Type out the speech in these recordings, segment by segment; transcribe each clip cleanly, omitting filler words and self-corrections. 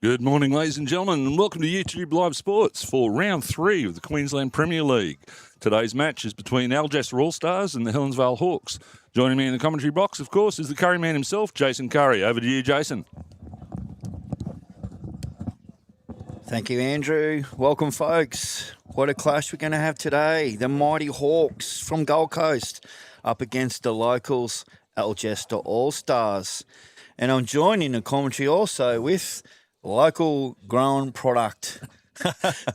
Good morning, ladies and gentlemen, and welcome to Youtubelivesports for round 3 of the Queensland Premier League. Today's match is between Algester Allstars and the Helensvale Hawks. Joining me in the commentary box, of course, is the Curry man himself, Jason Curry. Over to you, Jason. Thank you, Andrew. Welcome, folks. What a clash we're going to have today. The mighty Hawks from Gold Coast up against the locals, Algester Allstars. And I'm joining the commentary also with local grown product.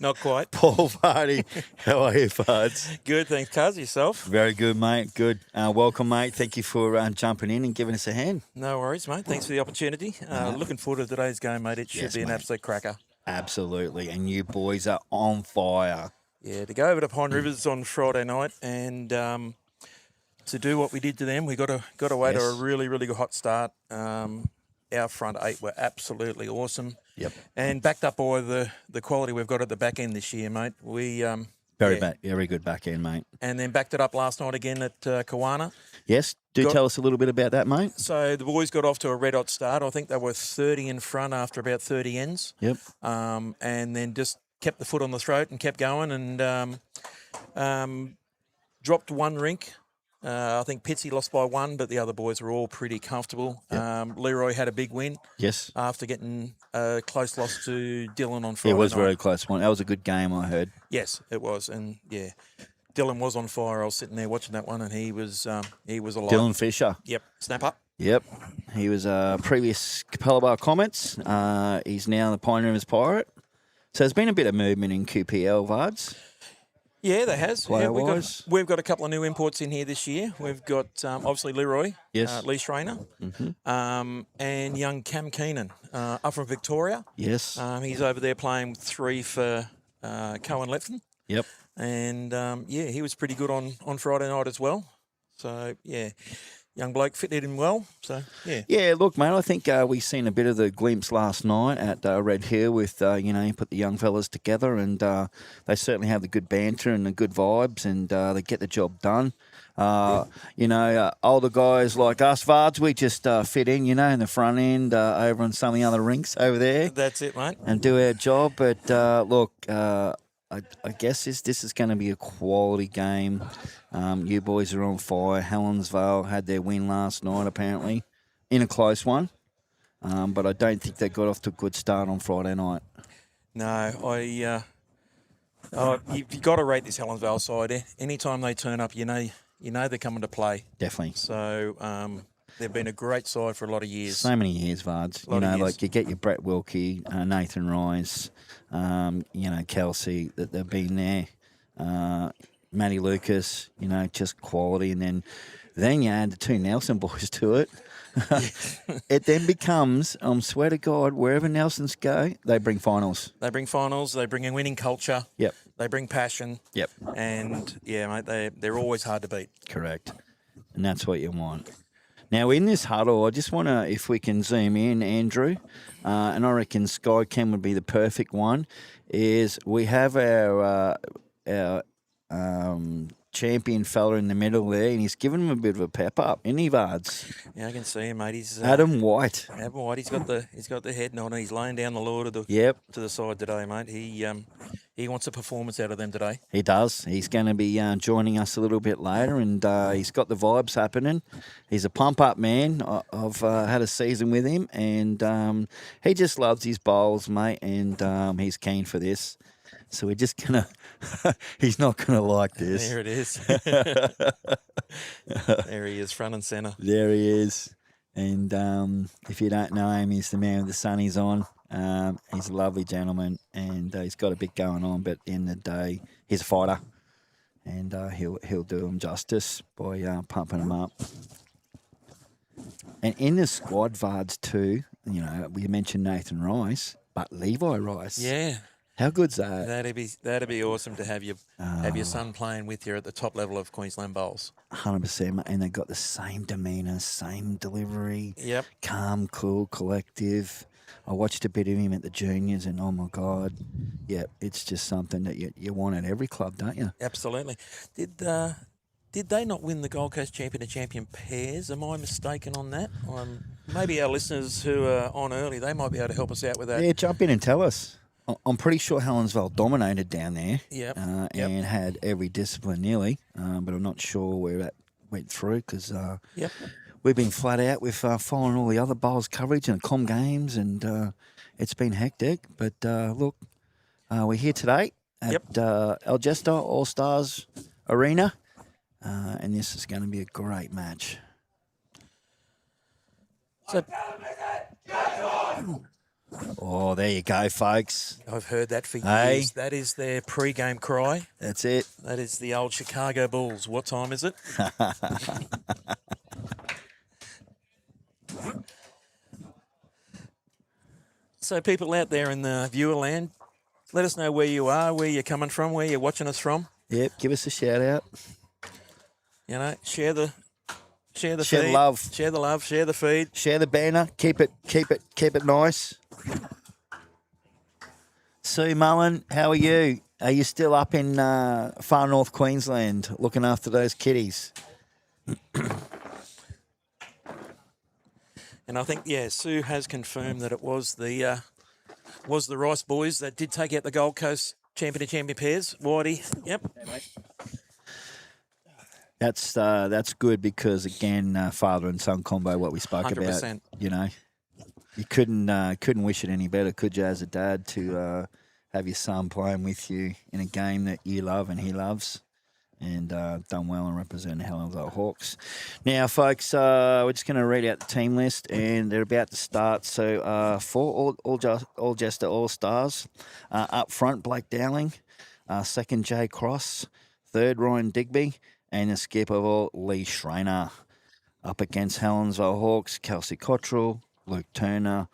Not quite. Paul Vardy. How are you, Fards? Good, thanks, Cuz. Yourself? Very good, mate. Good. Welcome, mate. Thank you for jumping in and giving us a hand. No worries, mate. Thanks for the opportunity. Looking forward to today's game, mate. It should be an absolute cracker. Absolutely. And you boys are on fire. Yeah, to go over to Pine Rivers on Friday night and to do what we did to them, we got away to a really, really good hot start. Our front 8 were absolutely awesome. Yep. And backed up by the quality we've got at the back end this year, mate. We Very good back end, mate. And then backed it up last night again at Kawana. Yes. Tell us a little bit about that, mate. So the boys got off to a red-hot start. I think they were 30 in front after about 30 ends. Yep. And then just kept the foot on the throat and kept going and dropped one rink. I think Pitsy lost by 1, but the other boys were all pretty comfortable. Yep. Leroy had a big win. Yes. After getting a close loss to Dylan on Friday It was night. very close one. That was a good game, I heard. Yes, it was. And, yeah, Dylan was on fire. I was sitting there watching that one, and he was alive. Dylan Fisher. Yep. Snap up. Yep. He was previous Capella Bar Comets. He's now the Pine Rivers Pirate. So there's been a bit of movement in QPL, Vards. Yeah, there has. Yeah, Player-wise. we've got a couple of new imports in here this year. We've got obviously Leroy, Yes. Lee Schreiner, and young Cam Keenan up from Victoria. Yes. He's over there playing 3 for Cohen Lepton. Yep. And, he was pretty good on Friday night as well. So, yeah, young bloke fitted in well. So, yeah. Yeah, look, mate, I think we seen a bit of the glimpse last night at Red Hill with, you put the young fellas together and they certainly have the good banter and the good vibes and they get the job done. Older guys like us, Vards, we just fit in, in the front end over on some of the other rinks over there. That's it, mate. And do our job. But, look, I guess this is going to be a quality game. You boys are on fire. Helensvale had their win last night, apparently, in a close one. But I don't think they got off to a good start on Friday night. No, you've got to rate this Helensvale side. Anytime they turn up, you know they're coming to play. Definitely. So they've been a great side for a lot of years. So many years, Vards. Like you get your Brett Wilkie, Nathan Rice, Kelsey, that they've been there. Matty Lucas, just quality. And then you add the 2 Nelson boys to it. It then becomes, swear to God, wherever Nelsons go, they bring finals. They bring finals. They bring a winning culture. Yep. They bring passion. Yep. And, yeah, mate, they're always hard to beat. Correct. And that's what you want. Now, in this huddle, I just want to, if we can zoom in, Andrew, and I reckon Sky Cam would be the perfect one, is we have our champion fella in the middle there, and he's given him a bit of a pep up, isn't he, Vards? Yeah, I can see him, mate. He's Adam White. Adam White. He's got the head nod, and he's laying down the law to the side today, mate. He wants a performance out of them today. He does. He's going to be joining us a little bit later, and he's got the vibes happening. He's a pump-up man. I've had a season with him, and he just loves his bowls, mate, and he's keen for this. So we're just going to – he's not going to like this. There it is. There he is, front and centre. There he is. And if you don't know him, he's the man with the sunnies on. He's a lovely gentleman, and he's got a bit going on, but at the end of the day, he's a fighter, and he'll do him justice by pumping him up. And in the squad, Vards too, we mentioned Nathan Rice, but Levi Rice. Yeah. How good's that? That'd be awesome to have your son playing with you at the top level of Queensland Bowls. 100%, and they've got the same demeanour, same delivery. Yep. Calm, cool, collective. I watched a bit of him at the juniors, and oh my God, yeah, it's just something that you want at every club, don't you? Absolutely. Did they not win the Gold Coast Champion to Champion pairs? Am I mistaken on that? Maybe our listeners who are on early, they might be able to help us out with that. Yeah, jump in and tell us. I'm pretty sure Helensvale dominated down there. Yep. And had every discipline nearly, but I'm not sure where that went through because we've been flat out with following all the other bowls coverage and comm games, and it's been hectic. But look, we're here today at Algester Allstars Arena, and this is going to be a great match. So, oh, there you go, folks. I've heard that for Hey. years. That is their pre-game cry. That's it. That is the old Chicago Bulls. What time is it? So people out there in the viewer land, let us know where you are, where you're coming from, where you're watching us from. Yep, give us a shout out. You know, share the Share the feed. love. Share the love, share the feed. Share the banner. Keep it nice. Sue Mullen, how are you? Are you still up in far north Queensland looking after those kiddies? And I think, Sue has confirmed that it was the Rice boys that did take out the Gold Coast Champion to Champion pairs. Whitey, yep. That's good because again, father and son combo, what we spoke 100%. about. You know, you couldn't wish it any better, could you, as a dad, to have your son playing with you in a game that you love and he loves, and done well and representing Helensvale Hawks. Now, folks, we're just going to read out the team list, and they're about to start. So for Algester All-Stars, up front, Blake Dowling, second, Jay Cross, third, Ryan Digby, and the skip of all, Lee Schreiner. Up against Helensvale Hawks, Kelsey Cottrell, Luke Turner,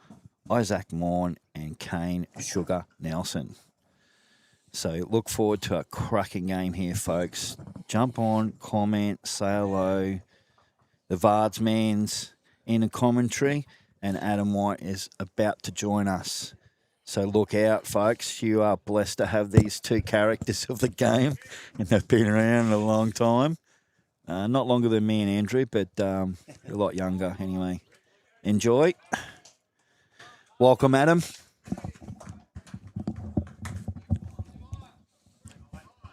Isaac Morn, and Kane Sugar Nelson. So look forward to a cracking game here, folks. Jump on, comment, say hello. The Vardsman's in the commentary, and Adam White is about to join us. So look out, folks. You are blessed to have these two characters of the game, and they've been around a long time. Not longer than me and Andrew, but a lot younger anyway. Enjoy. Welcome, Adam.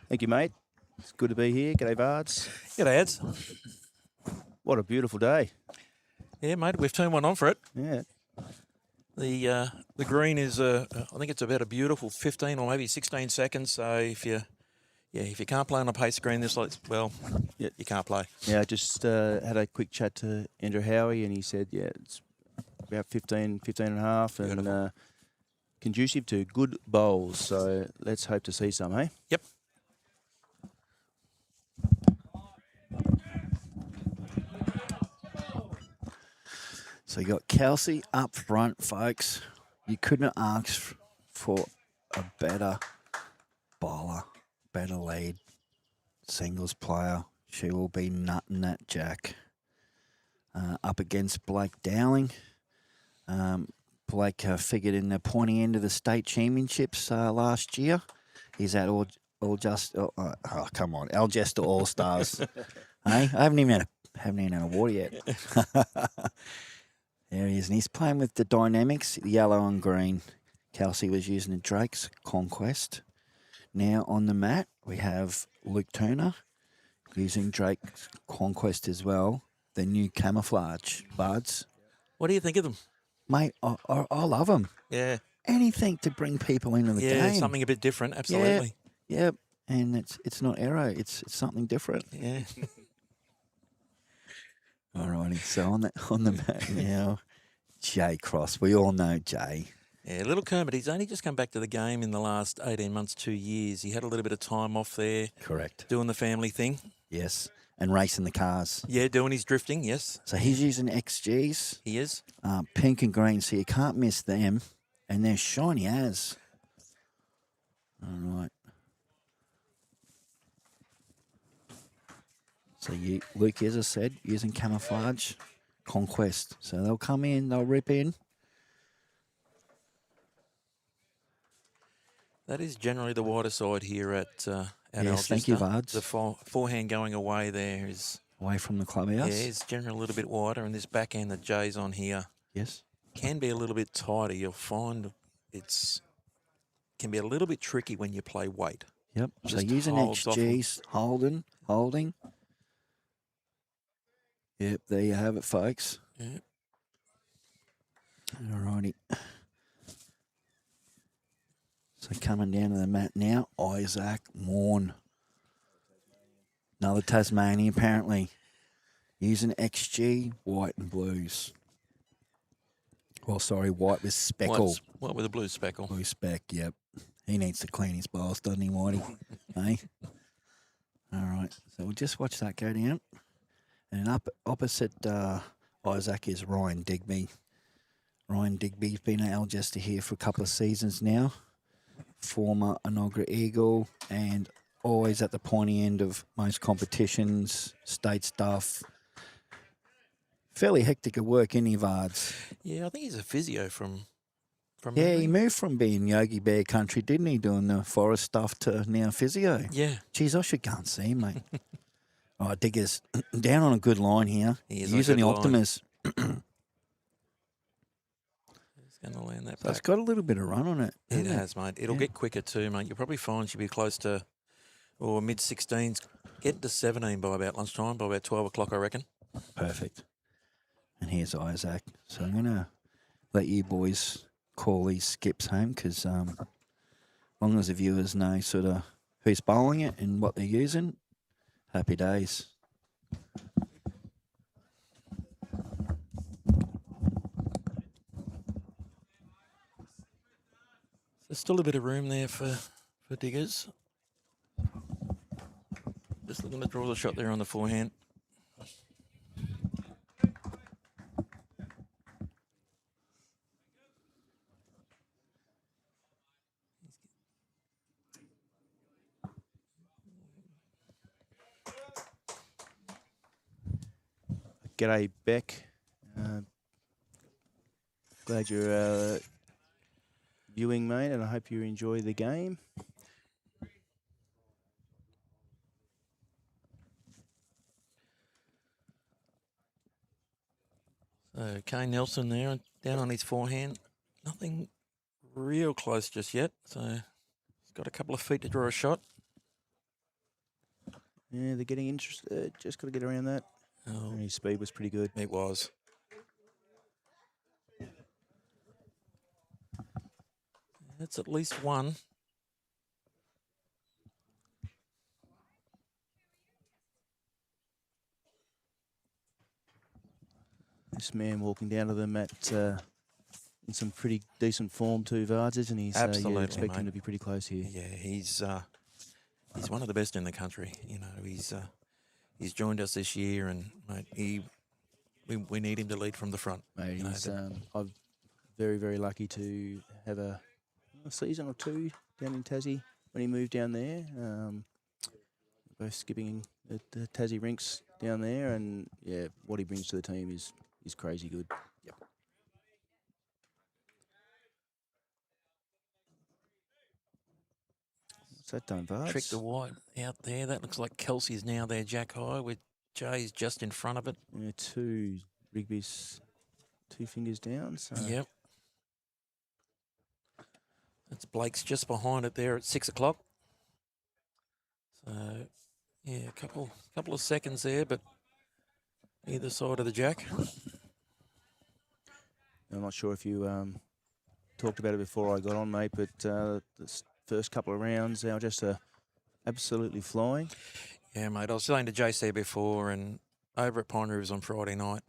Thank you, mate. It's good to be here. G'day, Vards. G'day, Ads. What a beautiful day. Yeah, mate, we've turned one on for it. Yeah. The green is, I think it's about a beautiful 15 or maybe 16 seconds. So if you can't play on a pace screen this, you can't play. Yeah, I just had a quick chat to Andrew Howie, and he said, it's about 15 and a half, and conducive to good bowls. So let's hope to see some, hey? Yep. So you got Kelsey up front, folks. You couldn't ask for a better bowler, better lead, singles player. She will be nutting that jack. Up against Blake Dowling. Blake figured in the pointy end of the state championships last year. He's at Algester All-Stars. Hey, I haven't even had an award yet. There he is, and he's playing with the Dynamics, yellow and green. Kelsey was using the Drake's Conquest. Now on the mat, we have Luke Turner using Drake's Conquest as well. The new camouflage buds. What do you think of them? Mate, I love them. Yeah. Anything to bring people into the game. Something a bit different, absolutely. Yep. And it's not arrow, it's something different. Yeah. Alrighty, so on the mat now, Jay Cross. We all know Jay. Yeah, little Kermit, he's only just come back to the game in the last 18 months, 2 years. He had a little bit of time off there. Correct. Doing the family thing. Yes, and racing the cars. Yeah, doing his drifting, yes. So he's using XGs. He is. Pink and green, so you can't miss them. And they're shiny as. All right. So Luke, as I said, using camouflage, Conquest. So they'll come in, they'll rip in. That is generally the wider side here at at Yes, thank you, Algester. Vards. The forehand going away there is Away from the clubhouse. yeah, it's generally a little bit wider, and this backhand that Jay's on here Yes. can be a little bit tighter. You'll find can be a little bit tricky when you play weight. Yep. So Just using holds off XGs, holding. Yep, there you have it, folks. Yeah. Alrighty. So coming down to the mat now, Isaac Morn. Another Tasmanian, apparently. Using XG, white and blues. Well, sorry, white with speckle. White with a blue speckle. Blue speck, yep. He needs to clean his balls, doesn't he, Whitey? Hey? All right, so we'll just watch that go down. And opposite Isaac is Ryan Digby. Ryan Digby's been at Algester here for a couple of seasons now. Former Enoggera Eagle and always at the pointy end of most competitions, state stuff. Fairly hectic at work, isn't he, Vards? Yeah, I think he's a physio from Yeah, memory. he moved from being Yogi Bear country, didn't he, doing the forest stuff to now physio. Yeah. Geez, I should go and see him, mate. All right, Diggers, down on a good line here. He is on a Using good the line. Optimus. He's going to land that So it's back. got a little bit of run on it. It hasn't has, mate. It'll Yeah. get quicker too, mate. You'll probably find she'll be close to or mid-16s, getting to 17 by about lunchtime, by about 12 o'clock, I reckon. Perfect. And here's Isaac. So I'm going to let you boys call these skips home because long as the viewers know sort of who's bowling it and what they're using, happy days. There's still a bit of room there for Diggers. Just looking to draw the shot there on the forehand. G'day, Beck. Glad you're viewing, mate, and I hope you enjoy the game. So Kane Nelson there, down on his forehand. Nothing real close just yet. So he's got a couple of feet to draw a shot. Yeah, they're getting interested. Just got to get around that. Oh, And his speed was pretty good. it was. That's at least one. This man walking down to them at in some pretty decent form too, Vards, isn't he? So Absolutely, you expect him mate. to be pretty close here. Yeah, he's one of the best in the country. You know, he's joined us this year, and mate, we need him to lead from the front. Mate, You know, he's, I'm very, very lucky to have a season or two down in Tassie when he moved down there. Both skipping the Tassie rinks down there, and yeah, what he brings to the team is crazy good. Yep. What's that done, Vards? Trick the white out there. That looks like Kelsey's now there, Jack High, with Jay's just in front of it. Yeah, Rigby's 2 fingers down. So. Yep. That's Blake's just behind it there at 6 o'clock. So, yeah, a couple of seconds there, but either side of the jack. I'm not sure if you talked about it before I got on, mate, but the first couple of rounds, they were just absolutely flying. Yeah, mate. I was saying to JC before, and over at Pine Rivers on Friday night,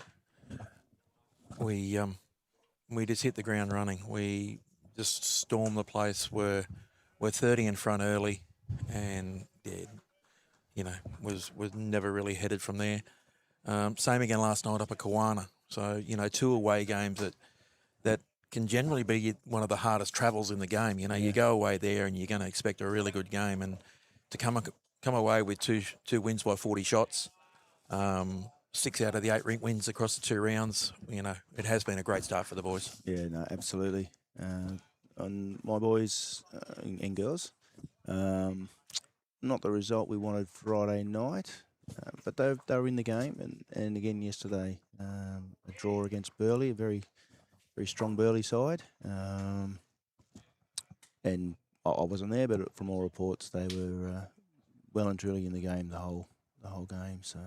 we just hit the ground running. We just stormed the place. We're 30 in front early, and yeah, you know, was never really headed from there. Same again last night up at Kawana. So, you know, 2 away games that can generally be one of the hardest travels in the game. You know, you go away there and you're going to expect a really good game, and to come away with two wins by 40 shots, 6 out of the 8 rink wins across the 2 rounds. You know, it has been a great start for the boys. Yeah, no, absolutely. On my boys and girls, not the result we wanted Friday night, but they were in the game. And again yesterday, a draw against Burleigh, a very, very strong Burleigh side. And I wasn't there, but from all reports, they were well and truly in the game the whole game. So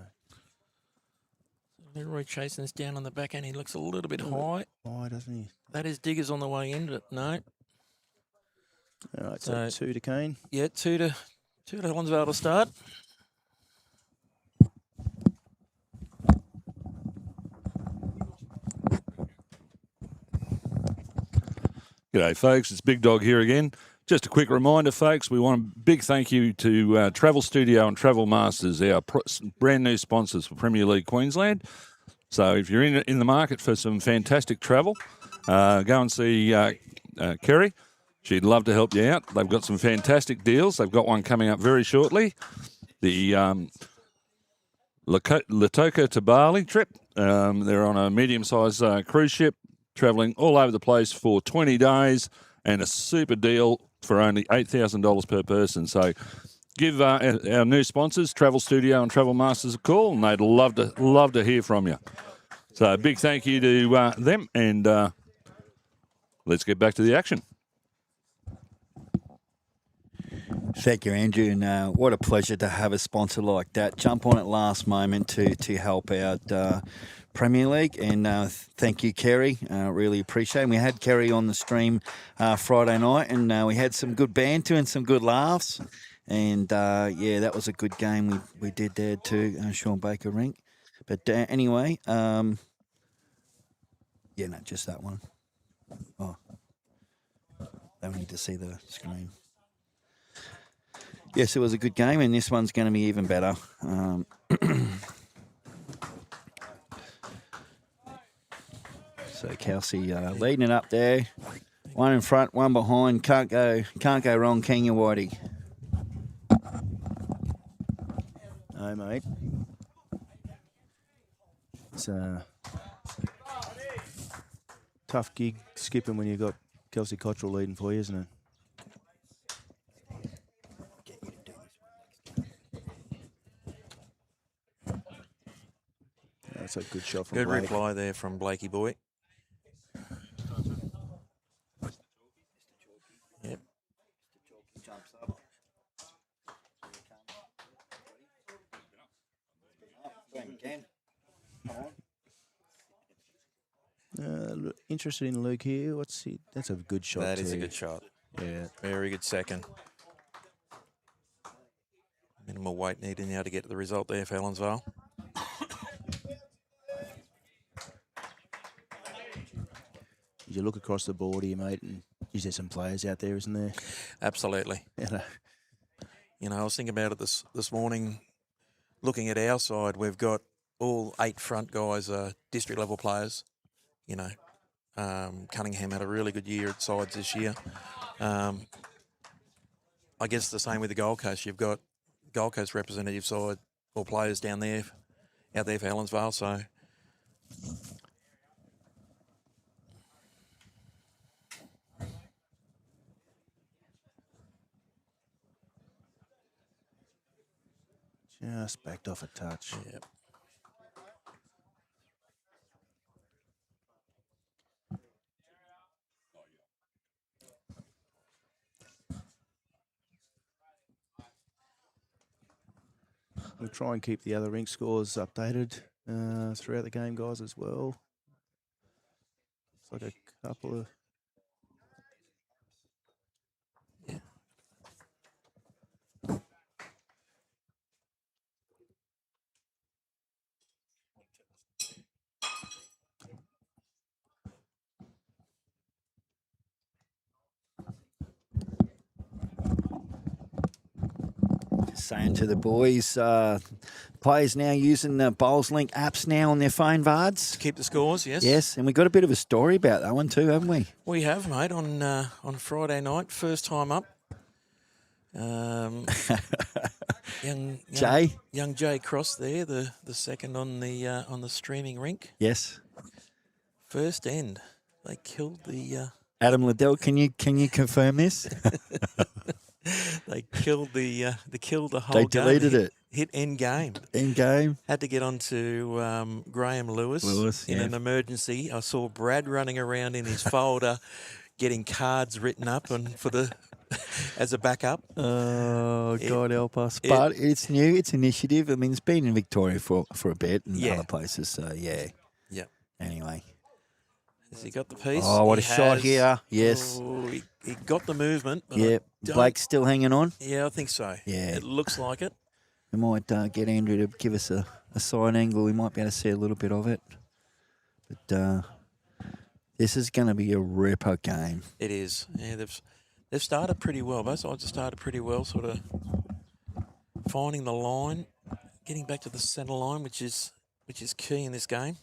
Leroy Chasen's down on the back end. He looks a little bit high. Why doesn't he? That is Diggers on the way in, but no. All right, so 2 to Kane. Yeah, 2 to Helensvale to start. G'day, folks. It's Big Dog here again. Just a quick reminder, folks, we want a big thank you to Travel Studio and Travel Masters, our brand new sponsors for Premier League Queensland. So if you're in the market for some fantastic travel, go and see Kerry. She'd love to help you out. They've got some fantastic deals. They've got one coming up very shortly. The Latoka to Bali trip. They're on a medium-sized cruise ship, travelling all over the place for 20 days and a super deal for only $8,000 per person. So give our new sponsors, Travel Studio and Travel Masters, a call, and they'd love to hear from you. So a big thank you to them, and let's get back to the action. Thank you, Andrew, and what a pleasure to have a sponsor like that. Jump on it last moment to help out Premier League, and thank you, Kerry. Really appreciate it. And we had Kerry on the stream Friday night, and we had some good banter and some good laughs. And, yeah, that was a good game we did there too, Sean Baker Rink. But anyway, yeah, no, just that one. Oh, don't need to see the screen. Yes, it was a good game, and this one's going to be even better. So Kelsey leading it up there. One in front, one behind. Can't go wrong, Kenya Whitey. No, mate. It's a tough gig skipping when you've got Kelsey Cottrell leading for you, isn't it? That's a good shot from Good Blake. reply there from Blakey boy. Yep. Interested in Luke here. What's he? That's a good shot. That too. is a good shot. Yeah. Very good second. Minimal weight needed now to get the result there for Helensvale. You look across the board here, mate, and is there some players out there, isn't there? Absolutely. Yeah. You know, I was thinking about it this morning, looking at our side. We've got all 8 front guys are district level players. You know, Cunningham had a really good year at sides this year. I guess the same with the Gold Coast. You've got Gold Coast representative side or players down there, out there for Helensvale. So just backed off a touch. Yep. We'll try and keep the other rink scores updated throughout the game, guys, as well. It's like a couple of... Saying to the boys, players now using the Bowls Link apps now on their phone, Vards. Keep the scores, yes. Yes, and we got a bit of a story about that one too, haven't we? We have, mate, on Friday night, first time up. Young Jay Cross there, the second on the streaming rink. Yes. First end, they killed the. Adam Liddell, can you confirm this? They killed the whole They game. deleted it. Hit end game. End game. Had to get on to Graham Lewis in an emergency. I saw Brad running around in his folder, getting cards written up and for the as a backup. Oh, God help us. But it's new. It's initiative. I mean, it's been in Victoria for a bit and other places. So, yeah. Yeah. Anyway. Has he got the piece? Oh, what a shot here. Yes. Oh, he got the movement. But Yep. Blake's still hanging on. Yeah, I think so. Yeah. It looks like it. We might get Andrew to give us a side angle. We might be able to see a little bit of it. But this is going to be a ripper game. It is. Yeah, they've started pretty well. Both sides have started pretty well, sort of finding the line, getting back to the centre line, which is key in this game.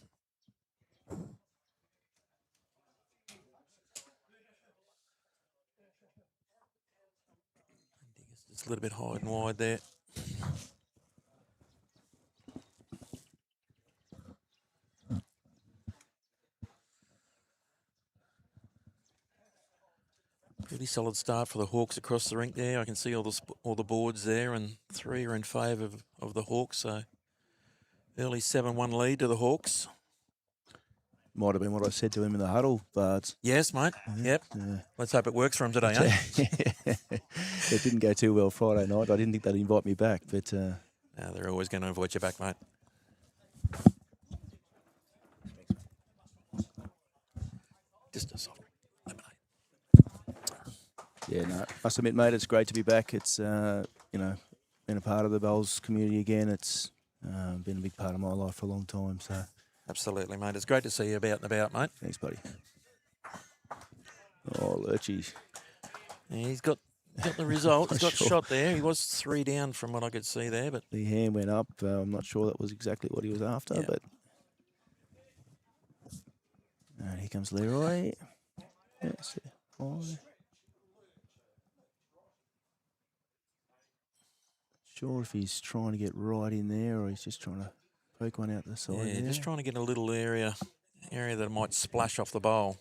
It's a little bit high and wide there. Pretty solid start for the Hawks across the rink there. I can see all the boards there, and 3 are in favour of the Hawks. So early 7-1 lead to the Hawks. Might have been what I said to him in the huddle, but yes, mate. Yep. Let's hope it works for him today, eh? It didn't go too well Friday night. I didn't think they'd invite me back, but no, they're always going to invite you back, mate. Just a soft lemonade. Yeah, no, must admit, mate, it's great to be back. It's been a part of the bowls community again. It's been a big part of my life for a long time. So absolutely, mate. It's great to see you about and about, mate. Thanks, buddy. Oh, Lurchy. Yeah, he's got the result. He's got shot there. He was 3 down from what I could see there, but the hand went up. I'm not sure that was exactly what he was after, but here comes Leroy. Yes. Sure if he's trying to get right in there or he's just trying to poke one out the side. Yeah, there. just trying to get a little area that might splash off the bowl.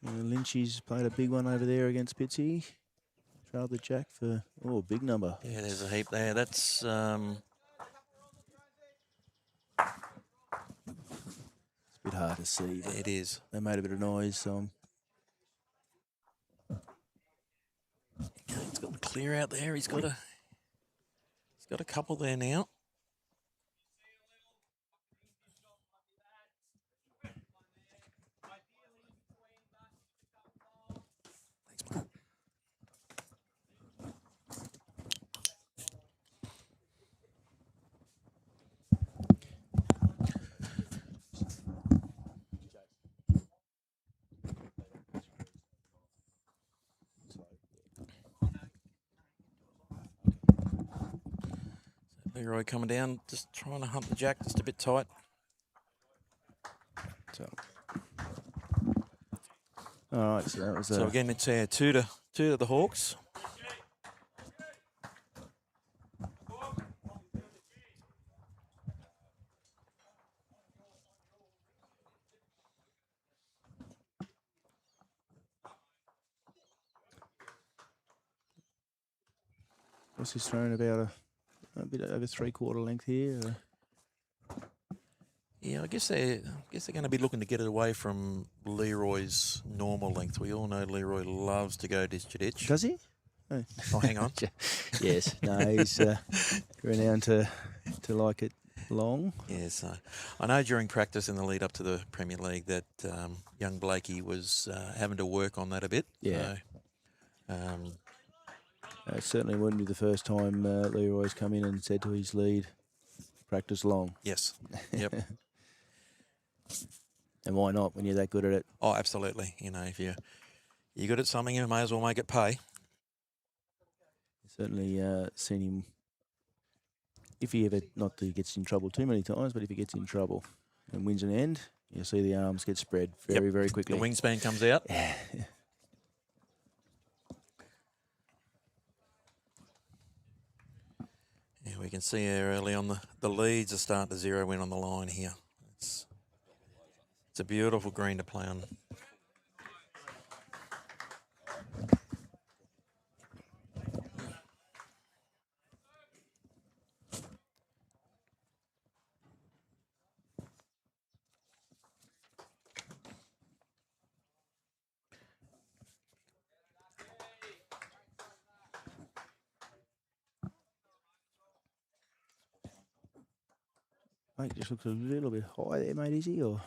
Lynchy's played a big one over there against Pitsy. Trailed the jack for a big number. Yeah, there's a heap there. That's It's a bit hard to see. It is. They made a bit of noise. He's got the clear out there. He's got a couple there now. Leroy coming down, just trying to hunt the jack just a bit tight. All right, so that was so again, it's 2 to the Hawks. What's his thrown about a bit over 3/4 length here? Yeah, I guess they're going to be looking to get it away from Leroy's normal length. We all know Leroy loves to go ditch to ditch. Does he? Oh, hang on. Yes. No, he's renowned to like it long. Yes. I know during practice in the lead up to the Premier League that young Blakey was having to work on that a bit. Yeah. So, it certainly wouldn't be the first time Leroy's come in and said to his lead, practice long. Yes. Yep. And why not when you're that good at it? Oh, absolutely. You know, if you're good at something, you may as well make it pay. Certainly seen him, if he ever, not that he gets in trouble too many times, but if he gets in trouble and wins an end, you'll see the arms get spread very, very quickly. The wingspan comes out. Yeah. Here We can see here early on the leads are starting to zero in on the line here. It's a beautiful green to play on. Mate, just looks a little bit high there, mate, is he? Or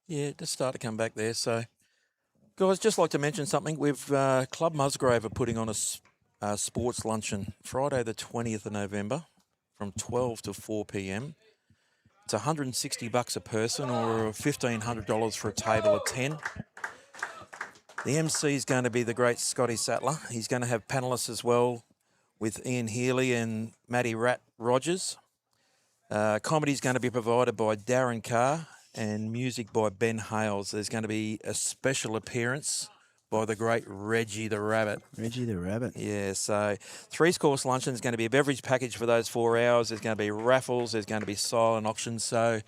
Yeah, just start to come back there. So, guys, just like to mention something. We've Club Musgrave are putting on a sports luncheon Friday the 20th of November from 12 to 4 p.m. It's $160 a person or $1,500 for a table of 10. The MC is going to be the great Scotty Sattler. He's going to have panellists as well with Ian Healy and Matty Rat Rogers. Comedy is going to be provided by Darren Carr and music by Ben Hales. There's going to be a special appearance by the great Reggie the Rabbit. Reggie the Rabbit. Yeah, so 3-course luncheon is going to be a beverage package for those 4 hours. There's going to be raffles. There's going to be silent auctions. So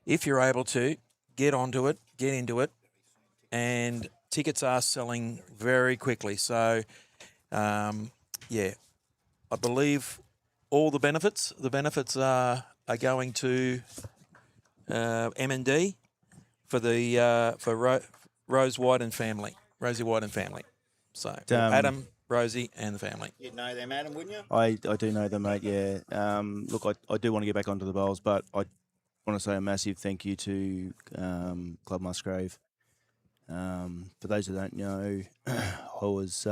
if you're able to, get onto it, get into it. And tickets are selling very quickly. So, yeah, I believe all the benefits are going to M&D for Rose White and family. Rosie White and family. So Adam, Rosie, and the family. You'd know them, Adam, wouldn't you? I do know them, mate, yeah. Look, I do want to get back onto the bowls, but I want to say a massive thank you to Club Musgrave. For those who don't know, I was...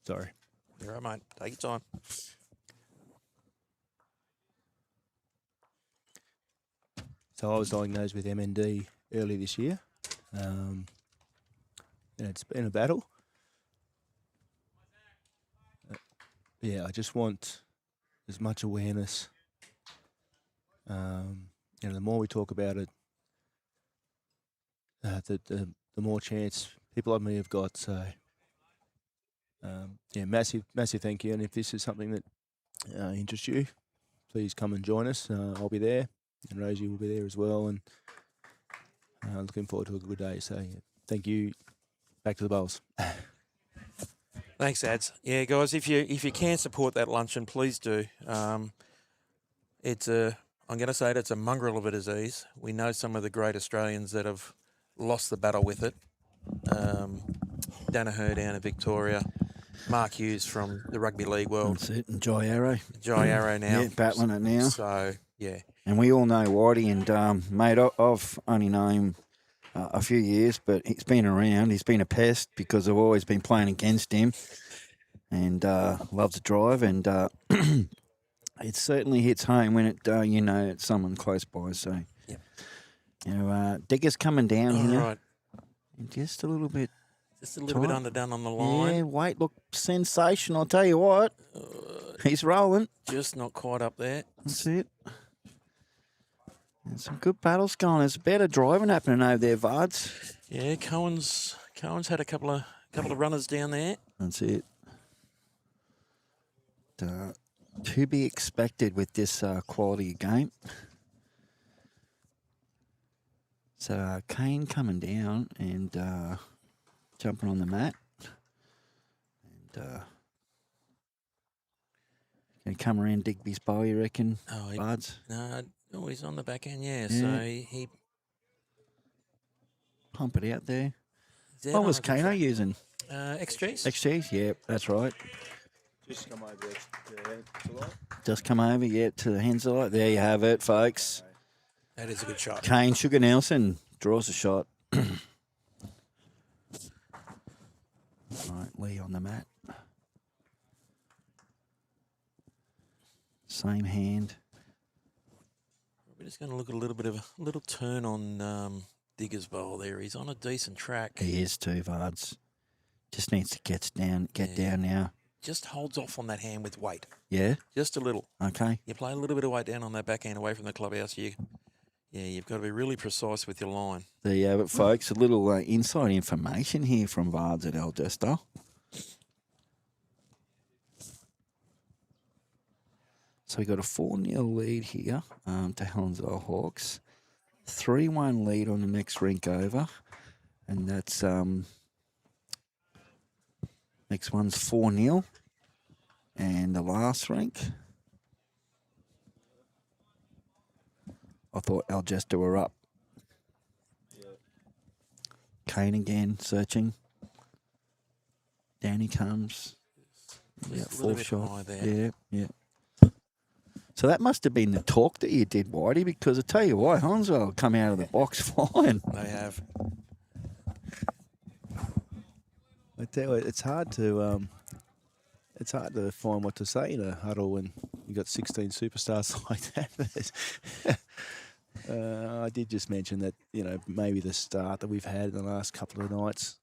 sorry. You're right, mate. Take your time. So I was diagnosed with MND early this year. And it's been a battle. Yeah, I just want as much awareness. The more we talk about it, the more chance people like me have got. So, massive thank you. And if this is something that interests you, please come and join us. I'll be there, and Rosie will be there as well. And looking forward to a good day. So, yeah, thank you. Back to the bowls. Thanks, Ads. Yeah, guys, if you can support that luncheon, please do. I'm going to say it's a mongrel of a disease. We know some of the great Australians that have lost the battle with it. Danaher down in Victoria, Mark Hughes from the rugby league world. That's it, and Jai Arrow. Jai Arrow now. Yeah, battling it now. So, yeah. And we all know Whitey, and mate, I've only known him a few years, but he's been around. He's been a pest because I've always been playing against him, and loves to drive, and it certainly hits home when it's someone close by. So, yep. Digger's coming down here. Right. Just a little bit. Just a little bit underdone on the line. Yeah, weight look sensational. I'll tell you what, he's rolling. Just not quite up there. That's it. There's some good battles going. There's better driving happening over there, Vards. Yeah, Cohen's had a couple of runners down there. That's it. To be expected with this quality game. So Kane coming down and jumping on the mat. And going to come around Digby's bow, you reckon, Vards? No, he's on the back end, yeah. So he pump it out there. What was Kano using? XGs. XGs, yeah, that's right. Just come over to light. Just come over, to the hands of light. There you have it, folks. That is a good shot. Kane Sugar Nelson draws a shot. All right, Lee on the mat. Same hand. We're just going to look at a little bit of a little turn on Digger's bowl there. He's on a decent track. He is too, Vards. Just needs to get down now. Just holds off on that hand with weight. Yeah? Just a little. Okay. You play a little bit of weight down on that backhand away from the clubhouse, you Yeah, you've got to be really precise with your line. There you have it, folks. A little inside information here from Vards at Algester. So we got a 4-0 lead here to Helensvale Hawks. 3-1 lead on the next rink over. And that's next one's 4-0. And the last rink, I thought Algester were up. Kane again, searching. Down he comes. Yeah, Just a little fourth bit shot. high there. Yeah, yeah. So that must have been the talk that you did, Whitey, because I tell you what, Helensvale come out of the box flying. They have. I tell you, it's hard to find what to say in a huddle when you got 16 superstars like that. I did just mention that, you know, maybe the start that we've had in the last couple of nights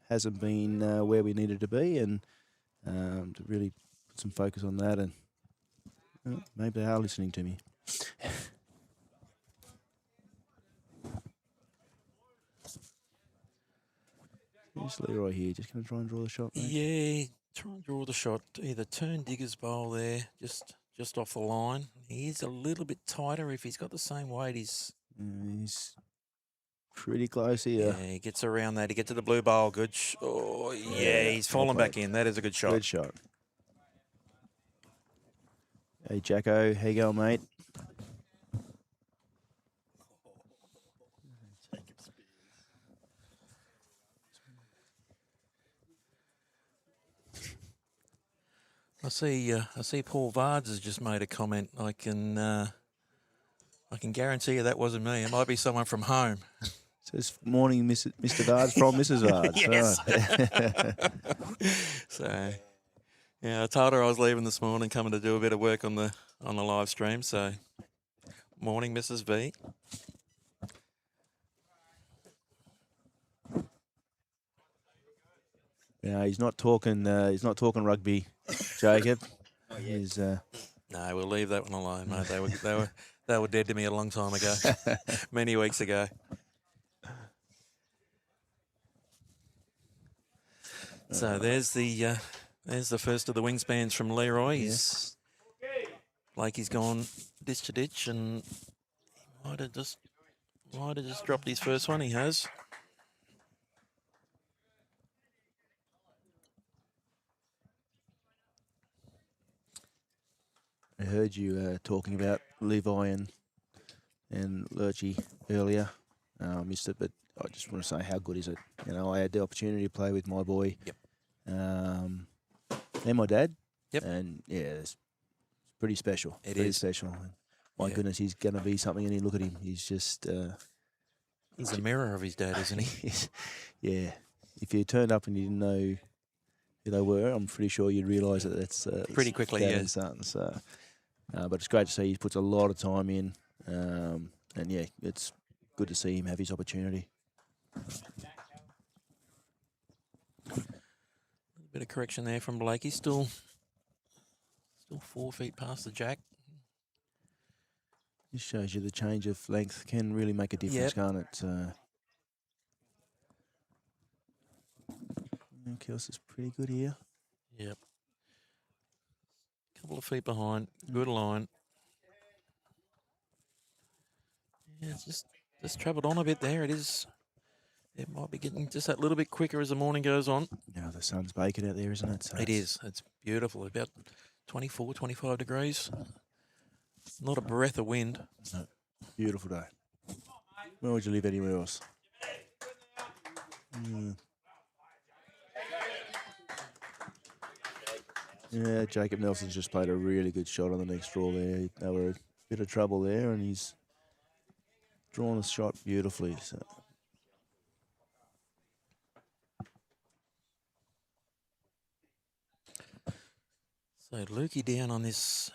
hasn't been where we needed to be, and to really put some focus on that, and maybe they are listening to me. Here's Leroy here, just going to try and draw the shot, mate. Yeah, try and draw the shot. Either turn Digger's bowl there, just off the line. He is a little bit tighter. If he's got the same weight, he's pretty close here. Yeah, he gets around that. He gets to the blue bowl. Good. Oh, yeah, he's fallen back in. That is a good shot. Good shot. Hey, Jacko, how you going, mate? I see Paul Vards has just made a comment. I can guarantee you that wasn't me. It might be someone from home. Says morning, Mr. Vards from Mrs. Vards. Yes. Right. So, yeah, I told her I was leaving this morning, coming to do a bit of work on the live stream. So, morning, Mrs. V. Yeah, he's not talking. He's not talking rugby, Jacob. He's. No, we'll leave that one alone, mate. They were dead to me a long time ago, many weeks ago. So there's the first of the wingspans from Leroy. Yes. Blakey's gone ditch to ditch, and he might have just dropped his first one. He has. I heard you talking about Levi and Lurchie earlier. I missed it, but I just want to say how good is it. You know, I had the opportunity to play with my boy. Yep. And my dad. Yep. And yeah, it's pretty special. It pretty is special. My goodness, he's going to be something. And you look at him, he's just. He's a mirror of his dad, isn't he? Yeah. If you turned up and you didn't know who they were, I'm pretty sure you'd realise that that's pretty quickly. dad Yeah. and son. So, but it's great to see he puts a lot of time in, and yeah, it's good to see him have his opportunity. A bit of correction there from Blakey. Still 4 feet past the jack. This shows you the change of length can really make a difference, can't it? Kelsey's pretty good here. Yep. Couple of feet behind. Good line. Yeah, it's just travelled on a bit there. It might be getting just that little bit quicker as the morning goes on. Yeah, the sun's baking out there, isn't it? So It is. It's beautiful. About 24, 25 degrees. Not a breath of wind. No, beautiful day. Where would you live anywhere else? Yeah, Jacob Nelson's just played a really good shot on the next draw there. They were a bit of trouble there, and he's drawn the shot beautifully. So. So Lukey down on this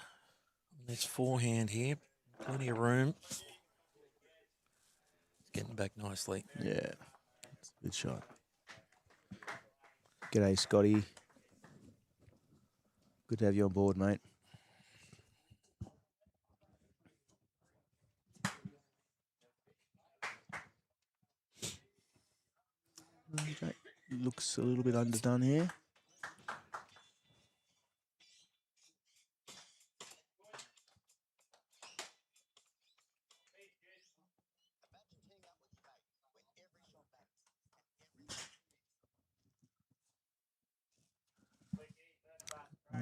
forehand here. Plenty of room. It's getting back nicely. Yeah, it's a good shot. G'day, Scotty. Good to have you on board, mate. Jack looks a little bit underdone here.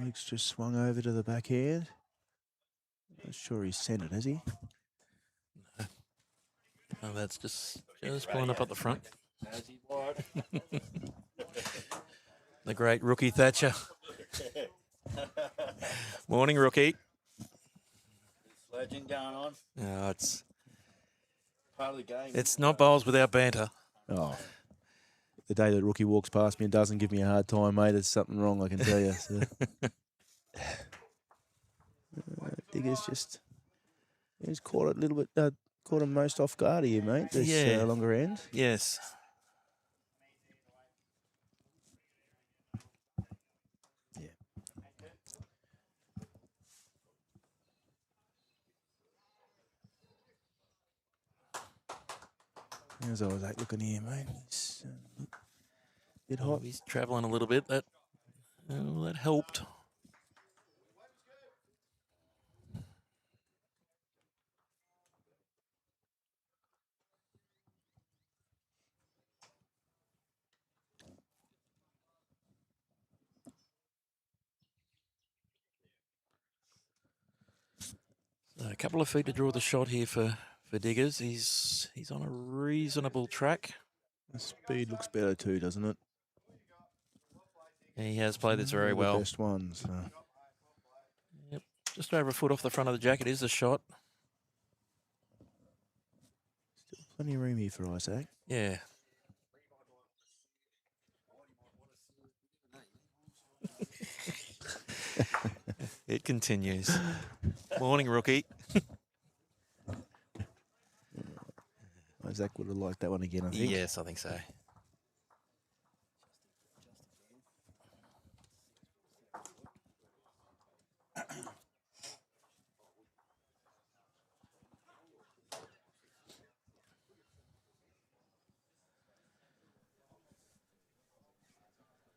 Luke's just swung over to the backhand. Not sure he's sent it, has he? Oh, that's just pulling up at the front. The great rookie Thatcher. Morning, rookie. Legend going on. No, it's Part of the game. it's not bowls without banter. Oh. The day that rookie walks past me and doesn't give me a hard time, mate, there's something wrong, I can tell you. So. Digger's just... He's caught it a little bit... caught him most off guard here, mate. This Yeah. Longer end. Yes. Yeah. How's Isaac looking here, mate? He's a bit hot. He's travelling a little bit. That helped. So a couple of feet to draw the shot here for Diggers. He's on a reasonable track. The speed looks better too, doesn't it? He has played this very The well. best ones. Yep, just over a foot off the front of the jacket is the shot. Still plenty of room here for Isaac. Yeah. It continues. Morning, rookie. Isaac would have liked that one again, I think. Yes, I think so.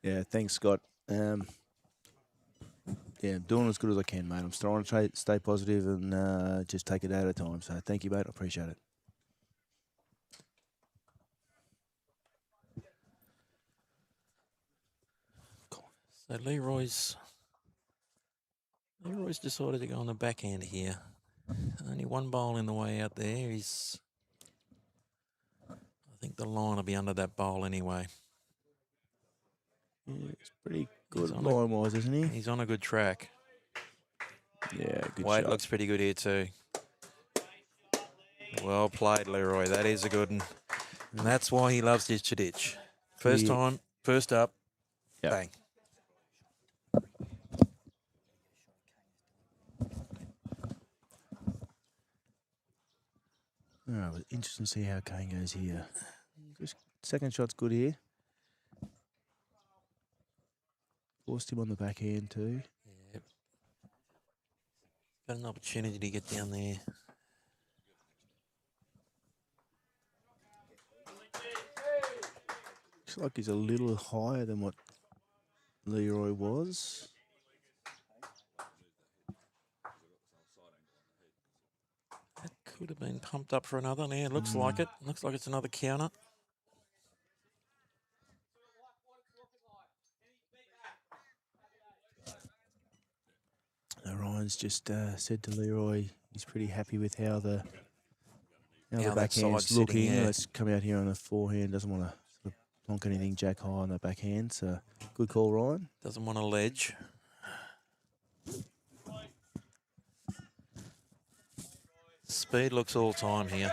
Yeah, thanks, Scott. Yeah, I'm doing as good as I can, mate. I'm trying to stay positive and just take it at a time. So thank you, mate. I appreciate it. So Leroy's decided to go on the backhand here. Only one bowl in the way out there. I think the line will be under that bowl anyway. Yeah, it's pretty good line-wise, isn't he? He's on a good track. Yeah, good Weight shot. looks pretty good here too. Well played, Leroy. That is a good one. And that's why he loves ditch to ditch. First time, first up, bang. All right, well, interesting to see how Kane goes here. Just second shot's good here. Forced him on the backhand too. Yep. Got an opportunity to get down there. Looks like he's a little higher than what Leroy was. That could have been pumped up for another. Yeah, it looks like it. Looks like it's another counter. Ryan's just said to Leroy he's pretty happy with how the How that backhand's side's looking. sitting, yeah. Let's come out here on the forehand. Doesn't want to sort of plonk anything jack high on the backhand. So good call, Ryan. Doesn't want a ledge. Speed looks all time here.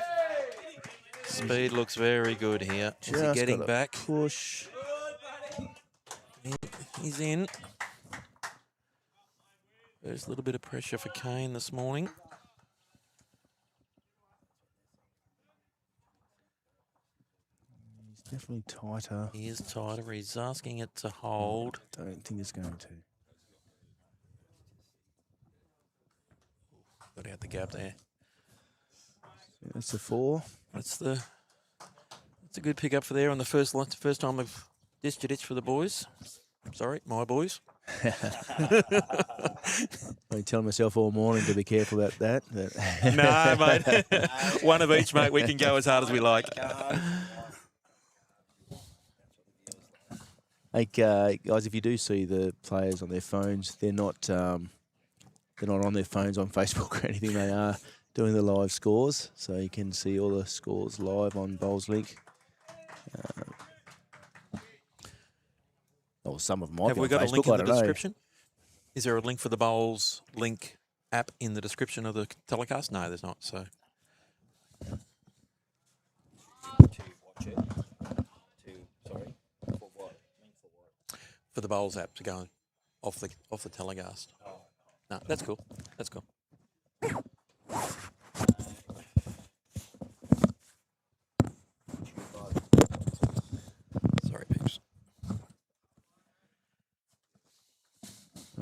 Speed looks very good here. Is he Just getting gotta back? Push. He's in. There's a little bit of pressure for Kane this morning. He's definitely tighter. He is tighter. He's asking it to hold. Don't think it's going to. Got out the gap there. That's a 4. It's the It's a good pick up for there on the first time I've dished a ditch for the boys. Sorry, my boys. I've been telling myself all morning to be careful about that. No, mate. One of each, mate. We can go as hard as we like. Hey, guys, if you do see the players on their phones, they're not on their phones on Facebook or anything. They are doing the live scores, so you can see all the scores live on Bowls Link. Or some of them might Have be we on got a Facebook, link in I the don't know. description? Is there a link for the Bowls Link app in the description of the telecast? No, there's not. So for the Bowls app to go off the telecast. No, that's cool. That's cool. Sorry, peeps.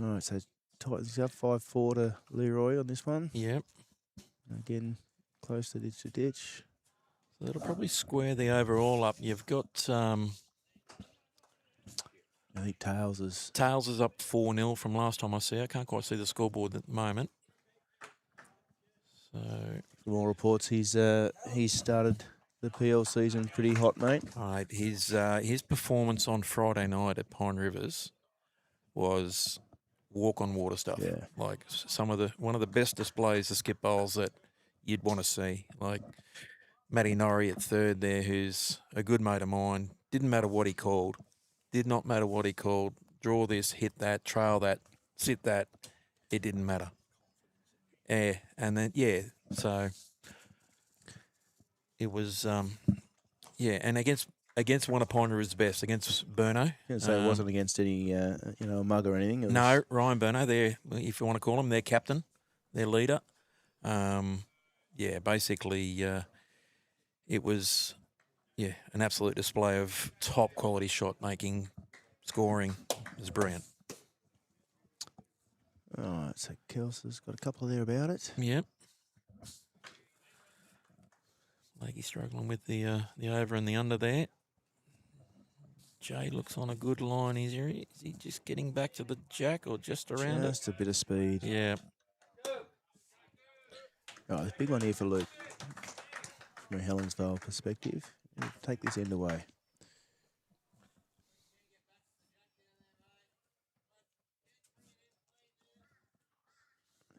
All right, so tightens up 5-4 to Leroy on this one. Yep. Again, close to ditch. So that'll probably square the overall up. You've got I think Tails is up 4-0 from last time I see. I can't quite see the scoreboard at the moment. So from all reports he's started the PL season pretty hot, mate. his performance on Friday night at Pine Rivers was walk on water stuff. Yeah. Like one of the best displays of skip bowls that you'd want to see. Like Matty Norrie at third there, who's a good mate of mine. Didn't matter what he called. Did not matter what he called. Draw this, hit that, trail that, sit that. It didn't matter. Yeah, and then so it was and against one of Pine River's best, against Burno. So it wasn't against any a mug or anything. No, Ryan Burno, if you want to call him, their captain, their leader. Basically it was an absolute display of top quality shot making, scoring. It was brilliant. All right, so Kelsa's got a couple there about it. Yep. Lakey struggling with the over and the under there. Jay looks on a good line. Is he just getting back to the jack or just around it? Just a bit of speed. Yeah. All right, there's a big one here for Luke. From a Helensvale perspective. He'll take this end away.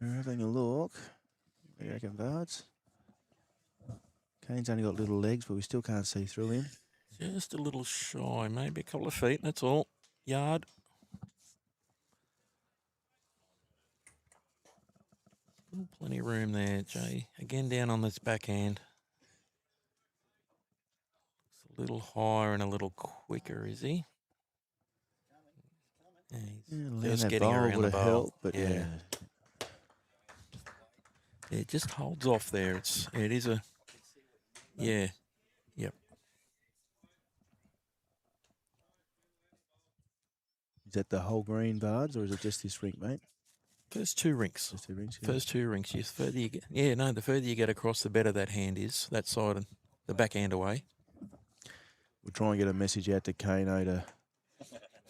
We're having a look. What do you reckon, Vards? Kane's only got little legs, but we still can't see through him. Just a little shy, maybe a couple of feet, that's all. Yard. Still plenty of room there, Jay. Again, down on this backhand. Looks a little higher and a little quicker, is he? Yeah, he's just getting around the bowl. Helped, but yeah. It just holds off there. It is a yep. Is that the whole green, Vards, or is it just this rink, mate? First two rinks. First two rinks. Yeah. First two rinks. The further you get, the further you get across, the better that hand is. That side and the backhand away. We'll try and get a message out to Kano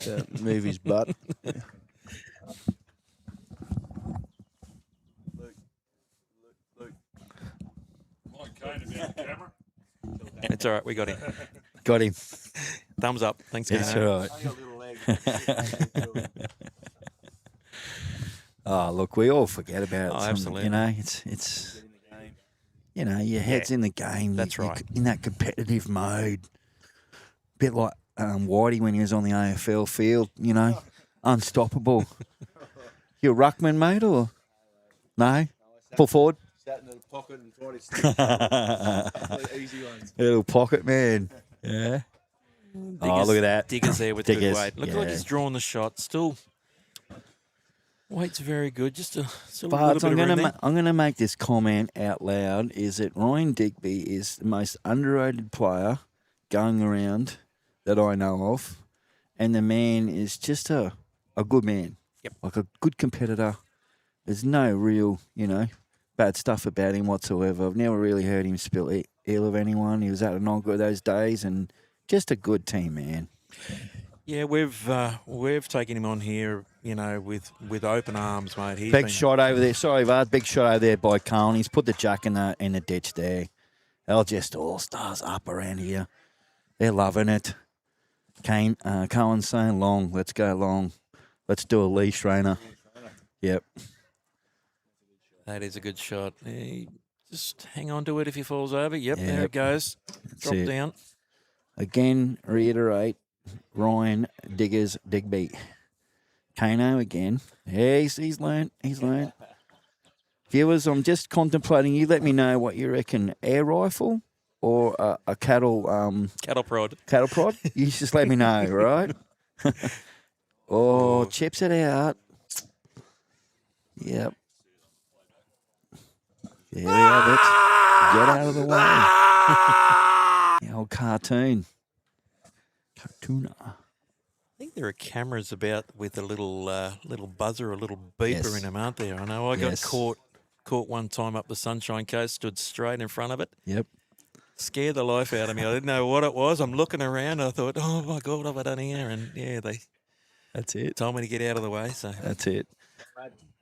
to move his butt. It's all right. We got him. Got him. Thumbs up. Thanks, It's Kano. all right. Oh, look, we all forget about it. Absolutely. You know, it's your head's in the game. That's right. You're in that competitive mode. Bit like Whitey when he was on the AFL field, unstoppable. You a ruckman, mate, or no? Full forward? Sat in the pocket and tried to stick. Easy ones. Little pocket man. Yeah. Look at that. Diggers there with Diggers, good weight. Look like he's drawn the shot. Still, weight's very good. Just a little But bit of room there. I'm going to make this comment out loud, is that Ryan Digby is the most underrated player going around that I know of. And the man is just a good man. Yep. Like a good competitor. There's no real, bad stuff about him whatsoever. I've never really heard him spill ill of anyone. He was at a Nogga those days, and just a good team, man. Yeah, we've taken him on here, you know, with open arms, mate. He's Big been, shot over there. Sorry, Vard. Big shot over there by Cohen. He's put the jack in the ditch there. Algester All-Stars up around here. They're loving it. Cohen's saying long. Let's go long. Let's do a Lee Schreiner. Yep. That is a good shot. Just hang on to it if he falls over. Yep, there Yep. it goes. Drop it. down. Again, reiterate, Ryan Diggers Digby. Kano again. Yeah, he's learned. He's learned. Viewers, I'm just contemplating. You let me know what you reckon. Air rifle or a cattle Cattle prod. cattle prod? You just let me know, right? Oh, chips it out. Yep. There we have it. Get out of the way. The old cartoon. Cartooner. I think there are cameras about with a little buzzer, a little beeper Yes. in them, aren't there? I know I got Yes. caught one time up the Sunshine Coast, stood straight in front of it. Yep. Scared the life out of me. I didn't know what it was. I'm looking around. I thought, oh my God, what have I done here? And yeah, they That's it. told me to get out of the way. So That's it.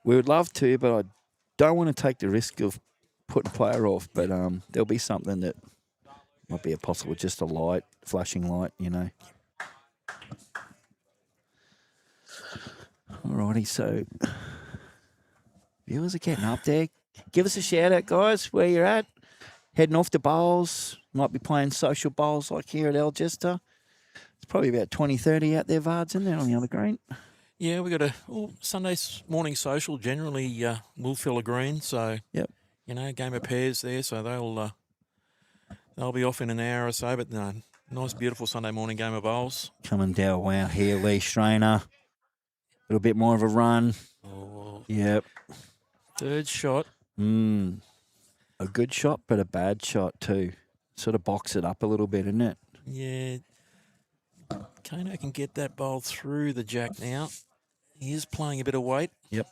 We would love to, but I don't want to take the risk of putting a player off. But there'll be something that might be a possible, just a light, flashing light, you know. Alrighty, so viewers are getting up there. Give us a shout out, guys, where you're at. Heading off to bowls. Might be playing social bowls like here at Algester. It's probably about 20, 30 out there, Vards, in there on the other green. yeah, we got a Sunday morning social. Generally, we'll fill a green. So Yep. you know, game of pairs there. So they'll be off in an hour or so. But no, nice, beautiful Sunday morning game of bowls. Coming down, wow, here, Lee Schreiner. A little bit more of a run. Oh, Yep. third shot. A good shot, but a bad shot too. Sort of box it up a little bit, isn't it? Yeah, Kano can get that bowl through the jack now. He is playing a bit of weight. Yep.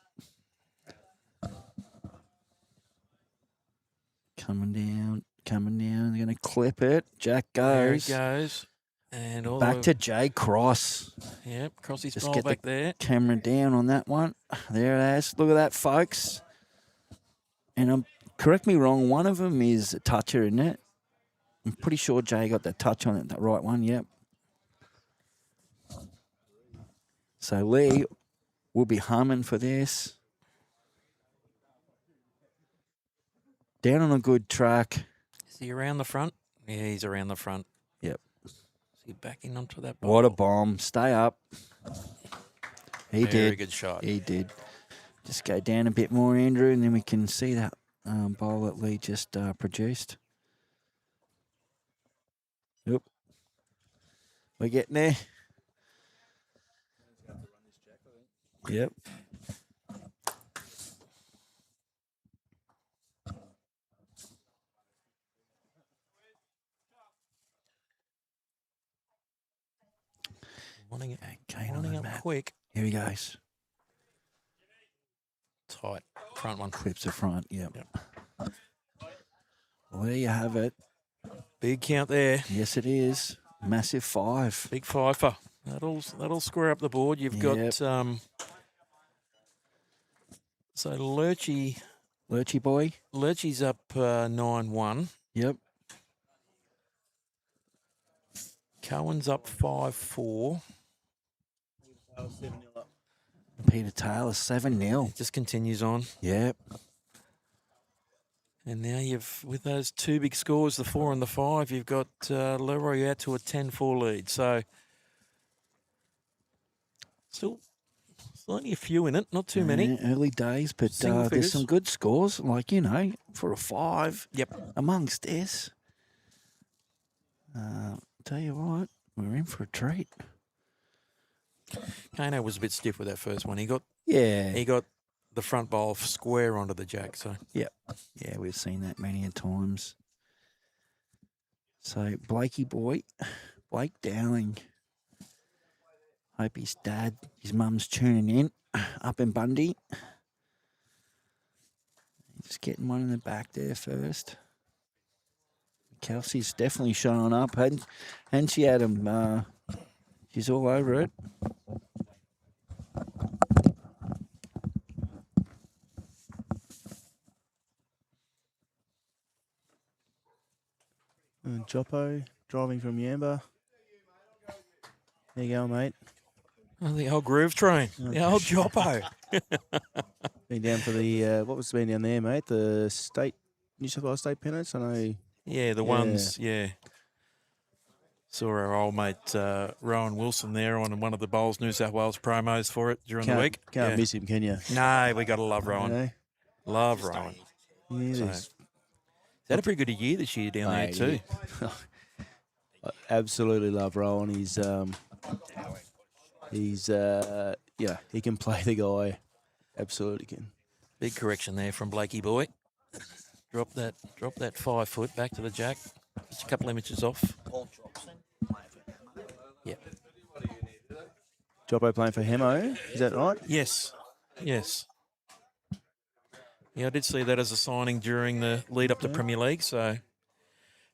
Coming down. They're going to clip it. Jack There goes. it goes. And all Back the, to Jay Cross. Yep, Crossy's Just bowl get back the there. camera down on that one. There it is. Look at that, folks. And correct me wrong, one of them is a toucher, isn't it? I'm pretty sure Jay got that touch on it, that right one, yep. So Lee will be humming for this. Down on a good track. Is he around the front? Yeah, he's around the front. Yep. Is he backing onto that bowl? What a bomb. Stay up. He Very did. good shot. He did. Just go down a bit more, Andrew, and then we can see that bowl that Lee just produced. Yep. We're getting there. Yep. Wanting Okay, up Matt. quick. Here he goes. Tight. Front one. Clips the front, yep. Yep. Well, there you have it. Big count there. Yes, it is. Massive 5. Big fifer. That'll square up the board. You've got Yep. so Lurchy's Lurchy boy. up 9-1. Yep. Cohen's up 5-4. Peter Taylor, 7-0. It just continues on. Yep. And now with those two big scores, the 4 and the 5, you've got Leroy out to a 10-4 lead. So still only a few in it, not too many. Early days, but Single there's figures. some good scores. Like, you know, for a 5 Yep. amongst this. Tell you what, we're in for a treat. Kano was a bit stiff with that first one. He got Yeah. the front bowl square onto the jack. So Yeah, we've seen that many a times. So, Blakey boy, Blake Dowling. Hope his mum's tuning in up in Bundy. Just getting one in the back there first. Kelsey's definitely showing up. Hadn't she, Adam? She's all over it. And Joppo driving from Yamba. There you go, mate. Oh, the old groove train. The old Joppo. Been down for the, what was been down there, mate? The New South Wales state pennants, I know. Yeah, the ones, yeah. Saw our old mate Rowan Wilson there on one of the Bowls New South Wales promos for it during the week. Can't miss him, can you? No, we got to love Rowan. You know? Love Rowan. He's had a pretty good year this year down there too. I absolutely love Rowan. He's yeah, he can play the guy. Absolutely can. Big correction there from Blakey boy. Drop that 5 foot back to the jack. Just a couple of inches off. Yeah. Joppo playing for Hemo, is that right? Yes. Yes. Yeah, I did see that as a signing during the lead up to Premier League. So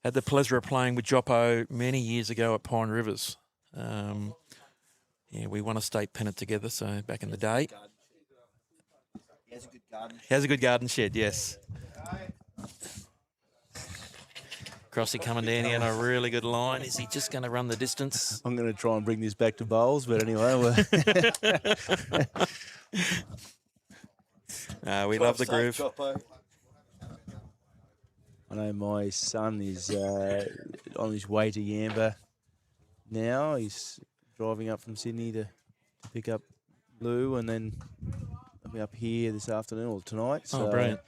had the pleasure of playing with Joppo many years ago at Pine Rivers. Yeah, we won a state pennant together, so back in the day. He has a good garden shed, yes. Crossy coming down here on a really good line. Is he just going to run the distance? I'm going to try and bring this back to bowls, but anyway. We love the groove. I know my son is on his way to Yamba now. He's driving up from Sydney to pick up Lou, and then I'll be up here this afternoon or tonight. So brilliant.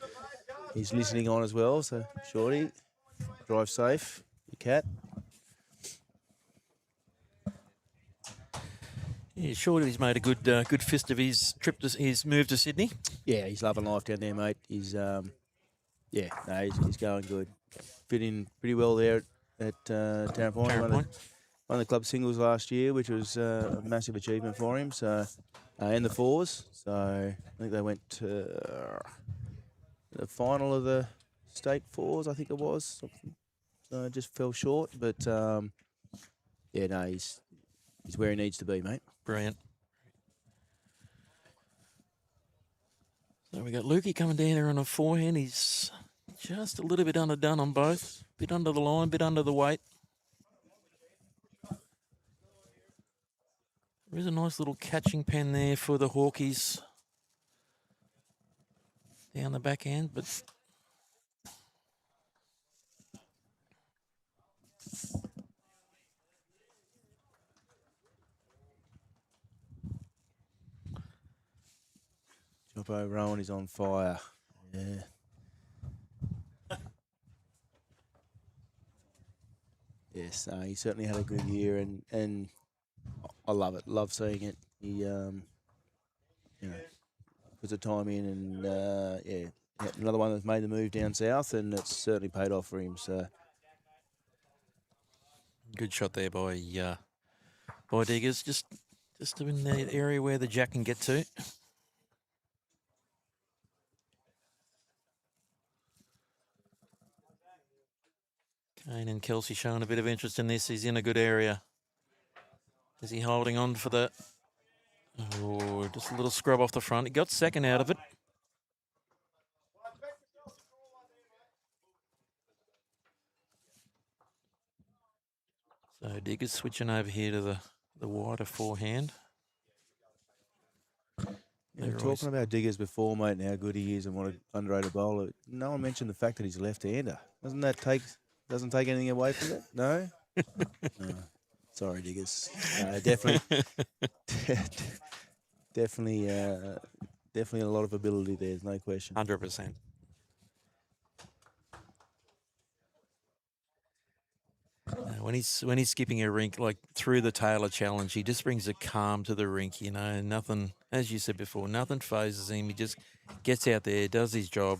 He's listening on as well, so Shorty, drive safe, your cat. Yeah, Shorty's made a good fist of his trip to his move to Sydney. Yeah, he's loving life down there, mate. He's he's going good. Fit in pretty well there at Tarrapoint. Won the club singles last year, which was a massive achievement for him. So, and the fours. So I think they went to the final of the state fours, I think it was. So just fell short, but he's where he needs to be, mate. Brilliant. So we got Lukey coming down there on a forehand. He's just a little bit underdone on both. Bit under the line, bit under the weight. There is a nice little catching pen there for the Hawkies down the back end, but Joppo Rowan is on fire. Yeah. Yes, he certainly had a good year, and I love it. Love seeing it. He, puts the time in, and another one that's made the move down south, and it's certainly paid off for him. So good shot there by Diggers, just in the area where the jack can get to. Kane and Kelsey showing a bit of interest in this. He's in a good area. Is he holding on for the... Oh, just a little scrub off the front. He got second out of it. So Diggers switching over here to the wider forehand. We were talking about Diggers before, mate, and how good he is and what an underrated bowler. No one mentioned the fact that he's a left-hander. Doesn't take anything away from it? No? No. Sorry, Diggers. Definitely a lot of ability there, there's no question. 100%. When he's skipping a rink, like through the Taylor Challenge, he just brings a calm to the rink, you know, nothing, as you said before, nothing phases him. He just gets out there, does his job.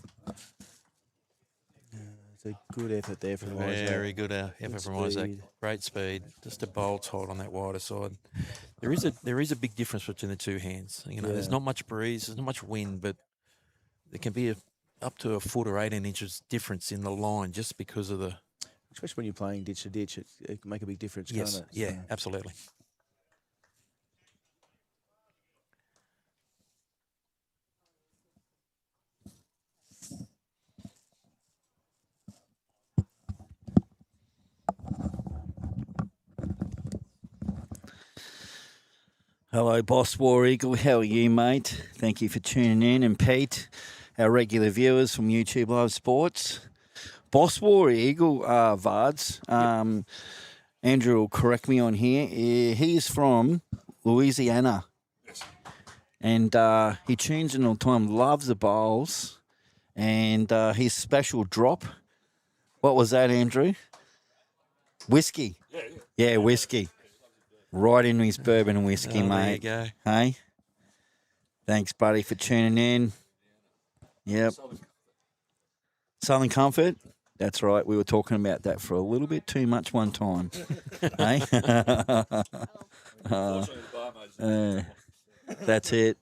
It's a good effort there from Isaac. Very good effort from Isaac. Great speed. Just a bolt hold on that wider side. There is a big difference between the two hands. You know, there's not much breeze, there's not much wind, but there can be up to a foot or 18 inches difference in the line just because of the especially when you're playing ditch to ditch, it can make a big difference, Yes, can't it? yeah, So, absolutely. Hello, Boss War Eagle. How are you, mate? Thank you for tuning in. And Pete, our regular viewers from YouTube Live Sports. Boss War Eagle, Vards. Andrew will correct me on here. He's from Louisiana. Yes. And he tunes in all the time, loves the bowls. And his special drop, what was that, Andrew? Whiskey. Yeah, whiskey. Right into his bourbon and whiskey, mate. There you go. Hey? Thanks, buddy, for tuning in. Yep. Southern Comfort. That's right. We were talking about that for a little bit too much one time. Hey? That's it.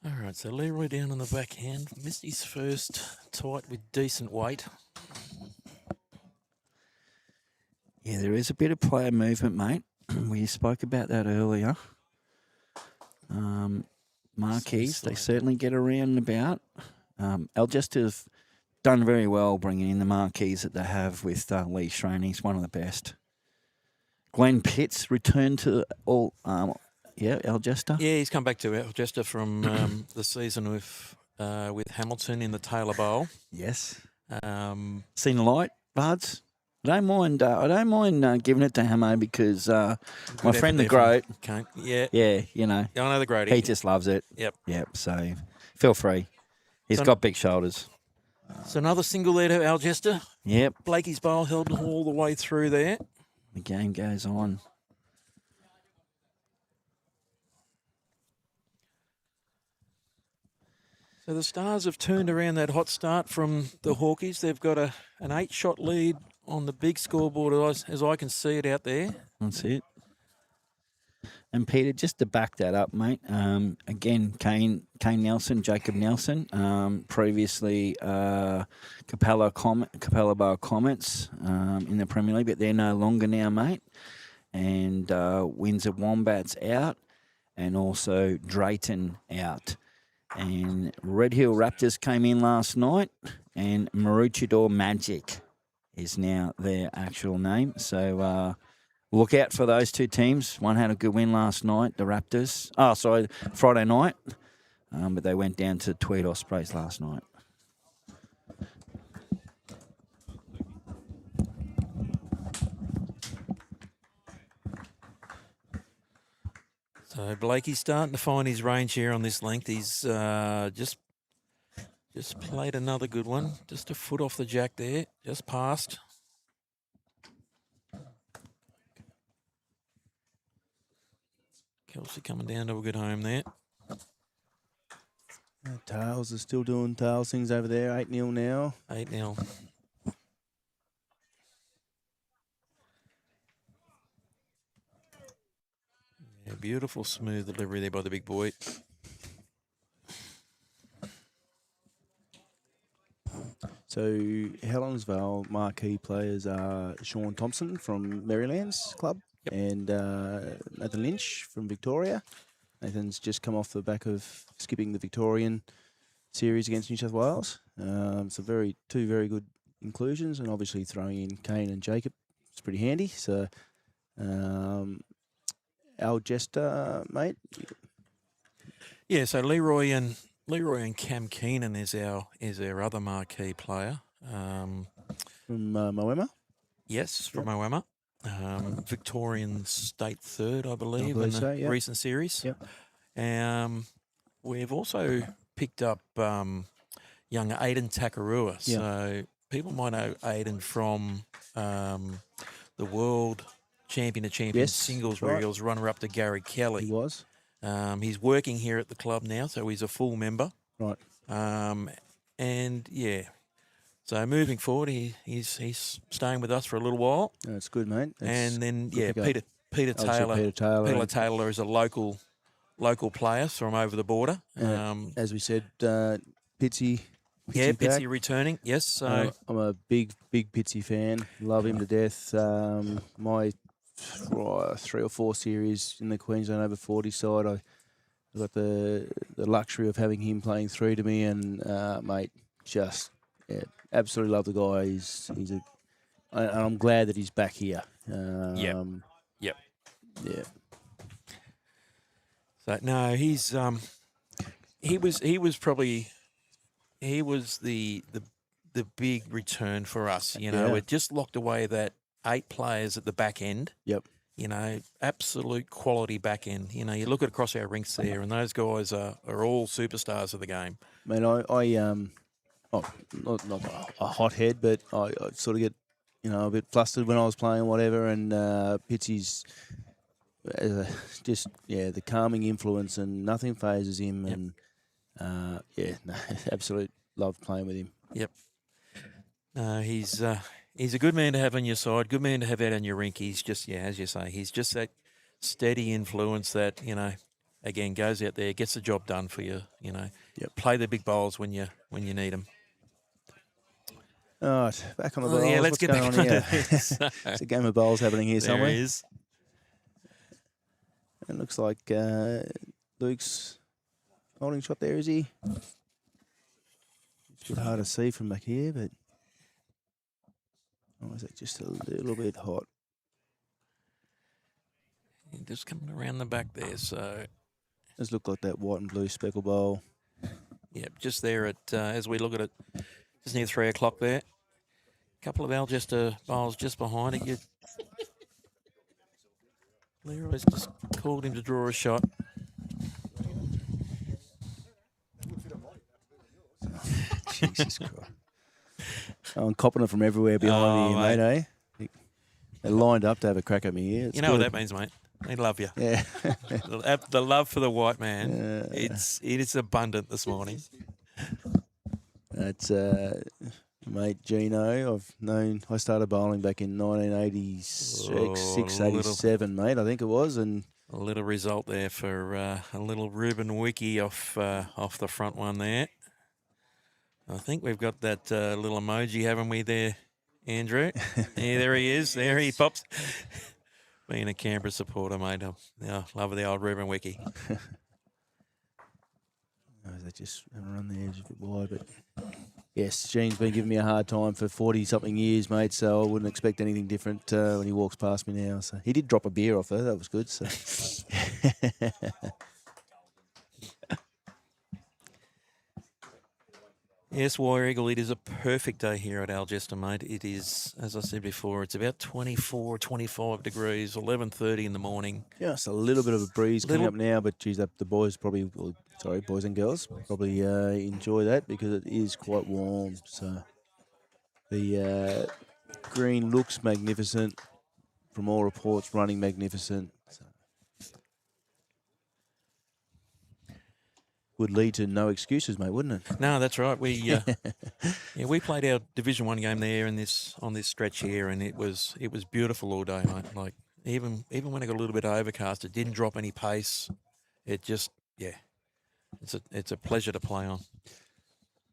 All right, so Leroy down on the backhand. Missed his first tight with decent weight. Yeah, there is a bit of player movement, mate. We spoke about that earlier. Marquees, they certainly get around and about. Algester have done very well bringing in the marquees that they have with Lee Shrane. He's one of the best. Glenn Pitts returned to Algester. Yeah, he's come back to Algester from the season with Hamilton in the Taylor Bowl. Yes. Seen the light, Bards? I don't mind giving it to Hamo because my friend the Groat. Yeah. Yeah, you know. I know the Groat. He just loves it. Yep. So feel free. He's got big shoulders. So another single there to Algester. Yep. Blakey's bowl held all the way through there. The game goes on. So the Stars have turned around that hot start from the Hawkies. They've got an 8-shot lead on the big scoreboard as I can see it out there. That's it. And Peter, just to back that up, mate, again, Kane Nelson, Jacob Nelson, previously Capella Bar Comets in the Premier League, but they're no longer now, mate. And Windsor Wombats out, and also Drayton out. And Red Hill Raptors came in last night, and Maroochydore Magic is now their actual name. So look out for those two teams. One had a good win last night, the Raptors. Friday night. But they went down to Tweed Ospreys last night. So Blakey's starting to find his range here on this length. He's just played another good one. Just a foot off the jack there. Just passed. Kelsey coming down to a good home there. Tails are still doing tails things over there. 8-0 now. 8-0. Yeah, beautiful smooth delivery there by the big boy. So Helensvale marquee players are Sean Thompson from Maryland's club and Nathan Lynch from Victoria. Nathan's just come off the back of skipping the Victorian series against New South Wales. So two very good inclusions, and obviously throwing in Kane and Jacob is pretty handy. So Algester, mate. Yeah, so Leroy and Cam Keenan is our other marquee player. From Moema? Yes, from Moema. Victorian state third, I believe in the recent series. Yep. We've also picked up young Aiden Takarua. Yeah. So people might know Aiden from the World Champion of Champions singles, where he was runner-up to Gary Kelly. He was. He's working here at the club now, so he's a full member. Right. And yeah, so moving forward, he's staying with us for a little while. That's good, mate. And then Peter Taylor. Peter Taylor. Peter Taylor is a local local player from over the border. As we said, Pitsy. Yeah, back. Pitsy returning. Yes, so I'm a big Pitsy fan. Love him to death. My 3 or 4 series in the Queensland over 40 side, I got the luxury of having him playing through to me, and mate, just absolutely love the guy. He's I'm glad that he's back here. Yep. Yeah. So no, he was the big return for us. You know, it just locked away that 8 players at the back end. Yep. You know, absolute quality back end. You know, you look at across our rinks there, and those guys are all superstars of the game. Man, not a hothead, but I sort of get, a bit flustered when I was playing, whatever. And Pitsy's just the calming influence, and nothing phases him. Yep. And absolute love playing with him. Yep. He's a good man to have on your side, good man to have out on your rink. He's just, as you say, he's just that steady influence that, again, goes out there, gets the job done for you, Play the big bowls when you need them. All right, back on the bowls. Yeah, let's What's get going back on here? this. It's a game of bowls happening here somewhere. There is. It looks like Luke's holding shot there, is he? It's a bit hard to see from back here, but is it just a little bit hot? Just coming around the back there, so Does look like that white and blue speckle bowl. Yep, just there at as we look at it, just near 3 o'clock there. A couple of Algester bowls just behind it. Leroy's just called him to draw a shot. Jesus Christ. I'm copping it from everywhere behind me, mate, eh? They lined up to have a crack at me here. You know what that means, mate? They love you. Yeah. The love for the white man, it is abundant this morning. That's mate Gino. I started bowling back in 1986, 87, mate, I think it was. And a little result there for a little Ruben Wiki off the front one there. I think we've got that little emoji, haven't we there, Andrew? Yeah, there he is. There he pops. Being a Canberra supporter, mate, I love the old Ruben Wiki. They just haven't run the edge a bit wide, but yes, Gene's been giving me a hard time for 40-something years, mate, so I wouldn't expect anything different when he walks past me now. So he did drop a beer off, though. That was good. So. Yes, Warrior Eagle, it is a perfect day here at Algester, mate. It is, as I said before, it's about 24, 25 degrees, 11:30 in the morning. Just a little bit of a breeze coming up now, but geez, the boys probably, boys and girls probably enjoy that because it is quite warm. So the green looks magnificent from all reports, running magnificent. So. Would lead to no excuses, mate, wouldn't it? No, that's right. We we played our Division 1 game there on this stretch here, and it was beautiful all day, mate. Like even when it got a little bit overcast, it didn't drop any pace. It just it's a pleasure to play on.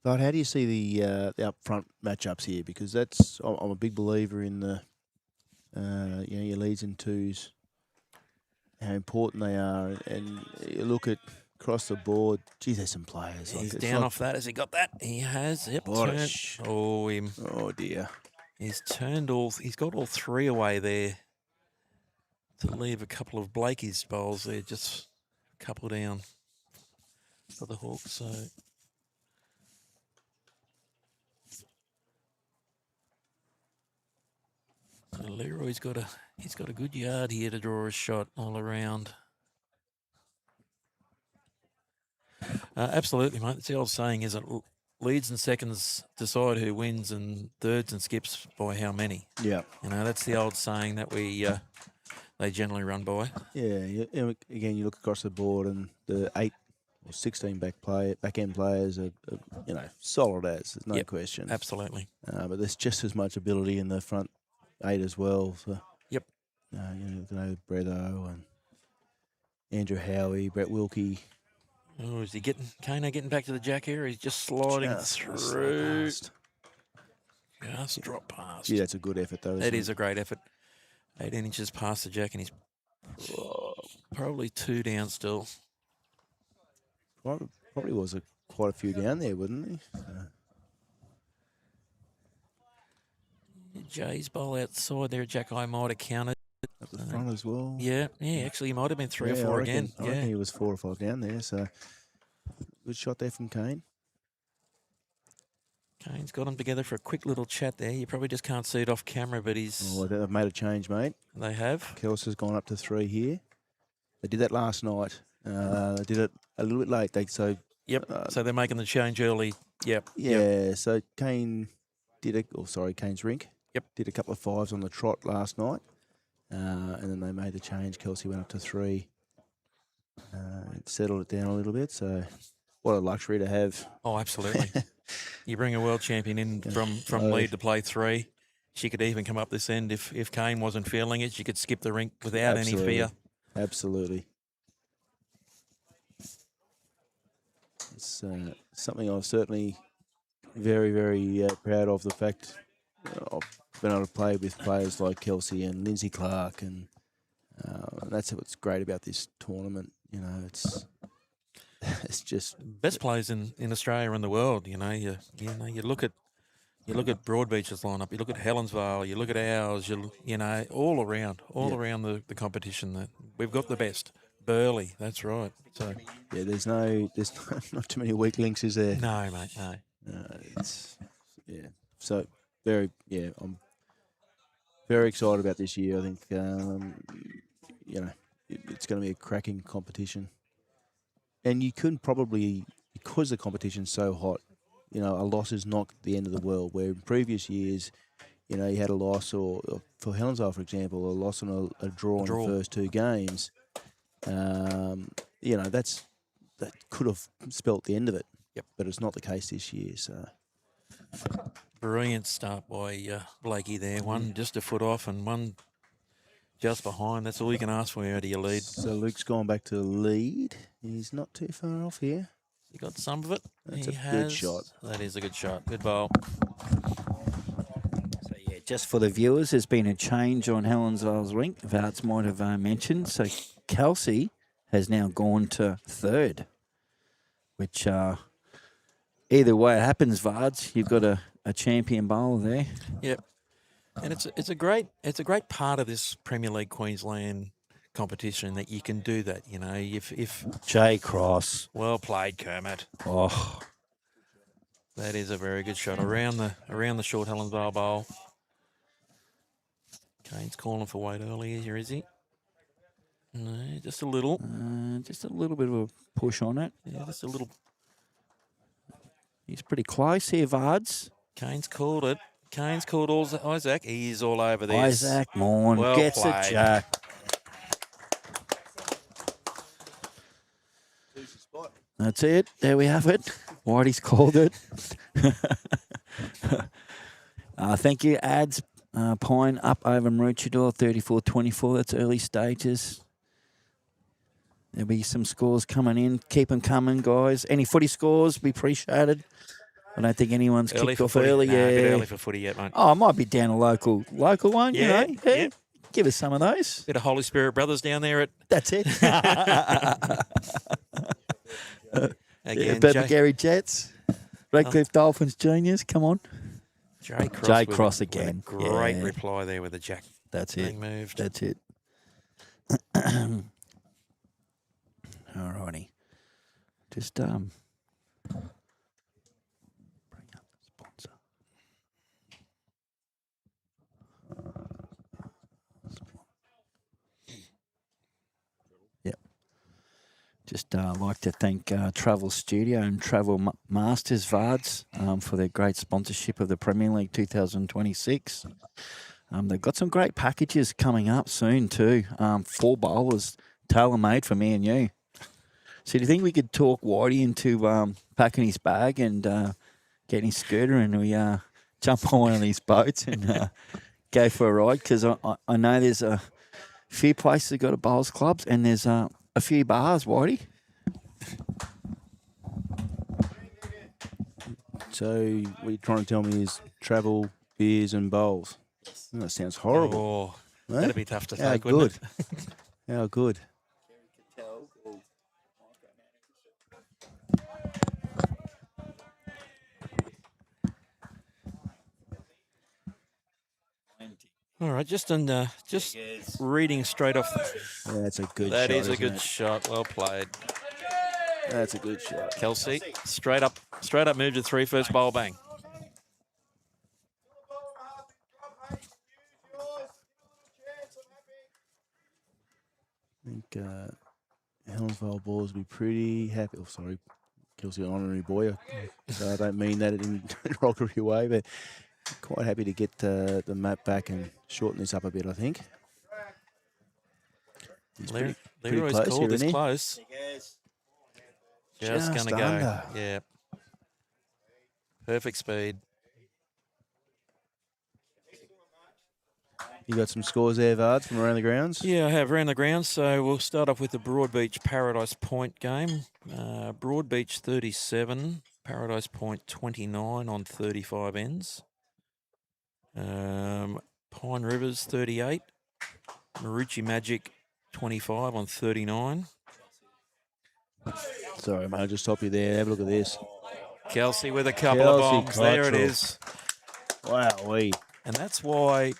But how do you see the up front matchups here? Because I'm a big believer in the your leads and twos, how important they are, and you look at. Across the board, geez, there's some players. He's down off that. Has he got that? He has. Yep. Oh dear. He's got all 3 away there to leave a couple of Blakey's bowls there, just a couple down for the Hawks. So. Leroy's got a good yard here to draw a shot all around. Absolutely, mate. It's the old saying, isn't it? Leads and seconds decide who wins, and thirds and skips by how many. Yeah. That's the old saying that they generally run by. Yeah. Again, you look across the board, and the 8 or 16 back end players are solid as. There's no question. Absolutely. But there's just as much ability in the front 8 as well. So, yep. Bredo and Andrew Howie, Brett Wilkie. Oh, is he getting Kano getting back to the jack here? He's just sliding through. Just drop past. Yeah, that's a good effort though. That is a great effort. 18 inches past the jack, and he's probably 2 down still. Probably was quite a few down there, wouldn't he? Jay's bowl outside there, Jack, I might have counted. Up the front as well. Yeah, actually, he might have been 3 or 4 again. I reckon he was 4 or 5 down there, so good shot there from Kane. Kane's got them together for a quick little chat there. You probably just can't see it off camera, but he's... Oh, they've made a change, mate. They have. Kelce's gone up to 3 here. They did that last night. They did it a little bit late. So they're making the change early. Yep. Yeah, so Kane Kane's rink. Yep. Did a couple of 5s on the trot last night. And then they made the change. Kelsey went up to 3. Settled it down a little bit. So what a luxury to have. Oh, absolutely. You bring a world champion in from lead to play 3. She could even come up this end if Kane wasn't feeling it. She could skip the rink without any fear. Absolutely. It's something I'm certainly very, very proud of, the fact I've been able to play with players like Kelsey and Lindsay Clark, and that's what's great about this tournament. You know, it's just best players in Australia and the world. You look at Broadbeach's lineup, you look at Helensvale, you look at ours, all around the competition. That we've got the best. Burley, that's right. So yeah, there's not too many weak links, is there? No, mate, no. So I'm very excited about this year. I think it's going to be a cracking competition, and you couldn't probably, because the competition's so hot, a loss is not the end of the world. Where in previous years, you had a loss, or for Helensvale, for example, a loss and a draw in the first 2 games. That could have spelt the end of it. Yep. But it's not the case this year. So brilliant start by Blakey there. One just a foot off and one just behind. That's all you can ask for out of your lead. So Luke's gone back to the lead. He's not too far off here. He got some of it. That's good shot. That is a good shot. Good bowl. So yeah, just for the viewers, there's been a change on Helensvale's rink. Varts might have mentioned. So Kelsey has now gone to 3rd, which either way it happens, Vards, you've got a champion bowler there. Yep, and it's a great part of this Premier League Queensland competition that you can do that. If Jay Cross, well played, Kermit. Oh, that is a very good shot around the short Helensvale bowl. Kane's calling for weight early here, is he? No, just a little. Just a little bit of a push on it. Yeah, just a little. He's pretty close here, Vards. Kane's called it. Kane's called Isaac. He's all over this. Isaac Morn gets played. it, Jack. That's it. There we have it. Whitey's called it. Thank you, Ads. Pine up over Maroochydore, 34-24. That's early stages. There'll be some scores coming in. Keep them coming, guys. Any footy scores, be appreciated. I don't think anyone's kicked off early. Nah, a bit early for footy yet, mate. Oh, it might be down a local one, Yeah, you know. yeah. Give us some of those. Bit of Holy Spirit Brothers down there at... That's it. Again, Gary Jets. Redcliffe Dolphins Juniors, come on. Jay Cross. Jay Cross again. Great reply there with the jack. That's it. Being moved. That's it. All righty. Just bring up the sponsor. Yep. Just like to thank Travel Studio and Travel Masters Vards for their great sponsorship of the Premier League 2026. They've got some great packages coming up soon too. 4 bowlers tailor-made for me and you. So do you think we could talk Whitey into packing his bag and getting his scooter and we jump on one of these boats and go for a ride? Because I know there's a few places that got a bowls clubs and there's a a few bars, Whitey. So what you're trying to tell me is travel, beers and bowls. Oh, that sounds horrible. Oh, that'd be tough to How take, good. wouldn't it? How good. All right, just reading straight off. Yeah, that's a good That shot. is a isn't good it? shot. Well played, That's a good shot. Kelsey. Straight up move to 3 first bowl bang. I think Helensvale Balls will be pretty happy. Oh, sorry, Kelsey, an honorary boy. So I don't mean that in a derogatory way, but quite happy to get the map back and shorten this up a bit, I think. He's pretty Leroy's close called here, this isn't he? close. Just gonna go. under. Yeah. Perfect speed. You got some scores there, Vards, from around the grounds? Yeah, I have around the ground. So we'll start off with the Broadbeach Paradise Point game. Broadbeach 37, Paradise Point 29 on 35 ends. Pine Rivers 38, Marucci Magic 25 on 39. Sorry, mate, I'll just stop you there. Have a look at this. Kelsey with a couple of bombs. There it is. Wowee. And that's why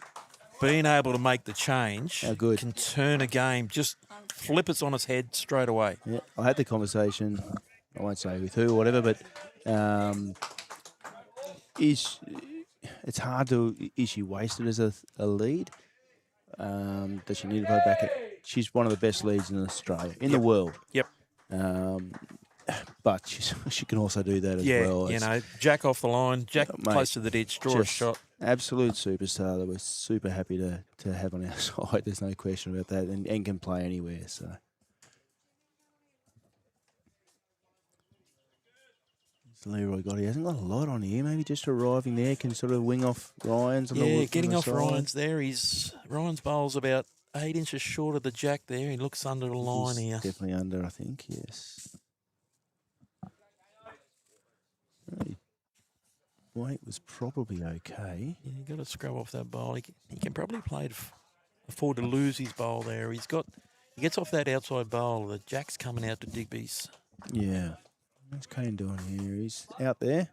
being able to make the change How good. can turn a game, just flip us on its head straight away. Yeah, I had the conversation, I won't say with who or whatever, but it's hard to, is she wasted as a lead? Does she need to go back? She's one of the best leads in Australia, in the world. Yep. But she can also do that as well. You know, jack off the line, jack Mate, close to the ditch, draw a shot. Absolute superstar that we're super happy to have on our side. There's no question about that, and can play anywhere. So. Leroy got, he hasn't got a lot on here. Maybe just arriving there can sort of wing off Ryan's. Getting off Ryan's there. Ryan's bowl's about 8 inches short of the jack there. He looks under the line here. Definitely under, I think, yes. Weight was probably okay. Yeah, you got to scrub off that bowl. He can probably afford to lose his bowl there. He gets off that outside bowl. The jack's coming out to Digby's. Yeah. What's Kane doing here? He's out there.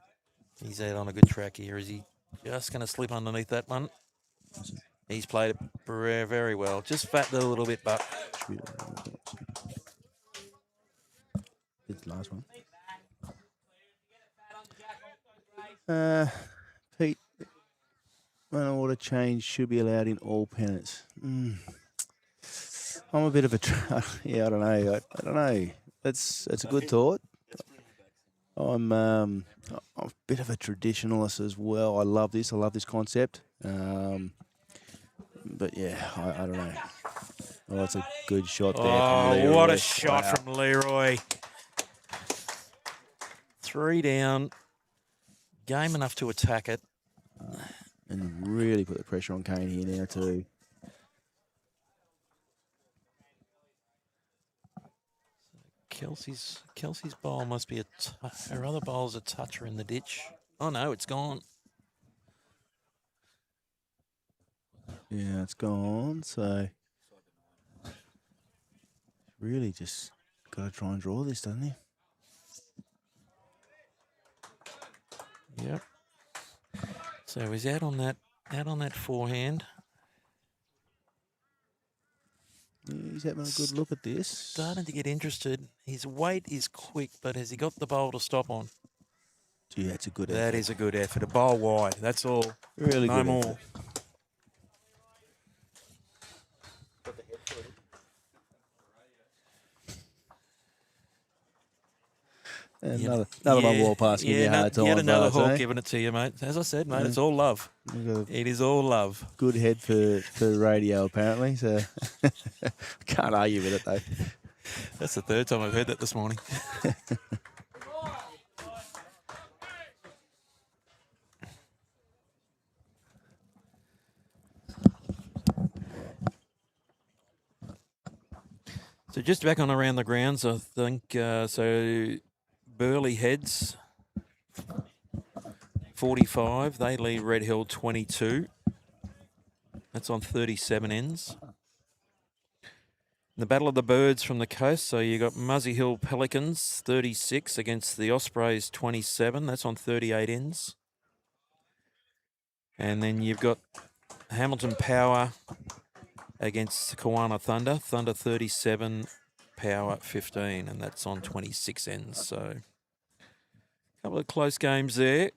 He's out on a good track here. Is he just going to slip underneath that one? He's played it very well. Just fattened it a little bit, but it's the last one. Pete, run order change should be allowed in all pennants. I'm a bit of a I don't know. I don't know. That's a good thought. I'm a bit of a traditionalist as well. I love this. I love this concept. But yeah, I don't know. Oh, that's a good shot there. From Leroy. What a shot from Leroy. 3 down. Game enough to attack it. And really put the pressure on Kane here now too. Kelsey's bowl must be her other bowl's a toucher in the ditch. Oh no, it's gone. Yeah, it's gone. So really just got to try and draw this, doesn't he? Yep. So he's out on that forehand. Yeah, he's having a good look at this. Starting to get interested. His weight is quick, but has he got the bowl to stop on? Gee, that's a good That effort. is a good effort. A bowl wide. That's all. Really no good more. effort. Another one wall pass giving you a hard time. Yet another Bars, hawk giving it to you, mate. As I said, mate, Yeah. it's all love. It is all love. Good head for radio, apparently. So can't argue with it, though. That's the third time I've heard that this morning. So just back on around the grounds, I think. So Burley heads 45. They lead Red Hill 22. That's on 37 ends. The Battle of the Birds from the coast. So you got Muzzy Hill Pelicans 36 against the Ospreys 27. That's on 38 ends. And then you've got Hamilton Power against Kawana Thunder. Thunder 37, Power 15, and that's on 26 ends. So a couple of close games there.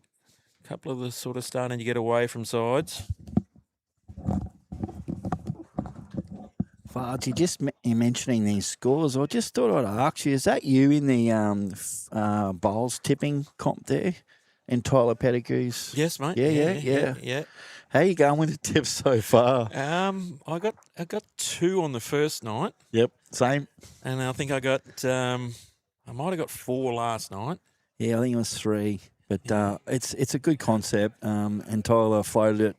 A couple of the sort of starting to get away from sides. Fargy, just mentioning these scores, I just thought I'd ask you, is that you in the bowls tipping comp there in Tyler Pettigrew's? Yes, mate. Yeah. How you going with the tips so far? I got 2 on the first night. Yep, same. And I think I got I might have got 4 last night. Yeah, I think it was 3. But it's a good concept, and Tyler floated it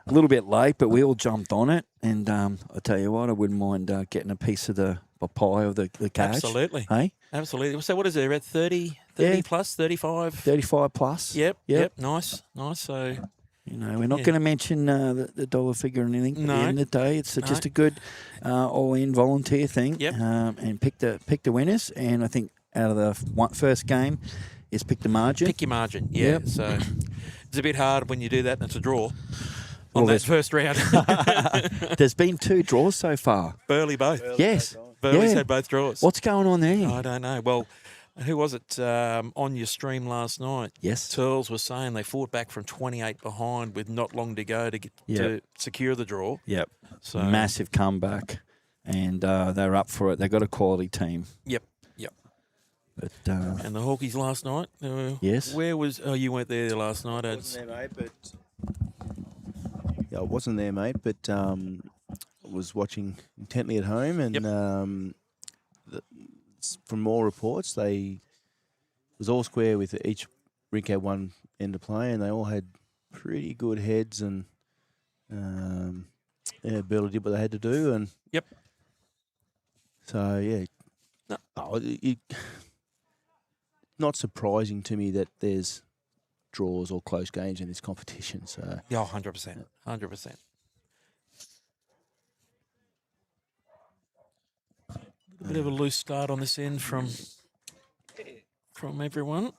a little bit late, but we all jumped on it. And I tell you what, I wouldn't mind getting a piece of the pie of the cage. Absolutely. Hey? Absolutely. So what is it, about 30 plus, 35? 35 plus. Yep. Nice. So... You know, we're not going to mention the dollar figure or anything. At the end of the day, it's just a good all-in volunteer thing. Yep. And pick the winners. And I think out of the first game is pick the margin. Pick your margin, yeah. Yep. So it's a bit hard when you do that and it's a draw on that first round. There's been 2 draws so far. Burley both. Yes. Burley's had both draws. What's going on there? I don't know. Well, who was it on your stream last night? Yes. Turles was saying they fought back from 28 behind with not long to go to secure the draw. Yep. So massive comeback, and they're up for it. They've got a quality team. Yep. But and the Hawkies last night. Yes. Where was? Oh, you weren't there last night. I wasn't there, mate. But was watching intently at home, and from more reports, they was all square with each rink had one end to play, and they all had pretty good heads, and Burley did what they had to do, and so not surprising to me that there's draws or close games in this competition. So 100%, 100%. A bit of a loose start on this end from everyone.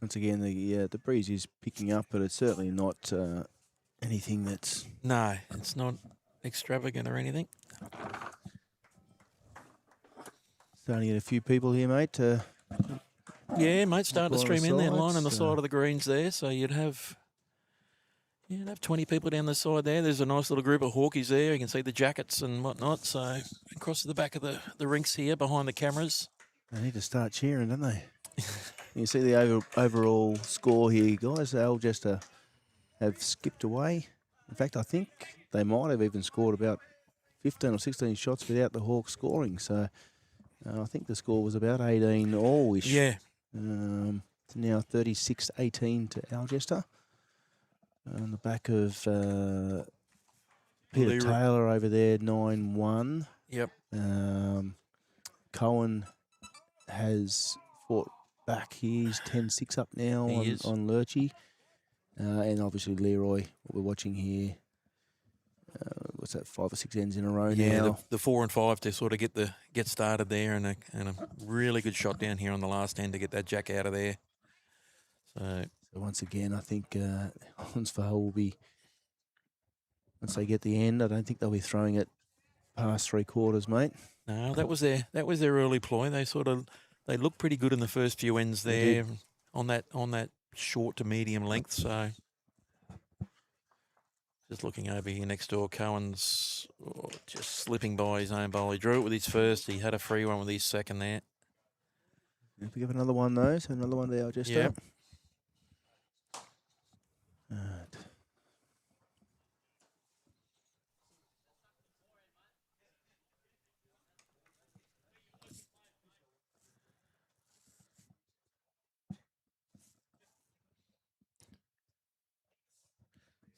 Once again, the breeze is picking up, but it's certainly not anything that's... No, it's not extravagant or anything. Starting to get a few people here, mate. Yeah, mate, starting to stream in there, line on the sides, side of the greens there. So you'd have 20 people down the side there. There's a nice little group of Hawkies there. You can see the jackets and whatnot. So across to the back of the rinks here behind the cameras. They need to start cheering, don't they? You see the overall score here, guys. Algester have skipped away. In fact, I think they might have even scored about 15 or 16 shots without the Hawks scoring. So I think the score was about 18 all-ish. Yeah. It's now 36-18 to Algester. On the back of Peter Taylor over there, 9-1. Yep. Cohen has fought back. He's 10-6 up now on Lurchy. And obviously Leroy, what we're watching here. What's that, 5 or 6 ends in a row now? The 4 and 5 to sort of get started there, and a really good shot down here on the last end to get that jack out of there. So once again, I think Helensvale will be, once they get the end, I don't think they'll be throwing it past 3/4, mate. No, that was their early ploy. They looked pretty good in the first few ends there on that short to medium length. So just looking over here next door, Cohen's just slipping by his own bowl. He drew it with his first. He had a free one with his second there. If we have another one, though, so another one there, I'll just Yep. Right.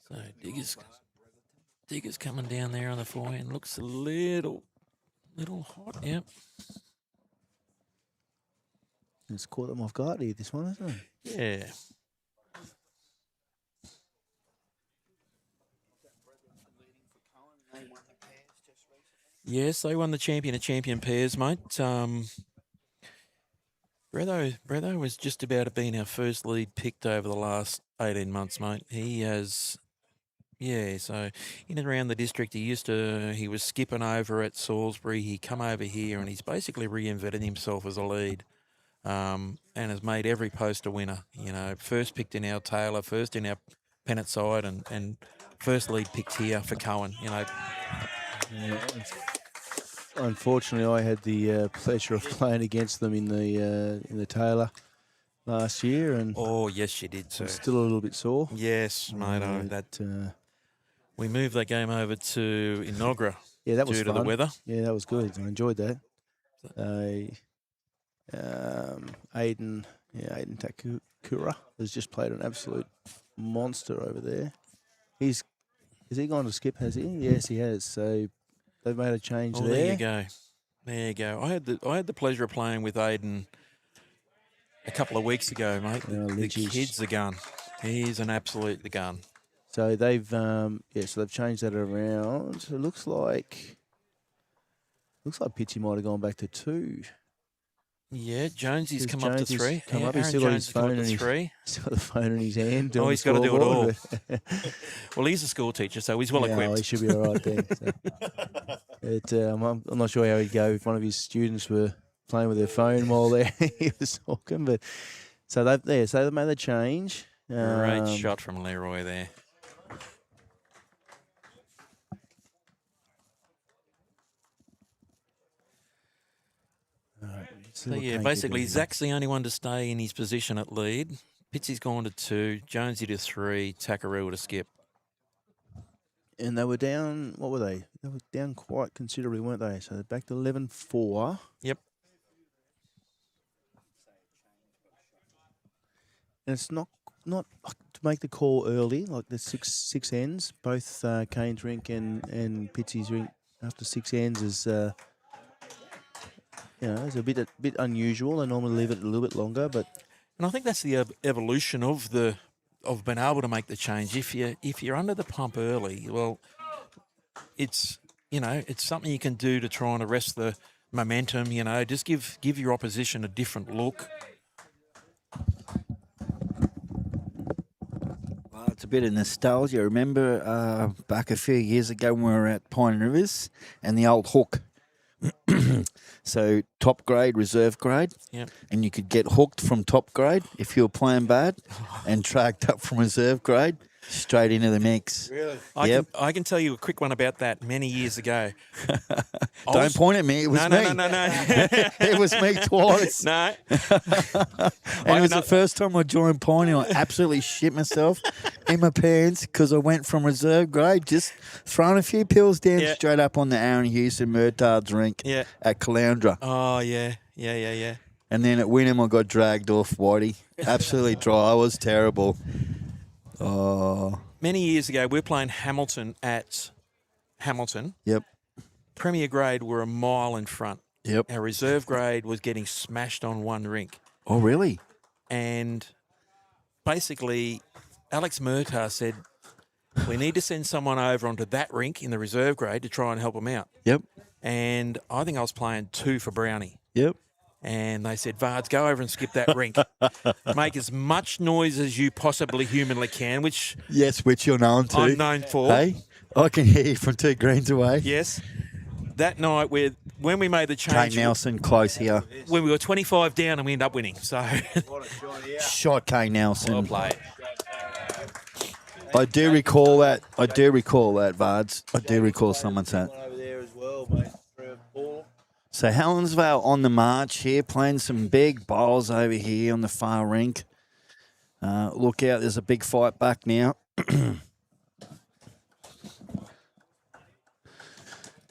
So Diggers Digger's coming down there on the forehand. Looks a little hot. Yep. It's caught them off guard here, this one, isn't it? Yeah. Yes, they won the champion of champion pairs, mate. Bretho was just about been our first lead picked over the last 18 months, mate. He has, so in and around the district, he was skipping over at Salisbury. He come over here and he's basically reinvented himself as a lead, and has made every post a winner. You know, first picked in our Taylor, first in our Pennant side, and first lead picked here for Cohen. You know. Yeah. Unfortunately, I had the pleasure of playing against them in the Taylor last year, and oh yes, you did, sir. I'm still a little bit sore. Yes, mate. We moved that game over to Inogra. Yeah, that was due fun. to the weather. Yeah, that was good. I enjoyed that. Aiden Takura has just played an absolute monster over there. Has he gone to skip? Has he? Yes, he has. So they've made a change there. There you go. There you go. I had the pleasure of playing with Aiden a couple of weeks ago, mate. The kid's the gun. He's an absolute the gun. So they've changed that around. So it looks like Pitchy might have gone back to 2. Yeah, Jonesy's come up to 3. Come up. He's Aaron still got his phone Jones He's got the phone in his hand. Oh, he's got to do it all. Well, he's a school teacher, so he's well equipped. He should be all right there. So. I'm not sure how he'd go if one of his students were playing with their phone while he was talking. But so they've made the change. Great shot from Leroy there. So yeah, basically Zach's the only one to stay in his position at lead. Pitsy's gone to 2, Jonesy to 3, Takarua to skip. And they were down, what were they? They were down quite considerably, weren't they? So they're back to 11-4. Yep. And it's not to make the call early, like the six ends, both Kane's rink and Pitsy's rink after 6 ends is it's a bit unusual. They normally leave it a little bit longer, but and I think that's the evolution of being able to make the change. If you're under the pump early, well, it's something you can do to try and arrest the momentum. Just give your opposition a different look. Well, it's a bit of nostalgia. Remember back a few years ago when we were at Pine Rivers and the old hook. So top grade, reserve grade, yep. And you could get hooked from top grade if you were playing bad, and tracked up from reserve grade straight into the mix. Really? I can tell you a quick one about that many years ago. Don't point at me. It was me. No. It was me twice. No. And it was the first time I joined Piney. I absolutely shit myself in my pants because I went from reserve grade, just throwing a few pills down straight up on the Aaron Houston Murtard's rink at Caloundra. Oh, yeah. And then at Wynnum, I got dragged off Whitey. Absolutely dry. I was terrible. Oh. Many years ago, we were playing Hamilton at Hamilton. Yep. Premier grade were a mile in front. Yep. Our reserve grade was getting smashed on one rink. Oh, really? And basically, Alex Murtar said, we need to send someone over onto that rink in the reserve grade to try and help them out. Yep. And I think I was playing 2 for Brownie. Yep. And they said, Vards, go over and skip that rink. Make as much noise as you possibly humanly can, which... Yes, which you're known to. I'm known for. Hey, I can hear you from 2 greens away. Yes. That night, when we made the change... Kane Nelson, close here. When we were 25 down and we ended up winning, so... Shot Kane Nelson. Well played. I do recall that, Vards. I do recall someone saying that. over there as well, mate. So Helensvale on the march here, playing some big bowls over here on the far rink. Look out, there's a big fight back now.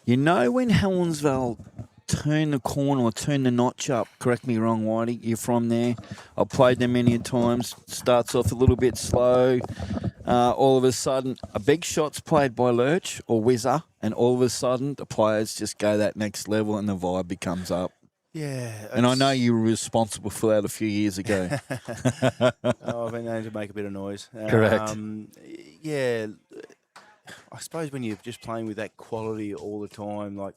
You know when Helensvale turn the corner or turn the notch up, correct me wrong, Whitey, you're from there. I've played them many times. Starts off a little bit slow. all of a sudden, a big shot's played by Lurch or Whizzer, and all of a sudden, the players just go that next level and the vibe becomes up. Yeah. And I know you were responsible for that a few years ago. I've been known to make a bit of noise. Correct. Yeah. I suppose when you're just playing with that quality all the time, like,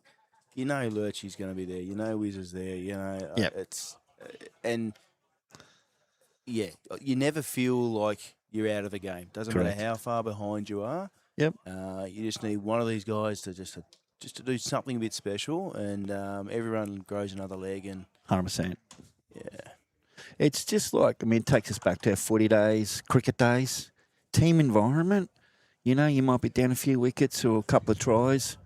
you know Lurchy's going to be there. You know Whizzer's there. You know, Yep. And yeah, you never feel like you're out of the game. Doesn't Correct. matter how far behind you are. Yep. You just need one of these guys to just to do something a bit special, and everyone grows another leg. And 100%. yeah, It's just like, I mean, it takes us back to our footy days, cricket days, team environment. You know, you might be down a few wickets or a couple of tries.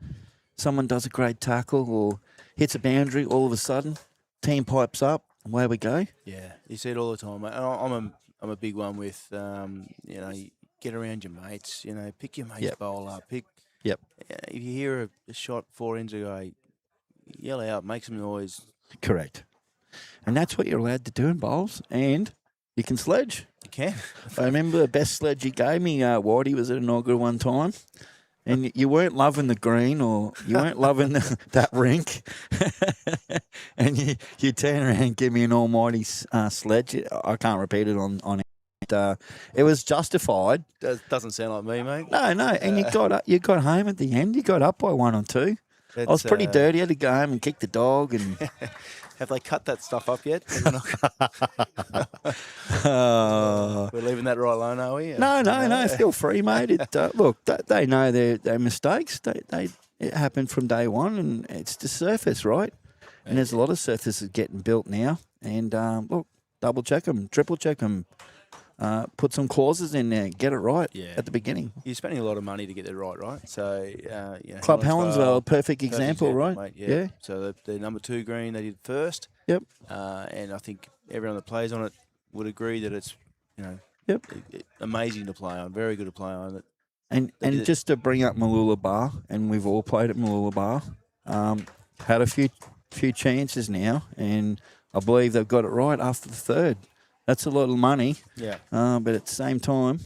Someone does a great tackle or hits a boundary. All of a sudden, team pipes up. Away we go. yeah, you see it all the time. Mate. And I'm a big one with you know, you get around your mates. You know, pick your mate's Yep. bowl up. Yep. If you hear a shot 4 ends ago, yell out, make some noise. Correct. And that's what you're allowed to do in bowls. And you can sledge. You can. I remember the best sledge you gave me, Whitey, was at inaugural one time. And you weren't loving the green or you weren't loving that rink. And you turn around and give me an almighty sledge. I can't repeat it on it. It was justified. Doesn't sound like me, mate. No. And you got home at the end. You got up by 1 or 2. I was pretty dirty. I had to go home and kick the dog. And have they cut that stuff up yet? We're leaving that right alone, are we? No. Feel free, mate. Look, they know their mistakes. It happened from day one, and it's the surface, right? And there's a lot of surfaces getting built now. And look, double check them, triple check them. Put some clauses in there. Get it right at the beginning. You're spending a lot of money to get it right? So, you know, Club Helensvale, perfect example, right? Mate, yeah. So the number 2 green they did first. Yep. And I think everyone that plays on it would agree that it's, you know, amazing to play on, very good to play on. And just to bring up Malula Bar, and we've all played at Malula Bar, had a few chances now, and I believe they've got it right after the 3rd. That's a lot of money. Yeah. But at the same time,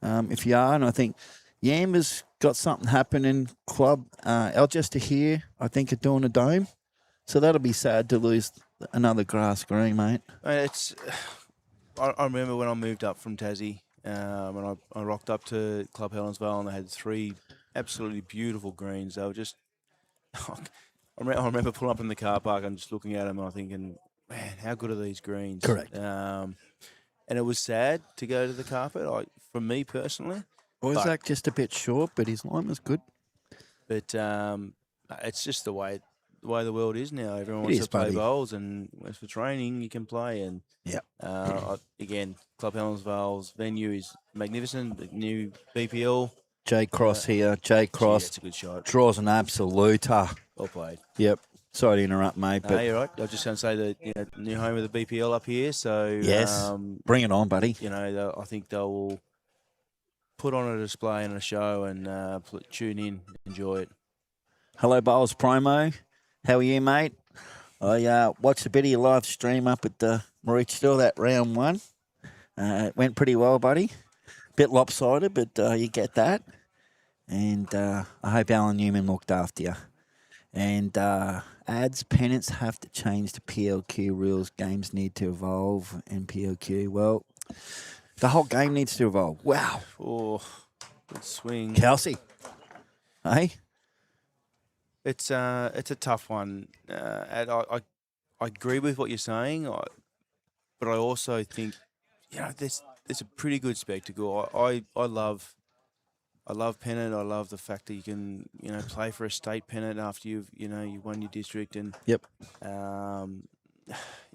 if you are, and I think Yamba's got something happening, club, Algester here, I think are doing a dome. So that'll be sad to lose another grass green, mate. I remember when I moved up from Tassie, when I rocked up to Club Helensvale, and they had 3 absolutely beautiful greens. They were just, I remember pulling up in the car park and just looking at them and I'm thinking, man, how good are these greens? Correct. And it was sad to go to the carpet, for me personally. Isaac just a bit short, but his line was good. But it's just the way the world is now. Everyone wants to play bowls, and as for training, you can play. And again, Club Helensvale's venue is magnificent. The new BPL. J Cross here. J Cross. That's a good shot. Draws an absoluter. Well played. Yep. Sorry to interrupt, mate. No, you're right. I was just going to say that new home of the BPL up here. So yes, bring it on, buddy. You know, I think they will put on a display and a show, and tune in, enjoy it. Hello, Bowls Promo. How are you, mate? I watched a bit of your live stream up at the Maroochydore, that round 1. It went pretty well, buddy. Bit lopsided, but you get that. And I hope Alan Newman looked after you. And ads, pennants have to change to PLQ rules. Games need to evolve in PLQ. Well, the whole game needs to evolve. Wow. Oh, good swing. Kelsey. Hey? It's a tough one. And I agree with what you're saying, but I also think, you know, there's a pretty good spectacle. I love pennant. I love the fact that you can, you know, play for a state pennant after you won your district. And yep.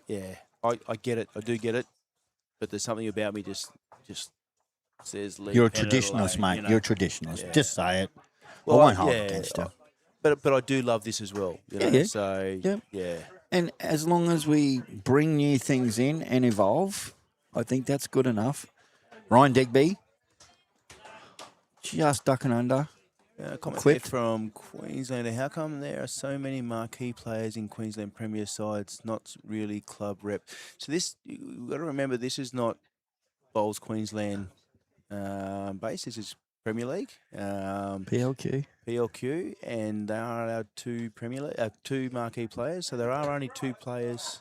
Yeah, I get it. I do get it. But there's something about me just says leave. You're a traditionalist, mate. You know? You're a traditionalist. Yeah. Just say it. Well, I won't hold it against you. But I do love this as well. You know? Yeah. So yeah. And as long as we bring new things in and evolve, I think that's good enough. Ryan Digby, just ducking under. Comment there from Queenslander. How come there are so many marquee players in Queensland Premier sides, not really club rep? So this, you've got to remember, this is not Bowls Queensland base. This is Premier League. PLQ, and they are our two two marquee players. So there are only two players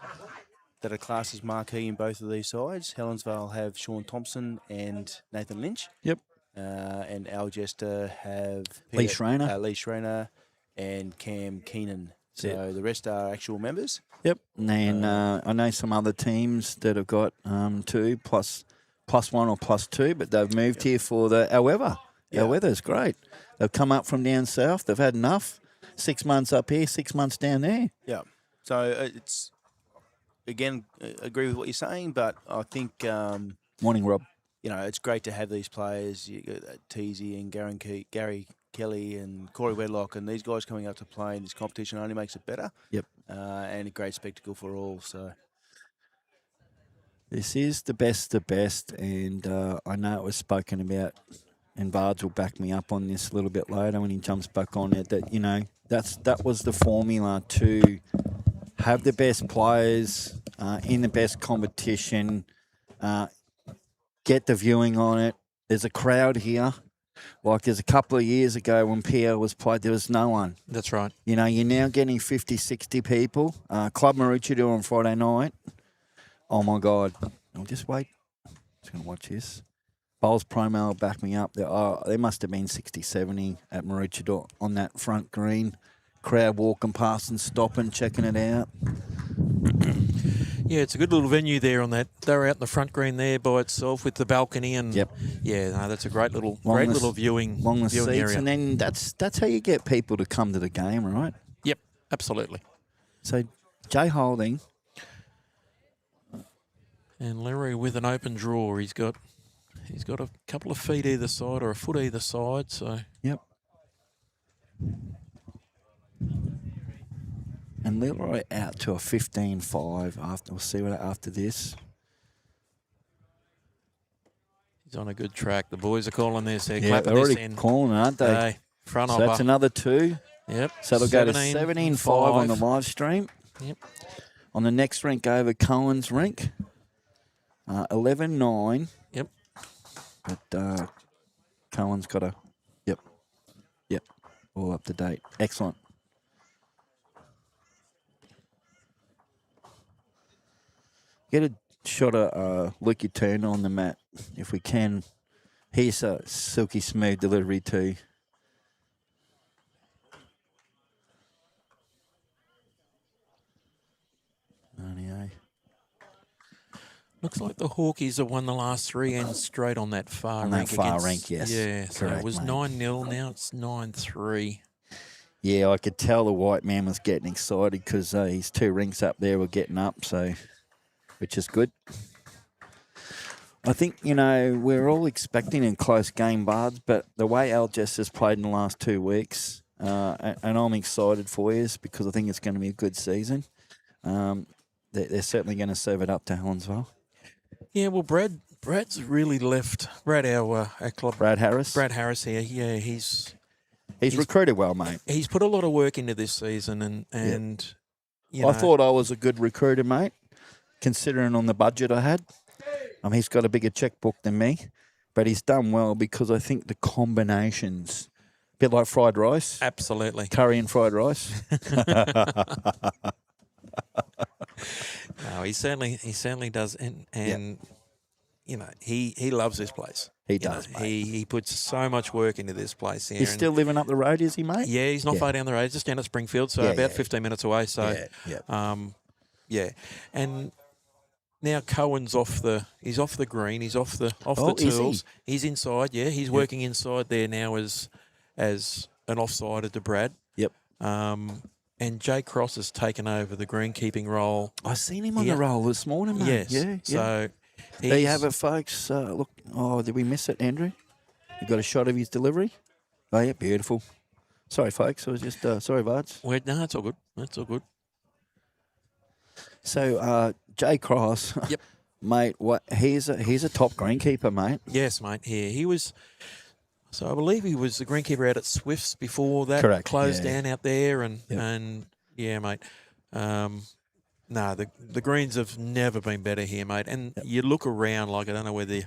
that are classed as marquee in both of these sides. Helensvale have Sean Thompson and Nathan Lynch. Yep. And Algester have Lee Schreiner. Lee Schreiner and Cam Keenan. So the rest are actual members. Yep. And then I know some other teams that have got two plus one or plus two, but they've moved here for our weather. Our weather's great. They've come up from down south. They've had enough. 6 months up here, 6 months down there. Yeah. So it's, again, agree with what you're saying, but I think... Morning, Rob. It's great to have these players. You got Teasy and Gary Kelly and Corey Wedlock, and these guys coming up to play in this competition only makes it better. Yep. And a great spectacle for all. So this is the best, and I know it was spoken about, and Bards will back me up on this a little bit later when he jumps back on it. That that was the formula to have the best players in the best competition. Get the viewing on it. There's a crowd here. Like there's a couple of years ago when PL was played, there was no one. That's right. You're now getting 50, 60 people. Club Maroochydore on Friday night. Oh, my God. I'll just wait. Just going to watch this. Bowls promo will back me up. There must have been 60, 70 at Maroochydore on that front green. Crowd walking past and stopping, checking it out. Yeah, it's a good little venue there on that. They're out in the front green there by itself with the balcony and that's a great little viewing along the viewing seats, area. and then that's how you get people to come to the game, right? Yep, absolutely. So Jay Holding and Larry with an open draw. He's got a couple of feet either side or a foot either side. So yep. And Leroy out to a 15-5 we'll see what after this. He's on a good track. The boys are calling this. They're Yeah, clapping they're this already in. calling, aren't they? Front so hopper. that's another two. Yep. So they'll go to 17-5 on the live stream. Yep. On the next rink over Cohen's rink, 11-9. Yep. But Cohen's got a, yep, all up to date. Excellent. Get a shot of Lukey Turner on the mat, if we can. Here's a silky smooth delivery too. Looks like the Hawkies have won the last three and straight on that far on rink. That far rink, yes. Yeah, so correct, it was mate. 9-0, now it's 9-3. Yeah, I could tell the white man was getting excited because his two rinks up there were getting up, so which is good. I think, we're all expecting a close game, Bards, but the way Algester's played in the last 2 weeks, and I'm excited for you because I think it's going to be a good season. They're certainly going to serve it up to Helensvale. Yeah, well, Brad's really left. Brad, our club. Brad Harris? Brad Harris here, yeah, he's recruited well, mate. He's put a lot of work into this season, and I thought I was a good recruiter, mate, considering on the budget I had. He's got a bigger checkbook than me, but he's done well because I think the combinations, a bit like fried rice. Absolutely. Curry and fried rice. No, he certainly does, and he loves this place. He does, mate. He puts so much work into this place here. He's still living up the road, is he, mate? Yeah, he's not far down the road. He's just down at Springfield, so about 15 minutes away. So, and now Cohen's off the green. He's off the tools. He's inside. Yeah, he's working inside there now as an offsider to Brad. Yep. And Jay Cross has taken over the greenkeeping role. I seen him on the roll this morning, mate. Yes. Yeah. So there you have it, folks. Look. Oh, did we miss it, Andrew? You got a shot of his delivery? Oh, yeah, beautiful. Sorry, folks. I was just sorry, Bards. No, it's all good. That's all good. So, Jay Cross. Yep. Mate, he's a top greenkeeper, mate. Yes, mate. He was. So I believe he was the greenkeeper out at Swifts before that. Correct. Closed down out there, and mate. The greens have never been better here, mate. And you look around, like I don't know whether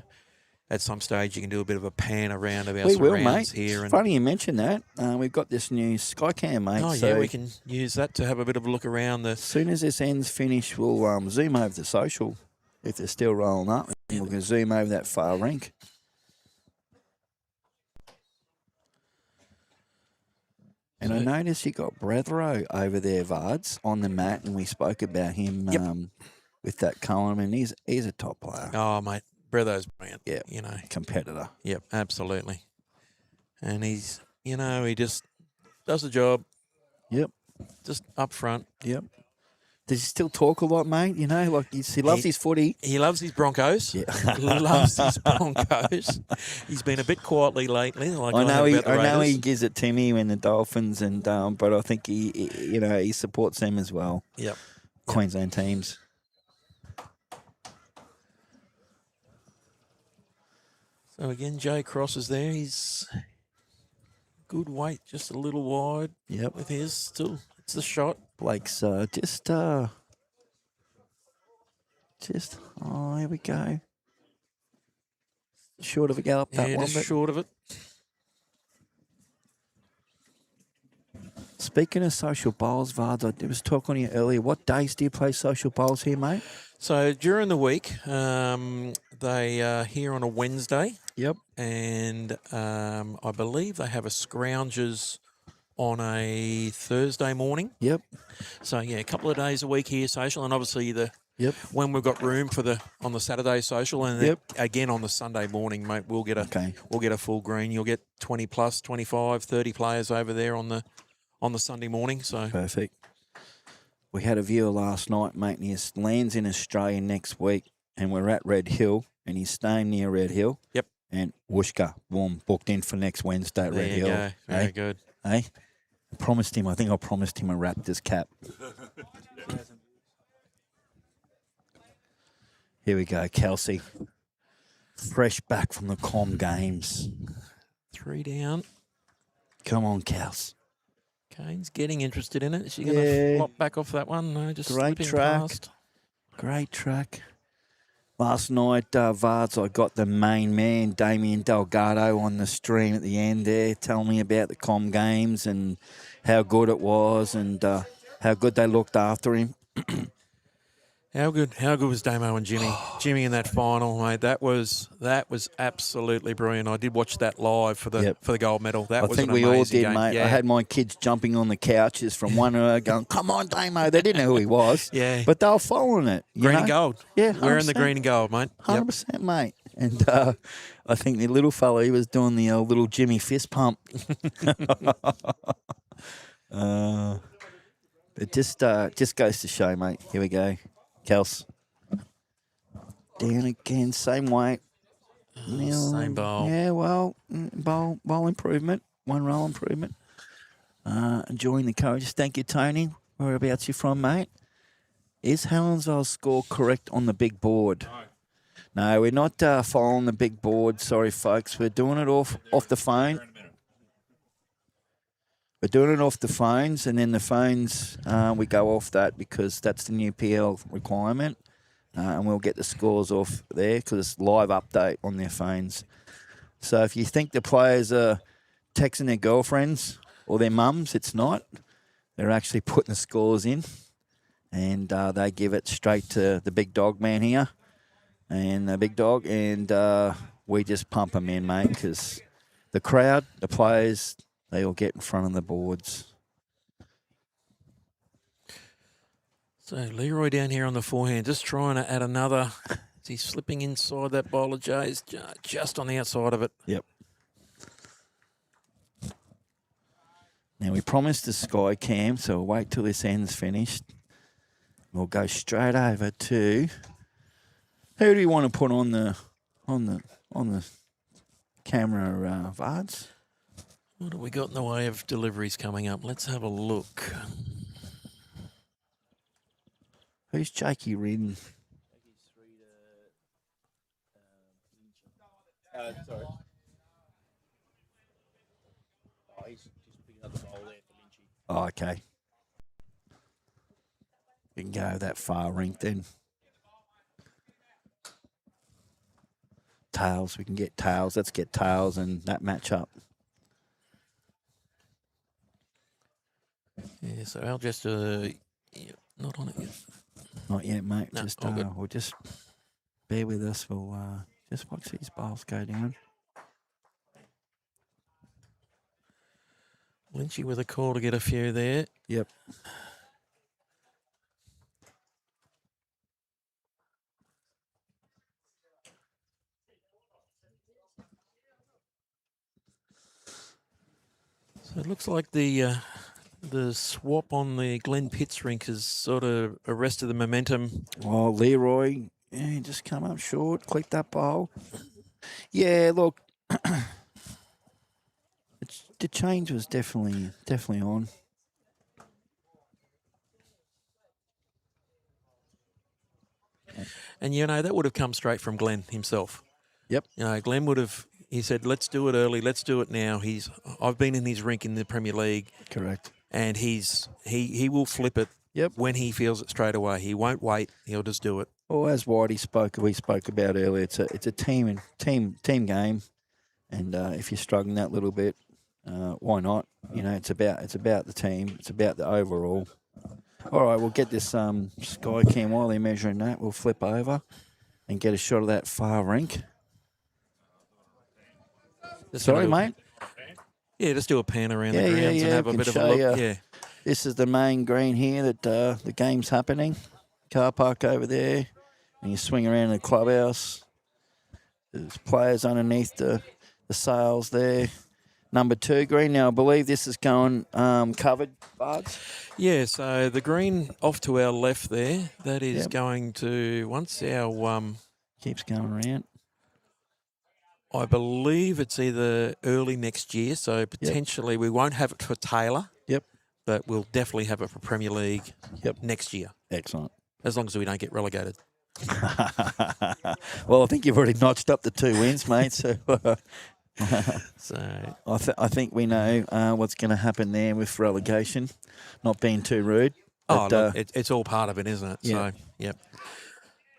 at some stage you can do a bit of a pan around of our We will, surrounds mate. here. It's And funny you mentioned that. We've got this new Skycam, mate. oh so yeah, we can use that to have a bit of a look around the. as soon as this ends finished, we'll zoom over the social if they're still rolling up. And we can zoom over that far rink. And I noticed you got Brethero over there, Vards, on the mat, and we spoke about him with that column, and he's a top player. Oh mate, Breatho's brilliant. Yeah, you know, competitor. Yep, absolutely. And he's, you know, he just does the job. Yep. Just up front. Yep. Does he still talk a lot, mate? You know, like he loves his footy. He loves his Broncos. Yeah. Loves his Broncos. He's been a bit quietly lately. Like I know Raiders. he gives it to me when the Dolphins and but I think he supports them as well. Yep. Queensland teams. So again, Jay Cross is there. He's good weight, just a little wide. Yep. With his still, it's the shot. Blake's just oh, here we go. Short of a gallop that Yeah, one. just But short of it. speaking of social bowls, Vards, I was talking to you earlier. What days do you play social bowls here, mate? So during the week, they are here on a Wednesday. Yep. And I believe they have a Scroungers on a Thursday morning. Yep. So yeah, a couple of days a week here social, and obviously when we've got room for on the Saturday social, and then again on the Sunday morning, mate, we'll get a full green. You'll get 20 plus, 25, 30 players over there on the Sunday morning. So perfect. We had a viewer last night, mate, and he lands in Australia next week, and we're at Red Hill, and he's staying near Red Hill. Yep. And whooshka, boom, booked in for next Wednesday at Red Hill. There you go. Very good. Hey, I promised him a Raptors cap. Here we go, Kelsey. Fresh back from the Com Games. 3 down. Come on, Kels. Kane's getting interested in it. Is she going to flop back off that one? No, just great slipping track. past. Great track. Last night, Vards, I got the main man, Damien Delgado, on the stream at the end there, telling me about the Com Games and how good it was and how good they looked after him. How good was Damo and Jimmy? Jimmy in that final, mate. That was absolutely brilliant. I did watch that live for the gold medal. That was I think an we amazing all did, game. mate. Yeah. I had my kids jumping on the couches from one another going, come on, Damo. They didn't know who he was. Yeah. But they were following it. Green and gold. Yeah, we're in the green and gold, mate. 100%, mate. And I think the little fella, he was doing the little Jimmy fist pump. It just goes to show, mate. Here we go. Kels. Down again, same weight. Same bowl. Yeah, well, bowl improvement. One roll improvement. Enjoying the courageous. Thank you, Tony. Whereabouts you from, mate? Is Helensvale's score correct on the big board? No, we're not following the big board. Sorry, folks. We're doing it off the phone. We're doing it off the phones, and then the phones, we go off that because that's the new PL requirement, and we'll get the scores off there because it's live update on their phones. So if you think the players are texting their girlfriends or their mums, it's not. They're actually putting the scores in, and they give it straight to the big dog man here, and the big dog, and we just pump them in, mate, because the crowd, the players, they all get in front of the boards. So Leroy down here on the forehand, just trying to add another. He's slipping inside that bowl of Jay's, just on the outside of it. Yep. Now, we promised the Sky Cam, so we'll wait till this end's finished. We'll go straight over to... Who do you want to put on the camera, Vards? What have we got in the way of deliveries coming up? Let's have a look. Who's Jakey Rin? Sorry. Oh, he's just picking up the bowl there for Lynchy. Oh, okay. You can go that far rink then. tails. We can get tails. Let's get tails and that matchup. Yeah, so Algester, not on it yet. Not yet, mate. No, Just all good. we'll just bear with us. We'll just watch these bowls go down. Lynchy with a call to get a few there. Yep. So it looks like the swap on the Glen Pitts rink has sort of arrested the momentum. Oh, Leroy, yeah, just come up short. Click that bowl. Yeah, look, the change was definitely on. And, that would have come straight from Glenn himself. Yep. Glenn would have, he said, let's do it early, let's do it now. I've been in his rink in the Premier League. Correct. And he will flip it when he feels it straight away. He won't wait, he'll just do it. Well, as we spoke about earlier, it's a team game. And if you're struggling that little bit, why not? It's about the team. It's about the overall. All right, we'll get this sky cam while they're measuring that. We'll flip over and get a shot of that far rink. Sorry, mate. Yeah, just do a pan around the grounds and have a bit of a look. Yeah. This is the main green here that the game's happening. Car park over there. And you swing around the clubhouse. There's players underneath the sails there. Number 2 green. Now, I believe this is going covered, Bards. Yeah, so the green off to our left there, that is going to, once our... keeps going around. I believe it's either early next year, so potentially we won't have it for Taylor. Yep. But we'll definitely have it for Premier League next year. Excellent. As long as we don't get relegated. Well, I think you've already notched up the 2 wins, mate, so... So I think we know what's going to happen there with relegation. Not being too rude. But, look, it's all part of it, isn't it? Yeah. So, yep.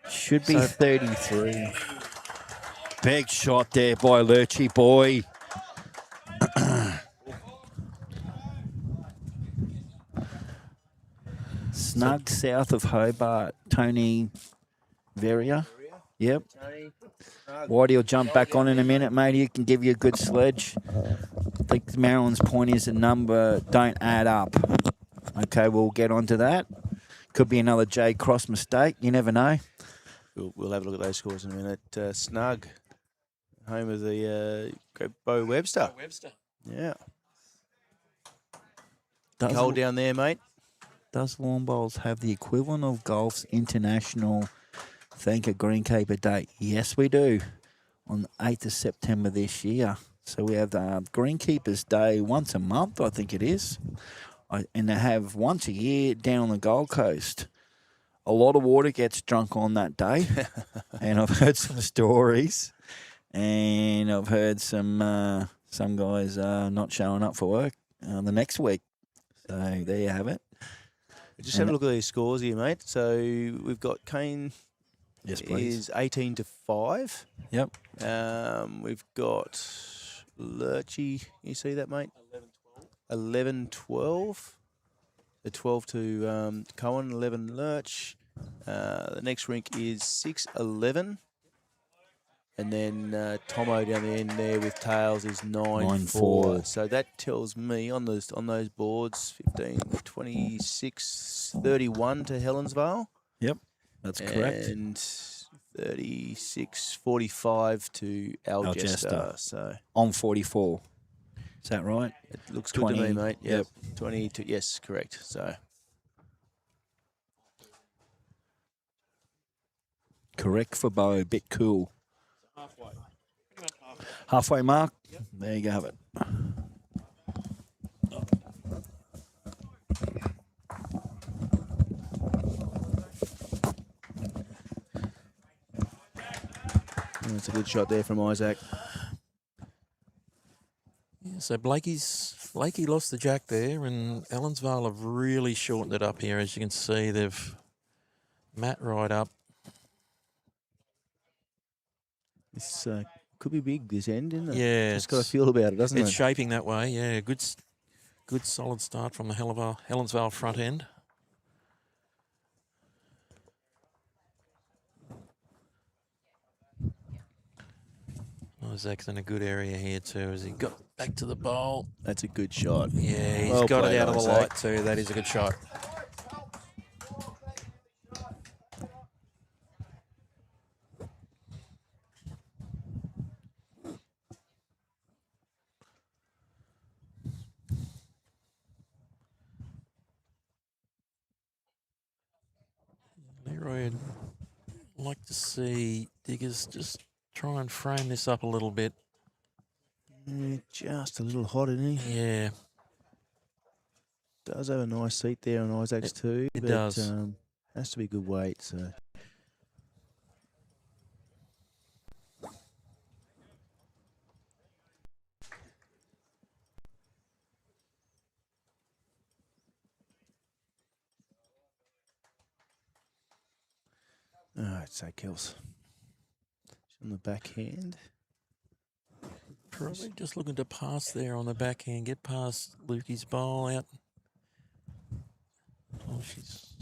Should be 33. Big shot there by Lurchy boy. Snug south of Hobart. Tony Verrier. Yep. Whitey will jump back on in a minute, mate. He can give you a good sledge. I think Marilyn's point is the number don't add up. Okay, we'll get onto that. Could be another J Cross mistake. You never know. We'll have a look at those scores in a minute. Snug, home of the great Bo Webster. Yeah. Cold down there, mate. Does lawn bowls have the equivalent of golf's international Thank a Greenkeeper Day? Yes, we do. On the 8th of September this year. So we have the Greenkeepers Day once a month, I think it is. And they have once a year down on the Gold Coast. A lot of water gets drunk on that day. And I've heard some stories. And I've heard some guys not showing up for work the next week. So there you have it. Just have a look at these scores here, mate. So we've got Kane... Yes, please. Is 18-5. Yep. We've got Lurchy. You see that, mate? 11-12. The 12 to Cohen, 11 Lurch. The next rink is 6-11. And then Tomo down the end there with tails is 9-4. So that tells me on those boards 15, 26, 31 to Helensvale. Yep. That's correct. And 36-45 to Algester. So on 44. Is that right? It looks 20, good to me, mate. Yep. 22. Yes, correct. So correct for Bo. Bit cool. Halfway mark. Yep. There you have it. That's a good shot there from Isaac. Yeah, so Blakey lost the jack there, and Helensvale have really shortened it up here. As you can see, they've Matt right up. This could be big, this end, isn't it? Yeah, Just got to feel about it, doesn't it's it? shaping that way. Yeah, good solid start from the Helensvale front end. Isaac's in a good area here too as he got back to the bowl. That's a good shot. Yeah, he's Well got it played, out of the Isaac. light too. That is a good shot. Leroy, I'd like to see Diggers just try and frame this up a little bit. Just a little hot, isn't he? Yeah, Does have a nice seat there on Isaac's too. it but, does. Has to be good weight, so. All right, so kills. On the backhand. Probably just looking to pass there on the backhand, get past Lukey's bowl out. Oh, she's...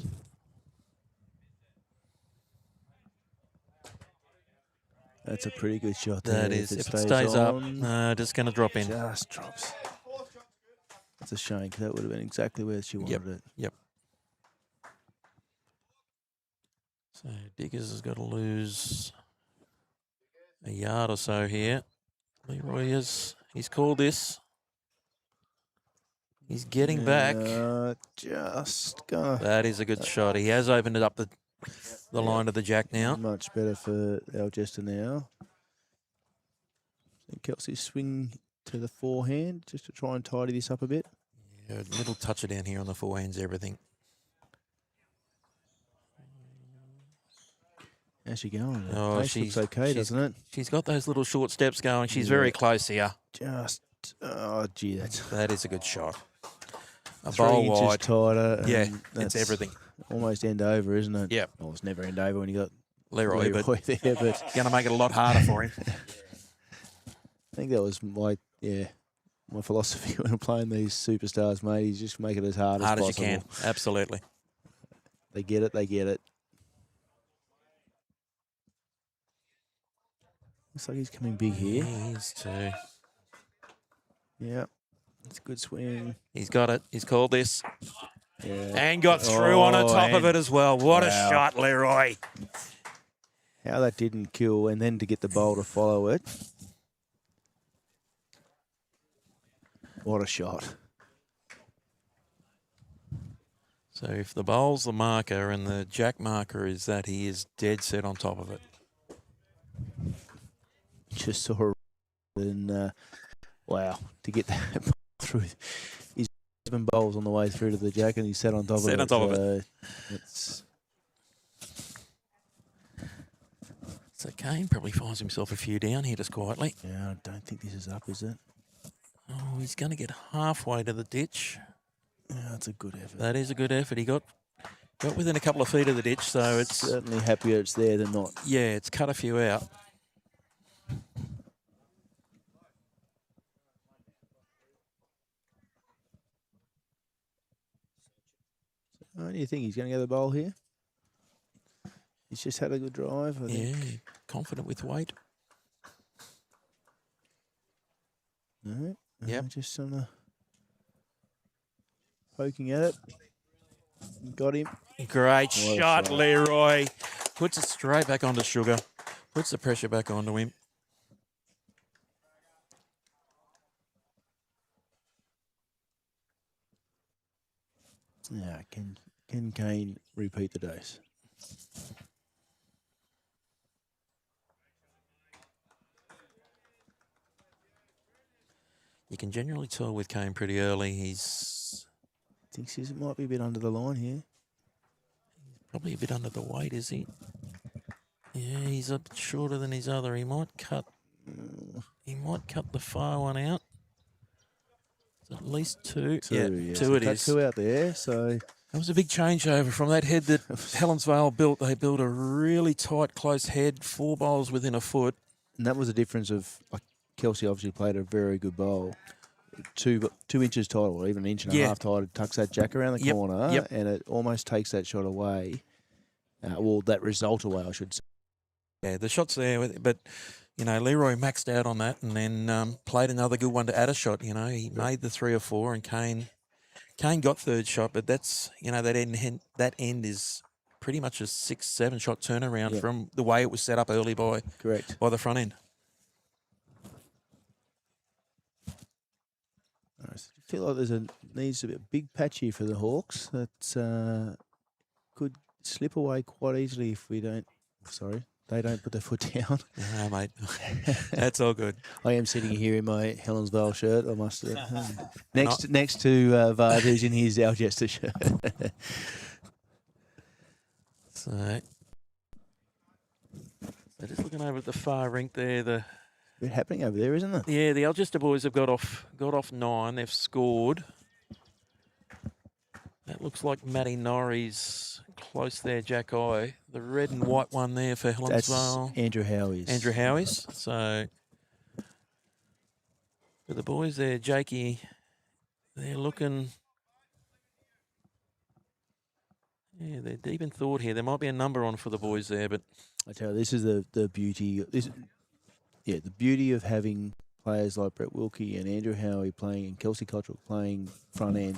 That's a pretty good shot. That there. is. If it stays up, on, just going to drop in. just drops. That's a shame, 'cause that would have been exactly where she wanted it. Yep. So Diggers has got to lose a yard or so here. Leroy he's called this. He's getting back. Just gonna. That is a good shot. He has opened it up the line of the jack now. Much better for Algester now. And Kelsey swing to the forehand just to try and tidy this up a bit. Yeah, a little toucher down here on the forehands, everything. How's she going? Oh, Pace looks okay, doesn't it? She's got those little short steps going. She's very close here. Oh, gee, That is a good shot. A 3 bowl inches wide. tighter. Yeah, and it's everything. Almost end over, isn't it? Yep. Well, it's never end over when you got Leroy, but there, but going to make it a lot harder for him. I think that was my philosophy when I'm playing these superstars, mate. Is just make it as hard as possible. You can. Absolutely. They get it. They get it. Looks like he's coming big here. He is too. Yeah, it's a good swing. He's got it. He's called this. Yeah. And got through on the top of it as well. What a shot, Leroy. How that didn't kill, and then to get the bowl to follow it. What a shot. So if the bowl's the marker and the jack marker is that, he is dead set on top of it. Just saw her, and wow, to get that ball through. He's been bowls on the way through to the jack, and he sat on top of it. Sat on top of it. It's So Kane probably finds himself a few down here just quietly. yeah, I don't think this is up, is it? Oh, he's going to get halfway to the ditch. Yeah, that's a good effort. That is a good effort. He got within a couple of feet of the ditch, so it's... Certainly happier it's there than not. Yeah, it's cut a few out. Do you think he's going to get the bowl here? He's just had a good drive, I think. Yeah, confident with weight. No, Yep. just on the poking at it. Got him. Great What a shot, shot. Leroy. Puts it straight back onto Sugar. Puts the pressure back onto him. Yeah, can Kane repeat the dose? You can generally tell with Kane pretty early. He's Thinks he might be a bit under the line here. probably a bit under the weight, is he? Yeah, he's a bit shorter than his other. He might cut the far one out. It's at least two. Yeah, two so it cut is. two out there, so That was a big changeover from that head that Helensvale built. They built a really tight, close head, 4 bowls within a foot. that was the difference of, like, Kelsey obviously played a very good bowl. 2 inches tighter, or even an inch and a half tighter, tucks that jack around the corner, and it almost takes that shot away. Well, that result away, I should say. Yeah, the shot's there, but, you know, Leroy maxed out on that and then played another good one to add a shot. You know, he made the 3 or 4, and Kane got third shot, but that's, you know, that end is pretty much a 6-7 shot turnaround from the way it was set up early by the front end. I feel like needs to be a big patch here for the Hawks that could slip away quite easily if we don't. Sorry, they don't put their foot down. No, mate, that's all good. I am sitting here in my Helensvale shirt. I must next to Vard, who's in his Algester shirt. So just looking over at the far rink there, the bit happening over there, isn't it? Yeah, the Algester boys have got off 9. They've scored. That looks like Matty Norrie's close there, Jack Eye. The red and white one there for Helensvale. That's Andrew Howie's. So for the boys there, Jakey, they're looking. Yeah, they're deep in thought here. There might be a number on for the boys there, but I tell you, this is the beauty. The beauty of having players like Brett Wilkie and Andrew Howie playing and Kelsey Cottrell playing front end.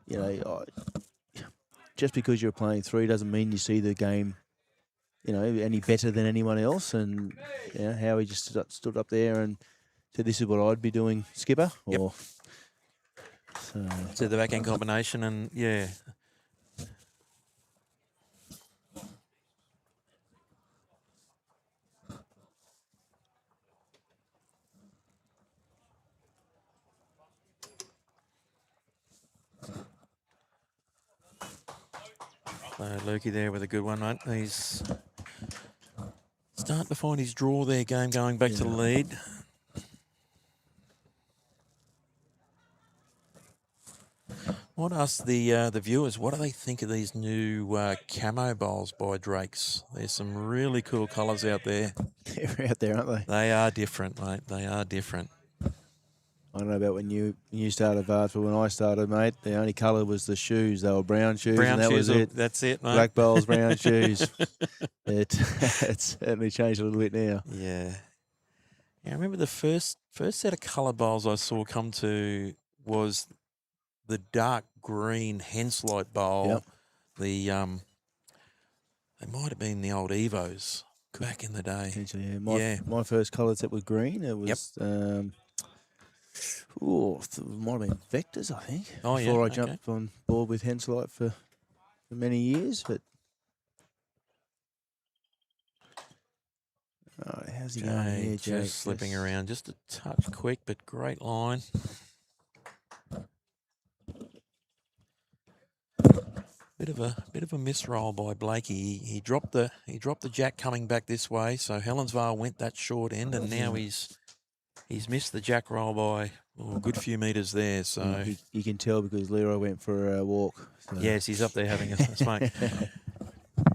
You know, just because you're playing 3 doesn't mean you see the game, you know, any better than anyone else. And Howie just stood up there and said, "This is what I'd be doing, Skipper." Or so the back end combination, and Lukey there with a good one, mate. He's starting to find his draw there, game going back to the lead. What ask the viewers, what do they think of these new camo bowls by Drake's? There's some really cool colours out there. They're out there, aren't they? They are different, mate. They are different. I don't know about when you started, Vard, but when I started, mate, the only colour was the shoes. They were brown shoes, and that was it. That's it, mate. Black bowls, brown shoes. It's certainly changed a little bit now. Yeah. I remember the first set of colour bowls I saw come to was the dark green Henslight bowl. Yep. They might have been the old Evos back in the day. Yeah. My first colour set was green. It was it might have been Vectors, I think. Before I jumped on board with Henslight for many years. But how's he going here, Jake? Just slipping around, just a touch quick, but great line. Bit of a misroll by Blakey. He dropped the jack coming back this way, so Helensvale went that short end, and now he's missed the jack roll by a good few metres there. So you can tell because Leroy went for a walk. So. Yes, he's up there having a smoke.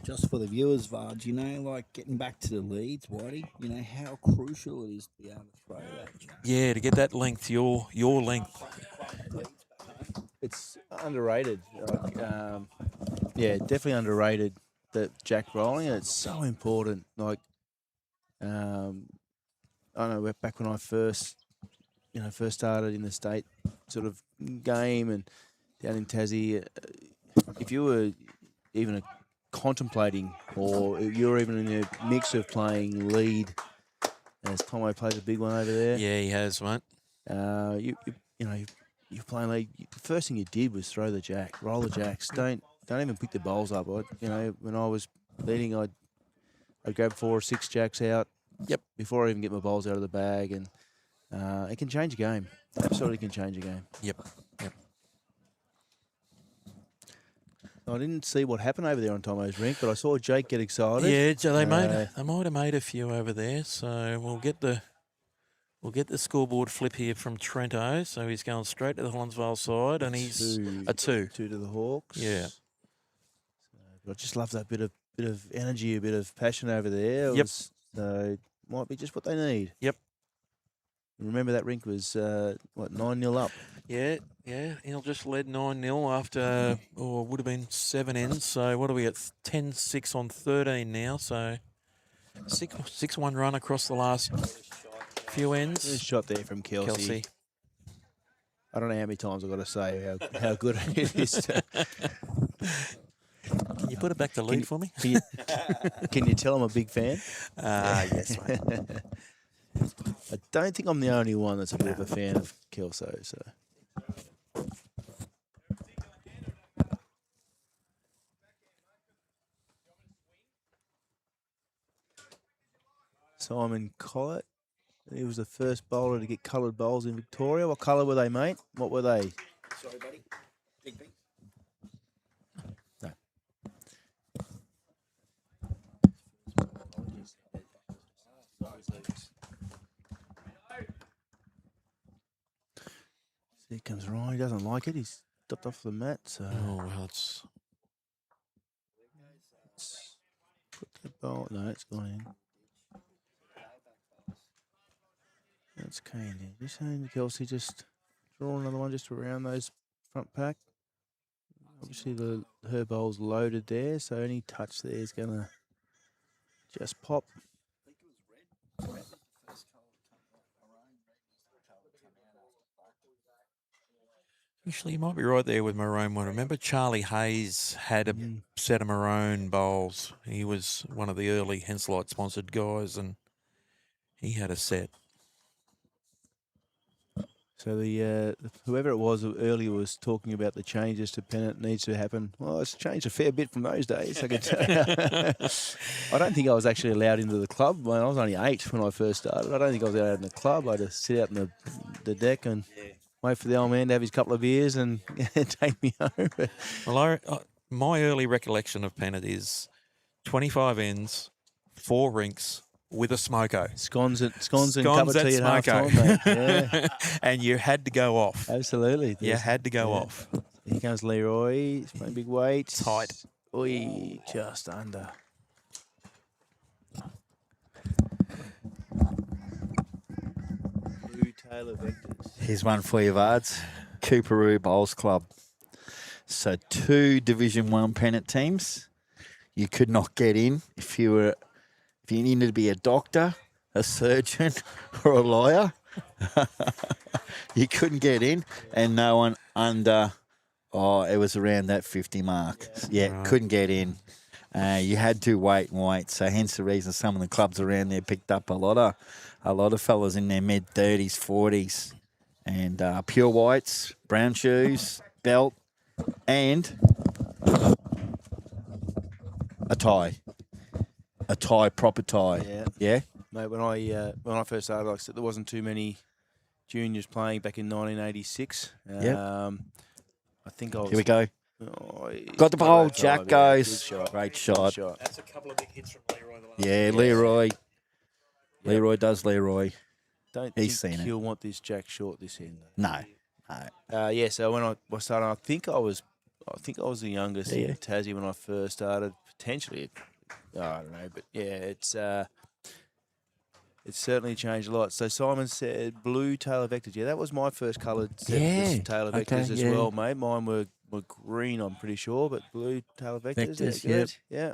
Just for the viewers, Vard, you know, like getting back to the leads, Whitey, you know how crucial it is to be able to throw that jack. Yeah, to get that length, your length. It's underrated. Definitely underrated, that jack rolling, and it's so important. Like, I don't know, back when I first started in the state sort of game and down in Tassie, if you were even contemplating, or you're even in a mix of playing lead, as Tomo plays a big one over there. Yeah, he has, mate. You're playing lead. The first thing you did was throw the jack, roll the jacks. Don't even pick the bowls up. When I was leading, I'd grab 4 or 6 jacks out. Yep. Before I even get my bowls out of the bag, and it can change a game. Absolutely can change a game. Yep. I didn't see what happened over there on Tomo's rink, but I saw Jake get excited. Yeah, they might have made a few over there. So we'll get the scoreboard flip here from Trento. So he's going straight to the Helensvale side, and he's a 2. 2 to the Hawks. Yeah. So, I just love that bit of energy, a bit of passion over there. Yep. So might be just what they need. Yep. Remember that rink was, 9-0 up? Yeah. He'll just led 9-0 after, would have been 7 ends. So what are we at? 10-6 on 13 now. So 6-1 run across the last few ends. Good shot there from Kelsey. I don't know how many times I've got to say how good it is. Can you put it back to lead for me? Can you tell I'm a big fan? Yes, mate. I don't think I'm the only one that's a bit of a fan of Kelso. So. Simon Collett. He was the first bowler to get coloured bowls in Victoria. What colour were they, mate? What were they? Sorry, buddy. Big pink. No. Here comes Ryan. He doesn't like it. He's stopped off the mat. So It's put the bowl. No, it's gone in. That's Kane in. Just saying, Kelsey, just draw another one just around those front pack. Obviously, her bowl's loaded there, so any touch there is going to just pop. Actually, you might be right there with maroon one. Remember Charlie Hayes had a set of maroon bowls. He was one of the early Henselite sponsored guys, and he had a set. So the whoever it was earlier was talking about the changes to pennant needs to happen. Well, it's changed a fair bit from those days. I can tell you. I don't think I was actually allowed into the club. When I was only 8 when I first started. I don't think I was allowed in the club. I had to sit out in the deck and wait for the old man to have his couple of beers and take me home. Well, my early recollection of pennant is 25 ends, 4 rinks, with a smoko. Scones and cup of tea at half time, mate. Yeah. And you had to go off. Absolutely. You had to go off. Here comes Leroy. He's playing big weight. Tight. Oi, just under. Blue Taylor Vectors. Here's one for you, Vards. Cooperoo Bowls Club. So 2 Division 1 pennant teams. You could not get in if you needed to be a doctor, a surgeon, or a lawyer. You couldn't get in, and no one under. It was around that 50 mark. Yeah, Right. Couldn't get in. You had to wait and wait. So hence the reason some of the clubs around there picked up a lot of fellas in their mid 30s, 40s, and pure whites, brown shoes, belt, and a tie. A tie, proper tie. Yeah. Yeah? Mate, when I first started, like I said, there wasn't too many juniors playing back in 1986. I think I was... Here we go. Oh, Got the ball. great Jack time, goes. Good shot. Great Good shot. shot. That's a couple of big hits from Leroy. Yeah, Leroy. Leroy does Leroy. Don't He's think seen it. he'll want this Jack short this end. No. Yeah, so when I started, I think I was the youngest Yeah. in Tassie when I first started. Potentially, I don't know, but yeah, it's certainly changed a lot. So Simon said blue Taylor Vectors. Yeah, that was my first coloured set. Yeah, Was Taylor okay, Vectors as yeah. well, mate. Mine were green, I'm pretty sure, but blue Taylor Vectors. Vectors, yeah, good. Yeah.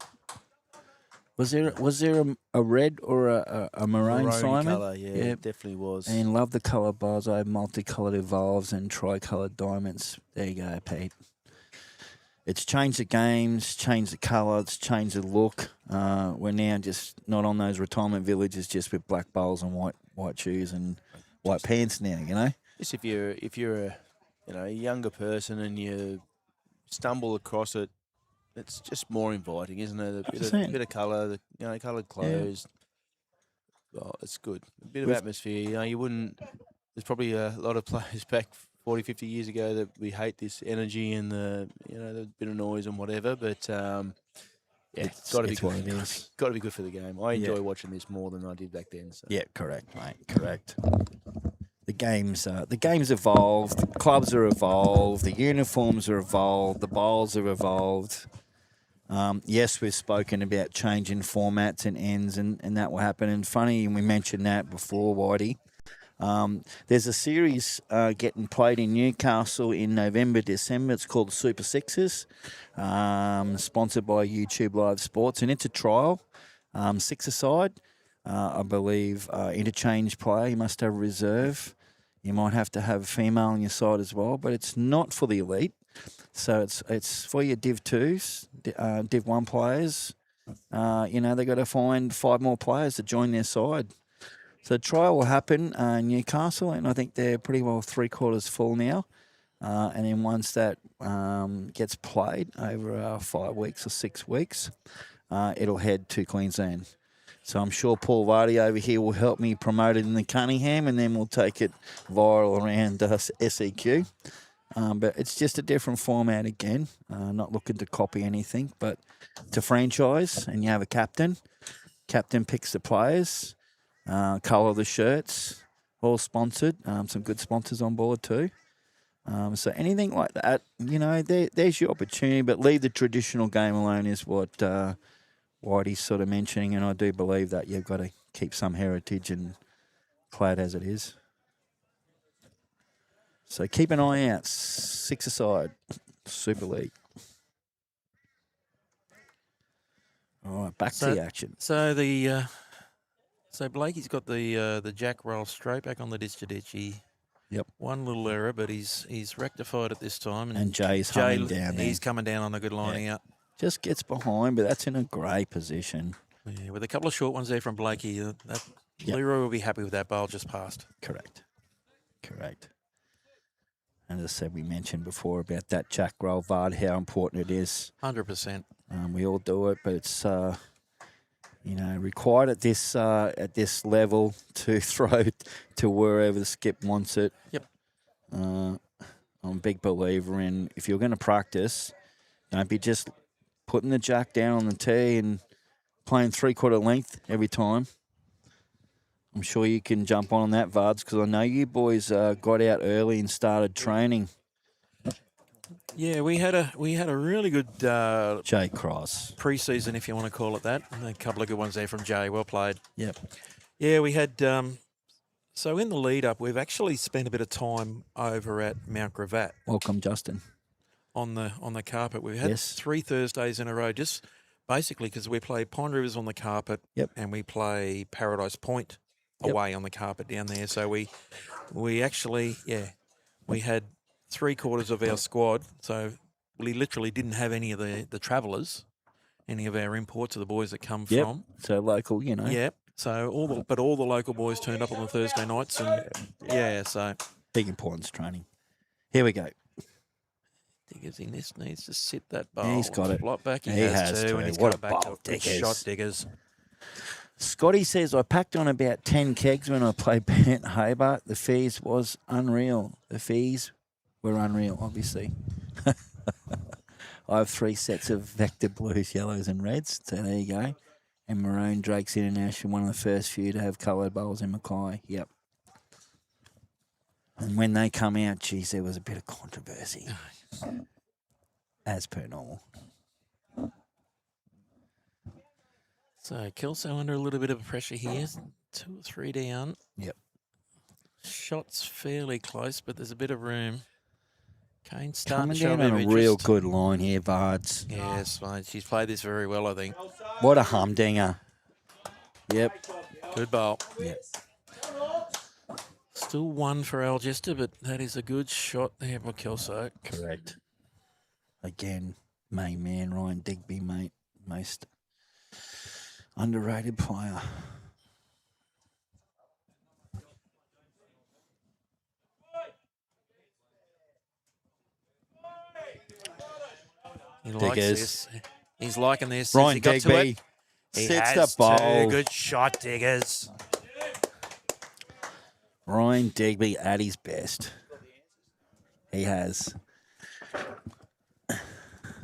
Was there a red or a maroon, Simon? colour, yeah, it definitely was. And love the colour bars. I have multicoloured evolves and tricoloured diamonds. There you go, Pete. It's changed the games, changed the colours, changed the look. We're now just not on those retirement villages, just with black bowls and white shoes and white pants now. You know. Just if you're a younger person and you stumble across it, it's just more inviting, isn't it? A bit of colour, coloured clothes. Yeah. Well, it's good. A bit of atmosphere. You wouldn't. There's probably a lot of players back 40, 50 years ago that we hate this energy and the bit of noise and whatever. But it's got to be good. It's got to be good for the game. I enjoy watching this more than I did back then. So. Yeah, correct, mate. Correct. The games evolved. The clubs are evolved. The uniforms are evolved. The bowls are evolved. Yes, we've spoken about changing formats and ends, and that will happen. And funny, we mentioned that before, Whitey. There's a series getting played in Newcastle in November, December. It's called the Super Sixes, sponsored by Youtubelivesports, and it's a trial, six-a-side. I believe interchange play. You must have a reserve. You might have to have a female on your side as well, but it's not for the elite. So it's for your Div 2s, Div 1 players. They've got to find 5 more players to join their side. So the trial will happen in Newcastle, and I think they're pretty well 3/4 full now. And then once that gets played over 5 weeks or 6 weeks, it'll head to Queensland. So I'm sure Paul Vardy over here will help me promote it in the Cunningham, and then we'll take it viral around SEQ. But it's just a different format again. Not looking to copy anything, but to franchise, and you have a captain. Captain picks the players, colour of the shirts, all sponsored. Some good sponsors on board too. So anything like that, there's your opportunity. But leave the traditional game alone is what Whitey's sort of mentioning, and I do believe that you've got to keep some heritage and play it as it is. So keep an eye out. 6-a-side, Super League. All right, back to the action. So Blakey's got the jack roll straight back on the ditch. Yep. One little error, but he's rectified it this time. And Jay's coming down there. He's coming down on a good lining out. Just gets behind, but that's in a great position. Yeah, with a couple of short ones there from Blakey, Leroy will be happy with that bowl just passed. Correct. And as I said, we mentioned before about that jack roll VAR, how important it is. 100%. We all do it, but it's required at this level to throw to wherever the skip wants it. Yep. I'm a big believer in, if you're going to practice, don't be just putting the jack down on the tee and playing 3/4 length every time. I'm sure you can jump on that, Vards, because I know you boys got out early and started training. Yeah, we had a really good Jay Cross pre-season, if you want to call it that. A couple of good ones there from Jay. Well played. Yep. Yeah, we had. So in the lead up, we've actually spent a bit of time over at Mount Gravatt. Welcome, Justin. On the carpet, we've had 3 Thursdays in a row, just basically because we play Pine Rivers on the carpet, and we play Paradise Point away on the carpet down there. So we actually we had 3/4 of our squad. So we literally didn't have any of the travellers, any of our imports of the boys that come from. So local, Yep. So all the local boys turned up on the Thursday nights, and so big importance training. Here we go. Diggers, he needs to sit that bowl. Yeah, he's got it. Flop back. He has has to. and he's What got a back bowl, to a good Diggers. shot, Diggers. Scotty says, I packed on about 10 kegs when I played Bennett Hobart. The fees was unreal. The fees were unreal, obviously. I have 3 sets of Vector blues, yellows and reds. So there you go. And Maroon Drake's International, one of the first few to have coloured bowls in Mackay. Yep. And when they come out, geez, there was a bit of controversy. As per normal. So Kelso under a little bit of pressure here. 2 or 3 down. Yep. Shot's fairly close, but there's a bit of room. Kane's starting Coming to show down a bit on of a real interest. good line here, Vards. Yes, mate. She's played this very well, I think. What a humdinger. Yep. Good bowl. Yep. Still 1 for Algester, but that is a good shot there by Kelso. Correct. Again, main man, Ryan Digby, mate. Most underrated player. He likes this. He's liking this. Ryan He got to Digby it. He sits has the bowl. 2 good shot, Diggers. Ryan Digby at his best. He has.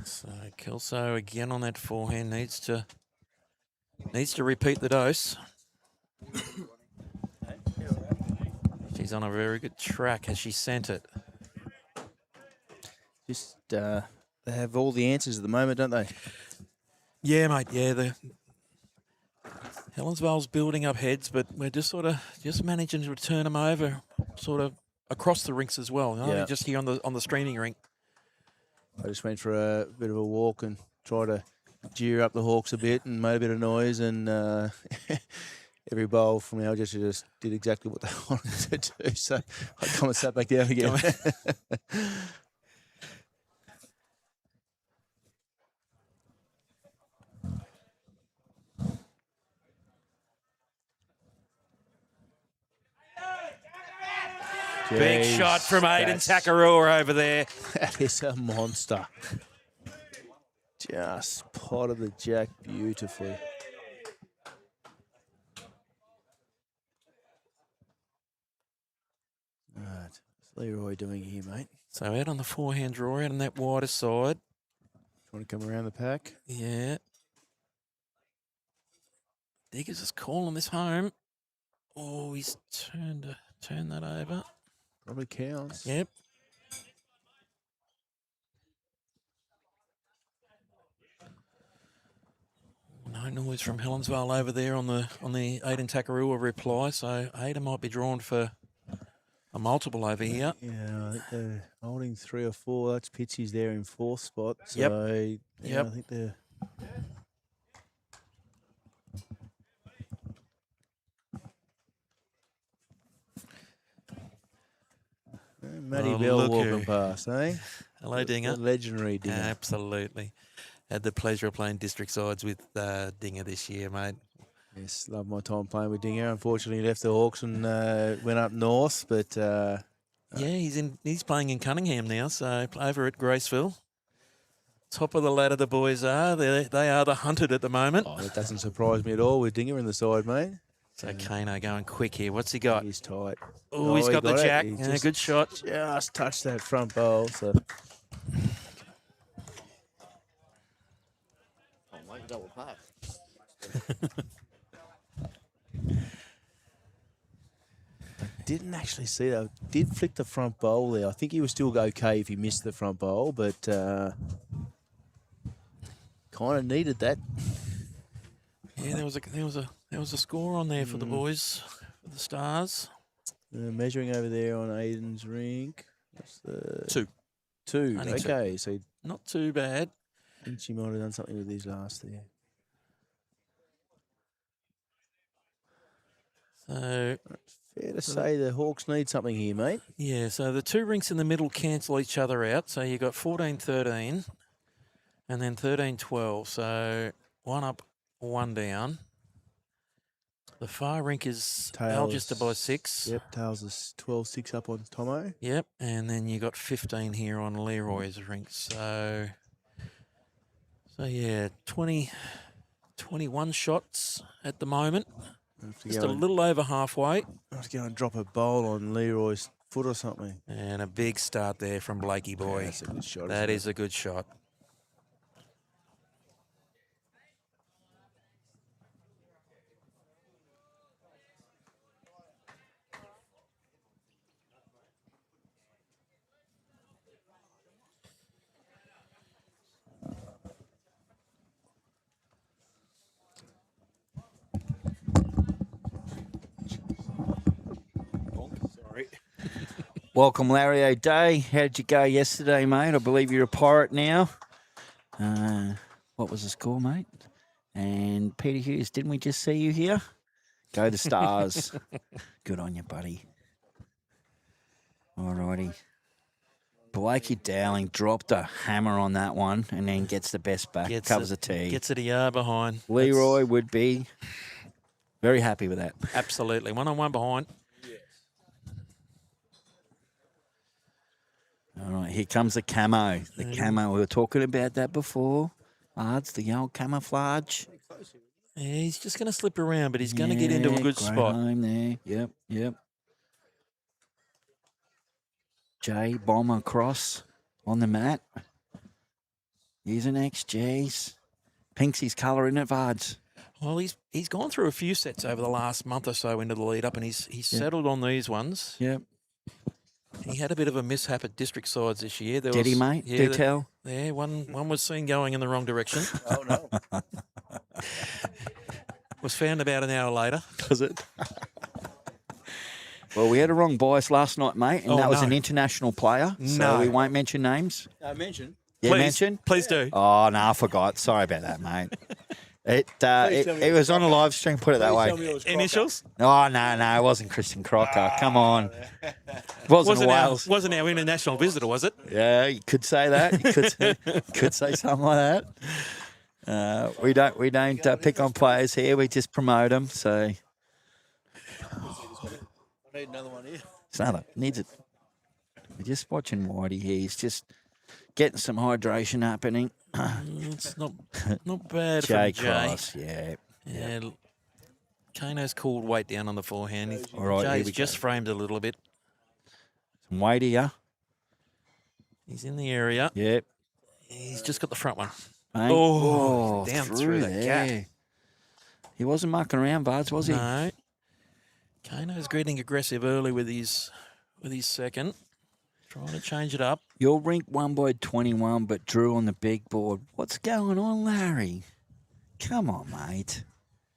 So Kelso again on that forehand needs to repeat the dose. She's on a very good track as she sent it. Just they have all the answers at the moment, don't they? Yeah, mate. Yeah, the Helensvale's building up heads, but we're just just managing to turn them over, sort of across the rinks as well. Yeah. Just here on the streaming rink. I just went for a bit of a walk and tried to gear up the Hawks a bit and made a bit of noise, and every bowl from Algester just did exactly what they wanted to do. So I come and sat back down again. Big Jeez, shot from Aiden that's- Takarua over there. That is a monster. Just potted the jack beautifully. Right, what's Leroy doing here, mate? So out on the forehand draw, out on that wider side. Trying to come around the pack. Yeah. Diggers is calling this home. Oh, he's turned that over. Probably counts. Yep. No noise from Helensvale over there on the Aiden Takarua reply, so Aiden might be drawn for a multiple over here. Yeah, I think they're holding 3 or 4. That's Pitsy's there in 4th spot. So, Yep. yeah, Yep. I think they're... Matty Oh, Bell look walking who- past, eh? Hello, Dinger. The legendary Dinger. Absolutely. Had the pleasure of playing district sides with Dinger this year, mate. Yes, love my time playing with Dinger. Unfortunately, he left the Hawks and went up north, but Yeah, he's playing in Cunningham now, so over at Graceville. Top of the ladder, the boys are. They are the hunted at the moment. that doesn't surprise me at all with Dinger in the side, mate. So Kano going quick here. What's he got? He's tight. Oh, he's he got the it. jack. He Yeah, just- good shot. Just touched that front bowl. So didn't actually see that. Did flick the front bowl there. I think he was still okay if he missed the front bowl, but kind of needed that. Yeah, there was a score on there for the boys, for the Stars. Measuring over there on Aiden's rink. What's the 2. 2? Only 2. Okay, so Not too bad. I think she might have done something with his last there. So Fair to say the Hawks need something here, mate. yeah, so the 2 rinks in the middle cancel each other out. So you got 14-13 and then 13-12. So 1 up, 1 down. The far rink is Tails. Algester by 6. Yep, Tails is 12-6 up on Tomo. Yep, and then you got 15 here on Leroy's rink. So yeah, 21 shots at the moment. Just a little over halfway. I was going to drop a bowl on Leroy's foot or something. And a big start there from Blakey boy. That's a good shot. That isn't is a good shot. Welcome, Larry O'Day. How'd you go yesterday, mate? I believe you're a Pirate now. What was the score, mate? And Peter Hughes, didn't we just see you here? Go the Stars. Good on you, buddy. All righty. Blakey Dowling dropped a hammer on that one and then gets the best back, covers the tee. Gets it a yard behind. Leroy would be very happy with that. Absolutely. 1-on-1 behind. All right, here comes the camo. The camo, we were talking about that before. Lads, the old camouflage. Yeah, he's just going to slip around, but he's going to get into a good great spot. home there. Yep. Jay, bomb across on the mat. Using XGs. Pinksy's colour in it, Vards. Well, he's gone through a few sets over the last month or so into the lead up, and he's settled on these ones. Yep. He had a bit of a mishap at district sides this year. Did he, mate? Yeah, Do tell. Yeah, one was seen going in the wrong direction. Oh, no. Was found about an hour later. Was it? Well, we had a wrong bias last night, mate, and that was an international player, so we won't mention names. Mention. Yeah, mention? Please do. Oh, no, I forgot. Sorry about that, mate. It was on a live stream, put it that way. Initials? Oh, no, it wasn't Christian Crocker. Come on. It wasn't Wales. Wasn't our international visitor, was it? Yeah, you could say that. You could say something like that. We don't pick on players here. We just promote them, so... I need another one here. Another needs it. We're just watching Whitey here. He's just getting some hydration happening. It's not bad Jay from Jay. Cross, yeah. Kano's called weight down on the forehand. All right, here Jay's we just go. framed a little bit. Some weight here. He's in the area. Yep. He's just got the front one. Mate. Oh, down through the gap. He wasn't mucking around, Bards, was he? No. Kano's getting aggressive early with his second. Trying to change it up. You're ranked 1 by 21, but drew on the big board. What's going on, Larry? Come on, mate.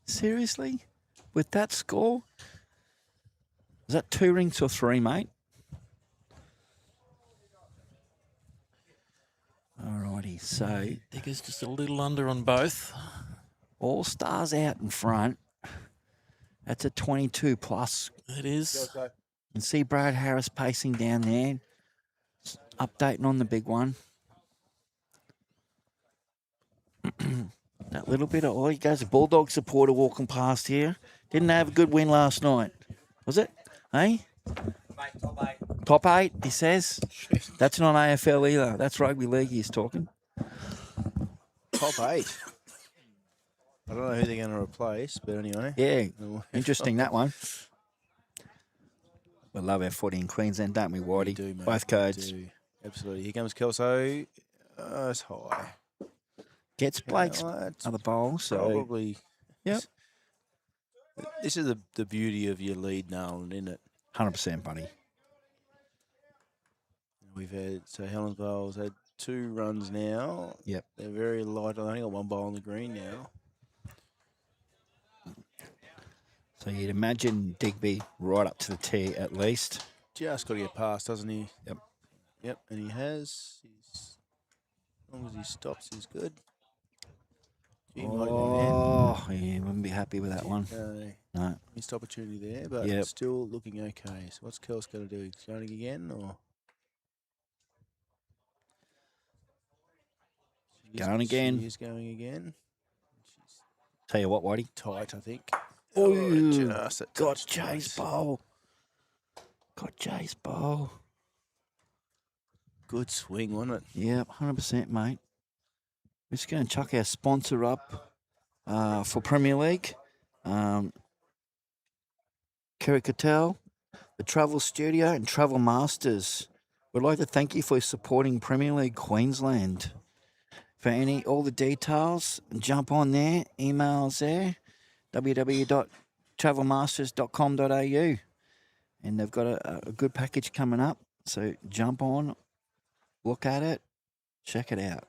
Seriously? With that score? Is that 2 rings or 3, mate? Alrighty, so... Digger's just a little under on both. Allstars out in front. That's a 22 plus. It is. You can see Brad Harris pacing down there. Updating on the big one. That little bit of... Oh, he goes a Bulldog supporter walking past here. Didn't have a good win last night. Was it? Hey? Top 8. Top 8, he says. That's not AFL either. That's rugby league he's talking. Top 8. I don't know who they're going to replace, but anyway. Yeah, interesting, that one. We love our footy in Queensland, don't we, Whitey? We do, mate. Both codes. We do. Absolutely. Here comes Kelso. It's high. Gets Blake's That's other bowl, so... probably... Yep. This is the beauty of your lead, Nolan, isn't it? 100%, buddy. We've had... So Helensvale's had 2 runs now. Yep. They're very light. I've only got 1 ball on the green now. So you'd imagine Digby right up to the tee at least. Just got to get past, doesn't he? Yep. Yep, and he has. As long as he stops, he's good. Gee, Oh, yeah, wouldn't be happy with that one. No. Missed opportunity there, but still looking okay. So what's Kels going to do? He's going again, or? Going again. She is going again. She's Tell you what, Whitey. tight, I think. Oh, got Jay's bowl. Got Jay's bowl. Good swing, wasn't it? Yep, 100%, mate. We're just going to chuck our sponsor up for Premier League. Kerry Cattell, the Travel Studio and Travel Masters. We'd like to thank you for supporting Premier League Queensland. For all the details, jump on there, emails there, www.travelmasters.com.au. And they've got a good package coming up. So jump on, look at it, check it out.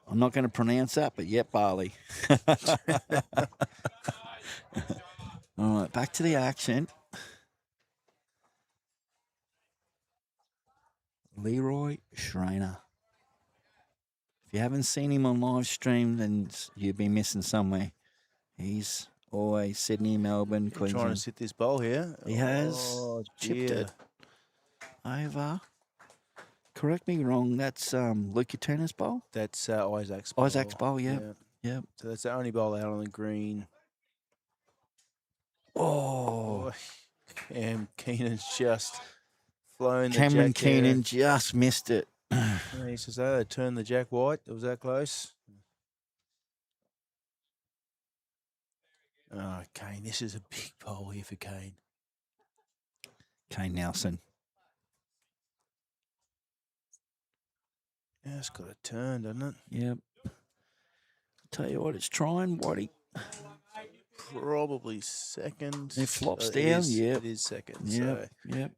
I'm not going to pronounce that, but yep, Barley. All right, back to the action. Leroy Schreiner. If you haven't seen him on live stream, then you've been missing somewhere. He's always Sydney, Melbourne, Queensland. Trying to sit this bowl here. He has chipped it over. Correct me wrong. That's Lukey Turner's bowl. That's Isaac's bowl. Isaac's bowl, yeah. Yep. So that's the only bowl out on the green. Oh. Cam Keenan's just flown the Cameron jack Keenan there. just missed it. He says, they turned the jack white. It was that close. Oh, Kane, this is a big bowl here for Kane. Kane Nelson. Yeah, it's got a turn, doesn't it? Yep. Tell you what, it's trying, Whitey. probably second. It flops It down. is- Yep. It is second. Yep. So Yep.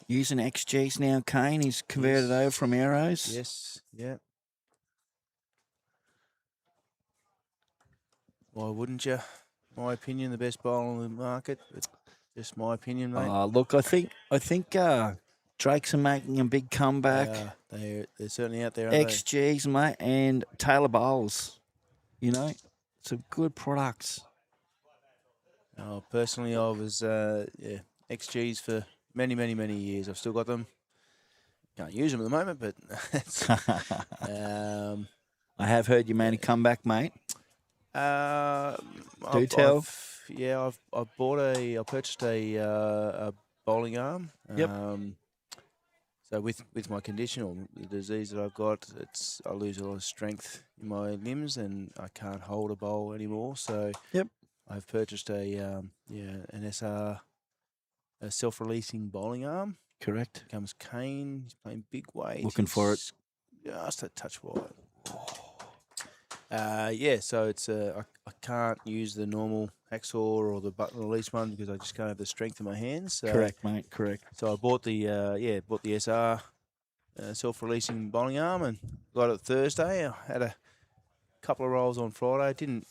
Using XGs now, Kane. He's converted over from arrows. yes. Yeah. Why wouldn't you? My opinion, the best bowler on the market. But just my opinion, mate. Look, I think Drakes are making a big comeback. They're certainly out there, aren't XGs, mate, and Taylor Bowles. You know, some good products. they? Personally, I was XGs for many, many, many years. I've still got them. Can't use them at the moment, but it's, I have heard you made a comeback, mate. Do tell. I purchased a bowling arm. Yep. So with my condition or the disease that I've got, I lose a lot of strength in my limbs and I can't hold a bowl anymore. So Yep. I've purchased an SR, a self-releasing bowling arm. Correct. Comes Kane. He's playing big weight. Looking for it. Just a touch wide. So it's I can't use the normal hacksaw or the button release one because I just can't have the strength in my hands. So, Correct, mate. Correct. So I bought the SR self-releasing bowling arm and got it Thursday. I had a couple of rolls on Friday.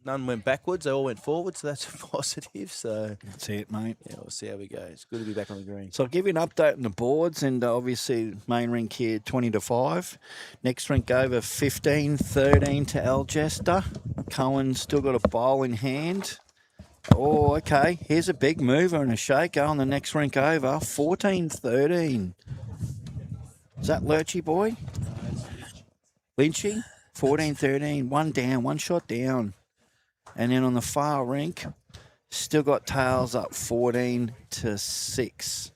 None went backwards. They all went forward, so that's a positive. So That's it, mate. yeah, we'll see how we go. It's good to be back on the green. So I'll give you an update on the boards, and obviously main rink here 20-5. Next rink over 15-13 to Algester. Cohen still got a bowl in hand. Oh, okay. Here's a big mover and a shaker on the next rink over 14-13. Is that Lurchy boy? Lynchy? 14-13. One down, one shot down. And then on the far rink, still got tails up 14-6.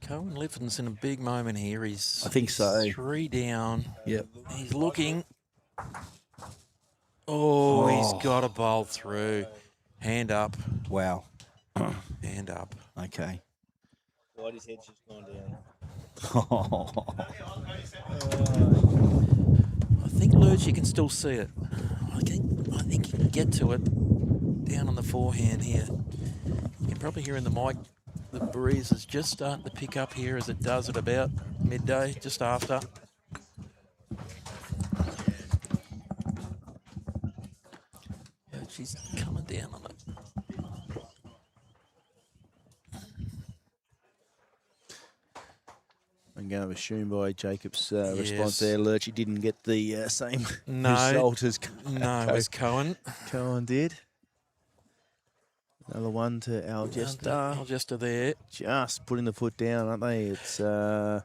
Cohen Lifton's in a big moment here. I think so. 3 down. Yep. He's looking. Oh, he's got a bowl through. Hand up. Wow. Hand up. Okay. Whitey's head's just gone down. I think Lurchy can still see it. I think he can get to it down on the forehand here. You can probably hear in the mic the breeze is just starting to pick up here as it does at about midday, just after. Yeah, she's coming down on it. I'm going to assume by Jacob's response there, Lurchy didn't get the same No. result as No, it was Cohen. Cohen did. Another one to Algester. Algester there. Just putting the foot down, aren't they? It's a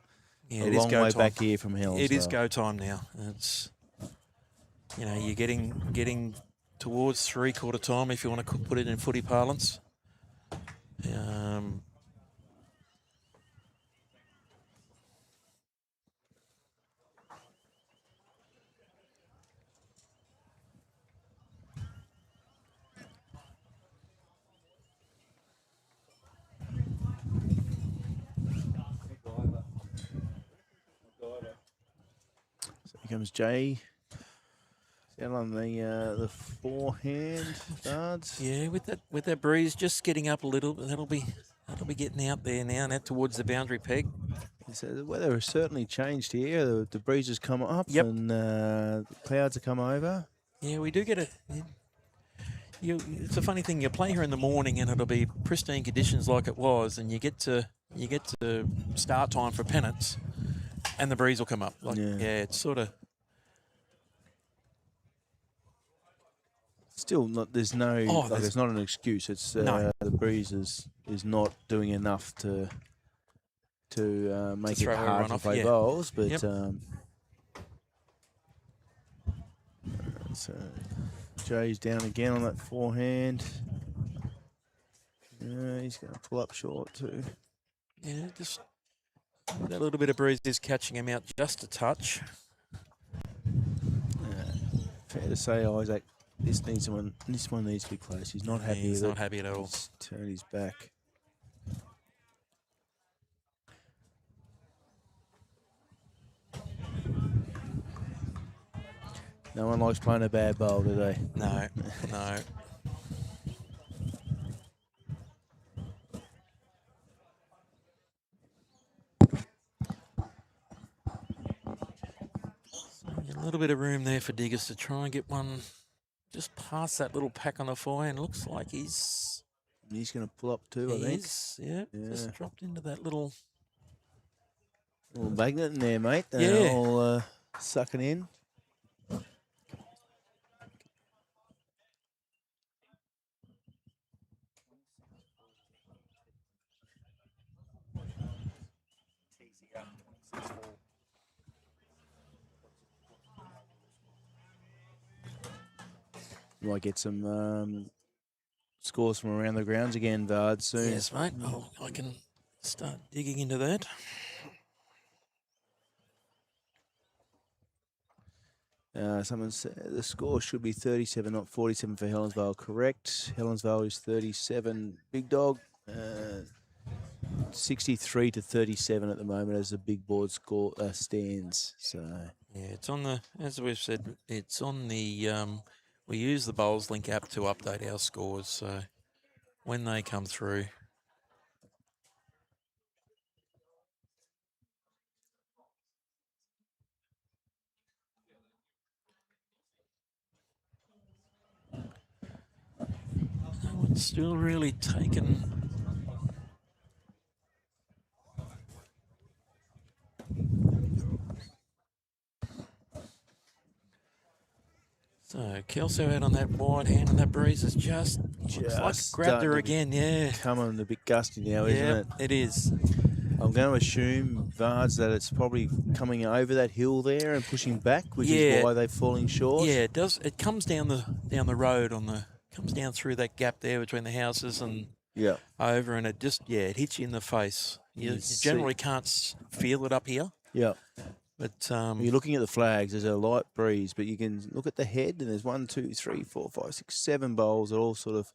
It is long go way time. back here from Helensvale. It is go time now. It's, you're getting towards 3/4 time if you want to put it in footy parlance. So here comes Jay. Down on the forehand starts. Yeah, with that breeze just getting up a little, that'll be getting out there now towards the boundary peg. So the weather has certainly changed here. The breeze has come up and the clouds have come over. Yeah, we do get it's a funny thing. You play here in the morning and it'll be pristine conditions like it was, and you get to start time for pennants, and the breeze will come up. It's sort of. Still, there's no. It's not an excuse. It's No. the breeze is not doing enough to make it throw hard everyone to off, play yeah. bowls. But Yep. So Jay's down again on that forehand. He's going to pull up short too. Yeah, just that little bit of breeze is catching him out just a touch. Fair to say, Isaac. This one needs to be close. He's not happy. He's with not happy at all. He's turned his back. No one likes playing a bad bowl, do they? No. No. So a little bit of room there for Diggers to try and get one just past that little pack on the forehand. Looks like he's going to pull up too, I think. yeah, just dropped into that little magnet in there, mate. Yeah. All sucking in. Might get some scores from around the grounds again, Vard, soon. Yes, mate. Oh, I can start digging into that. Someone said the score should be 37, not 47 for Helensvale. Correct. Helensvale is 37. Big Dog, 63 to 37 at the moment as the big board score stands. So yeah, it's on the, as we've said, it's on the. We use the Bowls Link app to update our scores. So when they come through. No one's still really taken. So Kelso out on that wide hand, and that breeze is just looks like grabbed her again. Yeah, coming a bit gusty now, isn't it? It is. I'm going to assume, Vards, that it's probably coming over that hill there and pushing back, which is why they're falling short. Yeah, it does. It comes down the road comes down through that gap there between the houses and over, and it just it hits you in the face. You generally can't feel it up here. Yeah. But you're looking at the flags. There's a light breeze, but you can look at the head, and there's 1, 2, 3, 4, 5, 6, 7 bowls that all sort of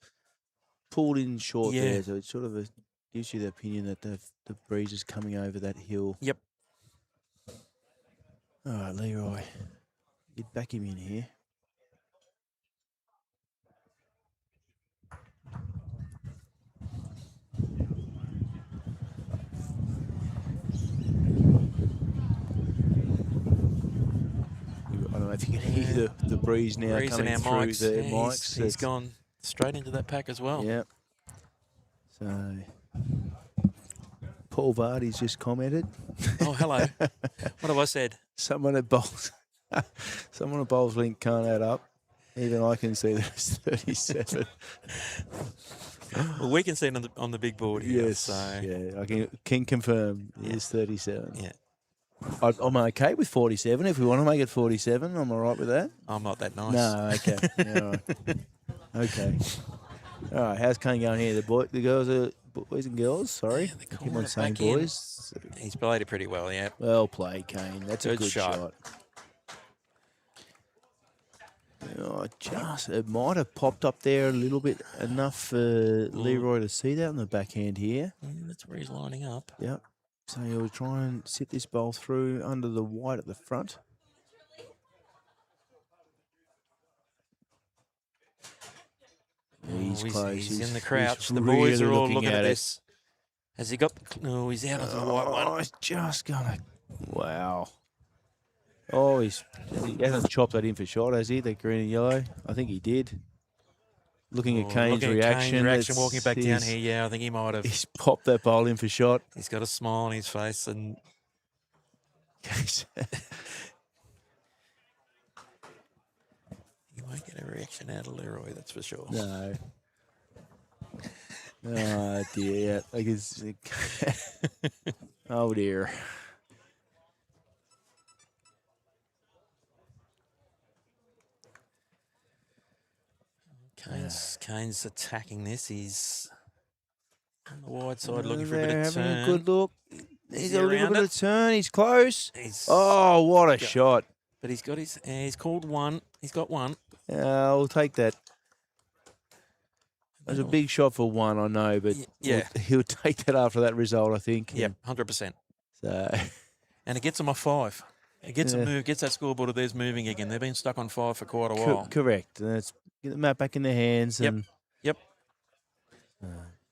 pulled in short there. So it sort of gives you the opinion that the breeze is coming over that hill. Yep. All right, Leroy, you'd back him in here. I don't know if you can hear the breeze now coming through the mics. He's gone straight into that pack as well. Yeah. So Paul Vardy's just commented. Oh, hello. What have I said? Someone at Bowls Link can't add up. Even I can see that it's 37. Well, we can see it on the big board here. Yes. So. Yeah, I can confirm it is 37. Yeah. I'm okay with 47. If we want to make it 47, I'm all right with that. I'm not that nice. No, okay. All right. Okay. All right, how's Kane going here? The girls are boys and girls. Sorry, Yeah, keep on saying boys. He's played it pretty well. Yeah. Well played, Kane. That's a good shot. Oh, it might have popped up there a little bit enough for Leroy to see that on the backhand here. Yeah, that's where he's lining up. Yep. So he'll try and sit this bowl through under the white at the front. He's close. He's in the crouch. The boys are all looking at this. Has he got? No, he's out of the white one. Oh, he's just gonna. Wow. Oh, he hasn't chopped that in for shot, has he? The green and yellow. I think he did. Looking at Kane's reaction. Walking back down here. Yeah, I think he might have. He's popped that bowl in for shot. He's got a smile on his face, and you won't get a reaction out of Leroy. That's for sure. No. Oh dear. Like it's. Oh dear. Kane's attacking this. He's on the wide side looking for a bit of having turn. a good look. He's a little bit it? of turn. He's close. Oh, what a shot. But he's got his. He's called one. He's got one. I'll take that. It was a big shot for one, I know, but he'll take that after that result, I think. Yeah, 100%. So, and it gets him a 5. It gets a move, gets that scoreboard of theirs moving again. They've been stuck on 5 for quite a while. Correct. And it's get the map back in their hands. Yep. And Yep.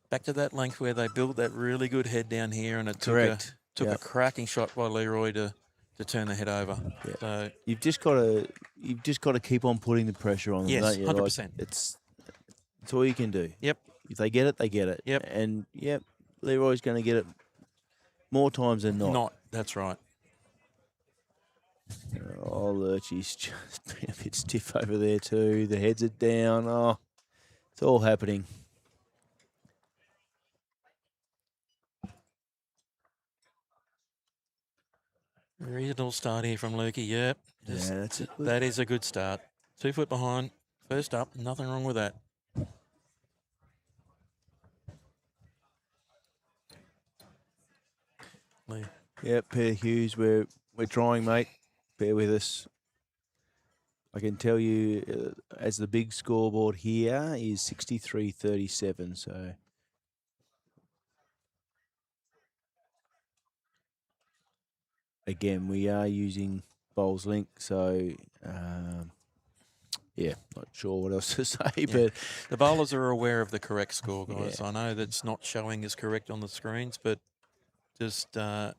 Back to that length where they built that really good head down here, and it took a cracking shot by Leroy to turn the head over. Yep. So you've just got to keep on putting the pressure on them. Yes, don't you? 100%. Like, it's all you can do. Yep. If they get it, they get it. Yep. And Leroy's going to get it more times than not. That's right. Oh, Lurchy's just been a bit stiff over there too. The heads are down. Oh, it's all happening. Reasonable start here from Lukey. Yep. That's it. That is a good start. 2 foot behind. First up. Nothing wrong with that. Lee. Yep, Peter Hughes, we're trying, mate. Bear with us. I can tell you, as the big scoreboard here is 63-37, so... Again, we are using Bowls Link, so not sure what else to say, but the bowlers are aware of the correct score, guys. I know that's not showing as correct on the screens, but just know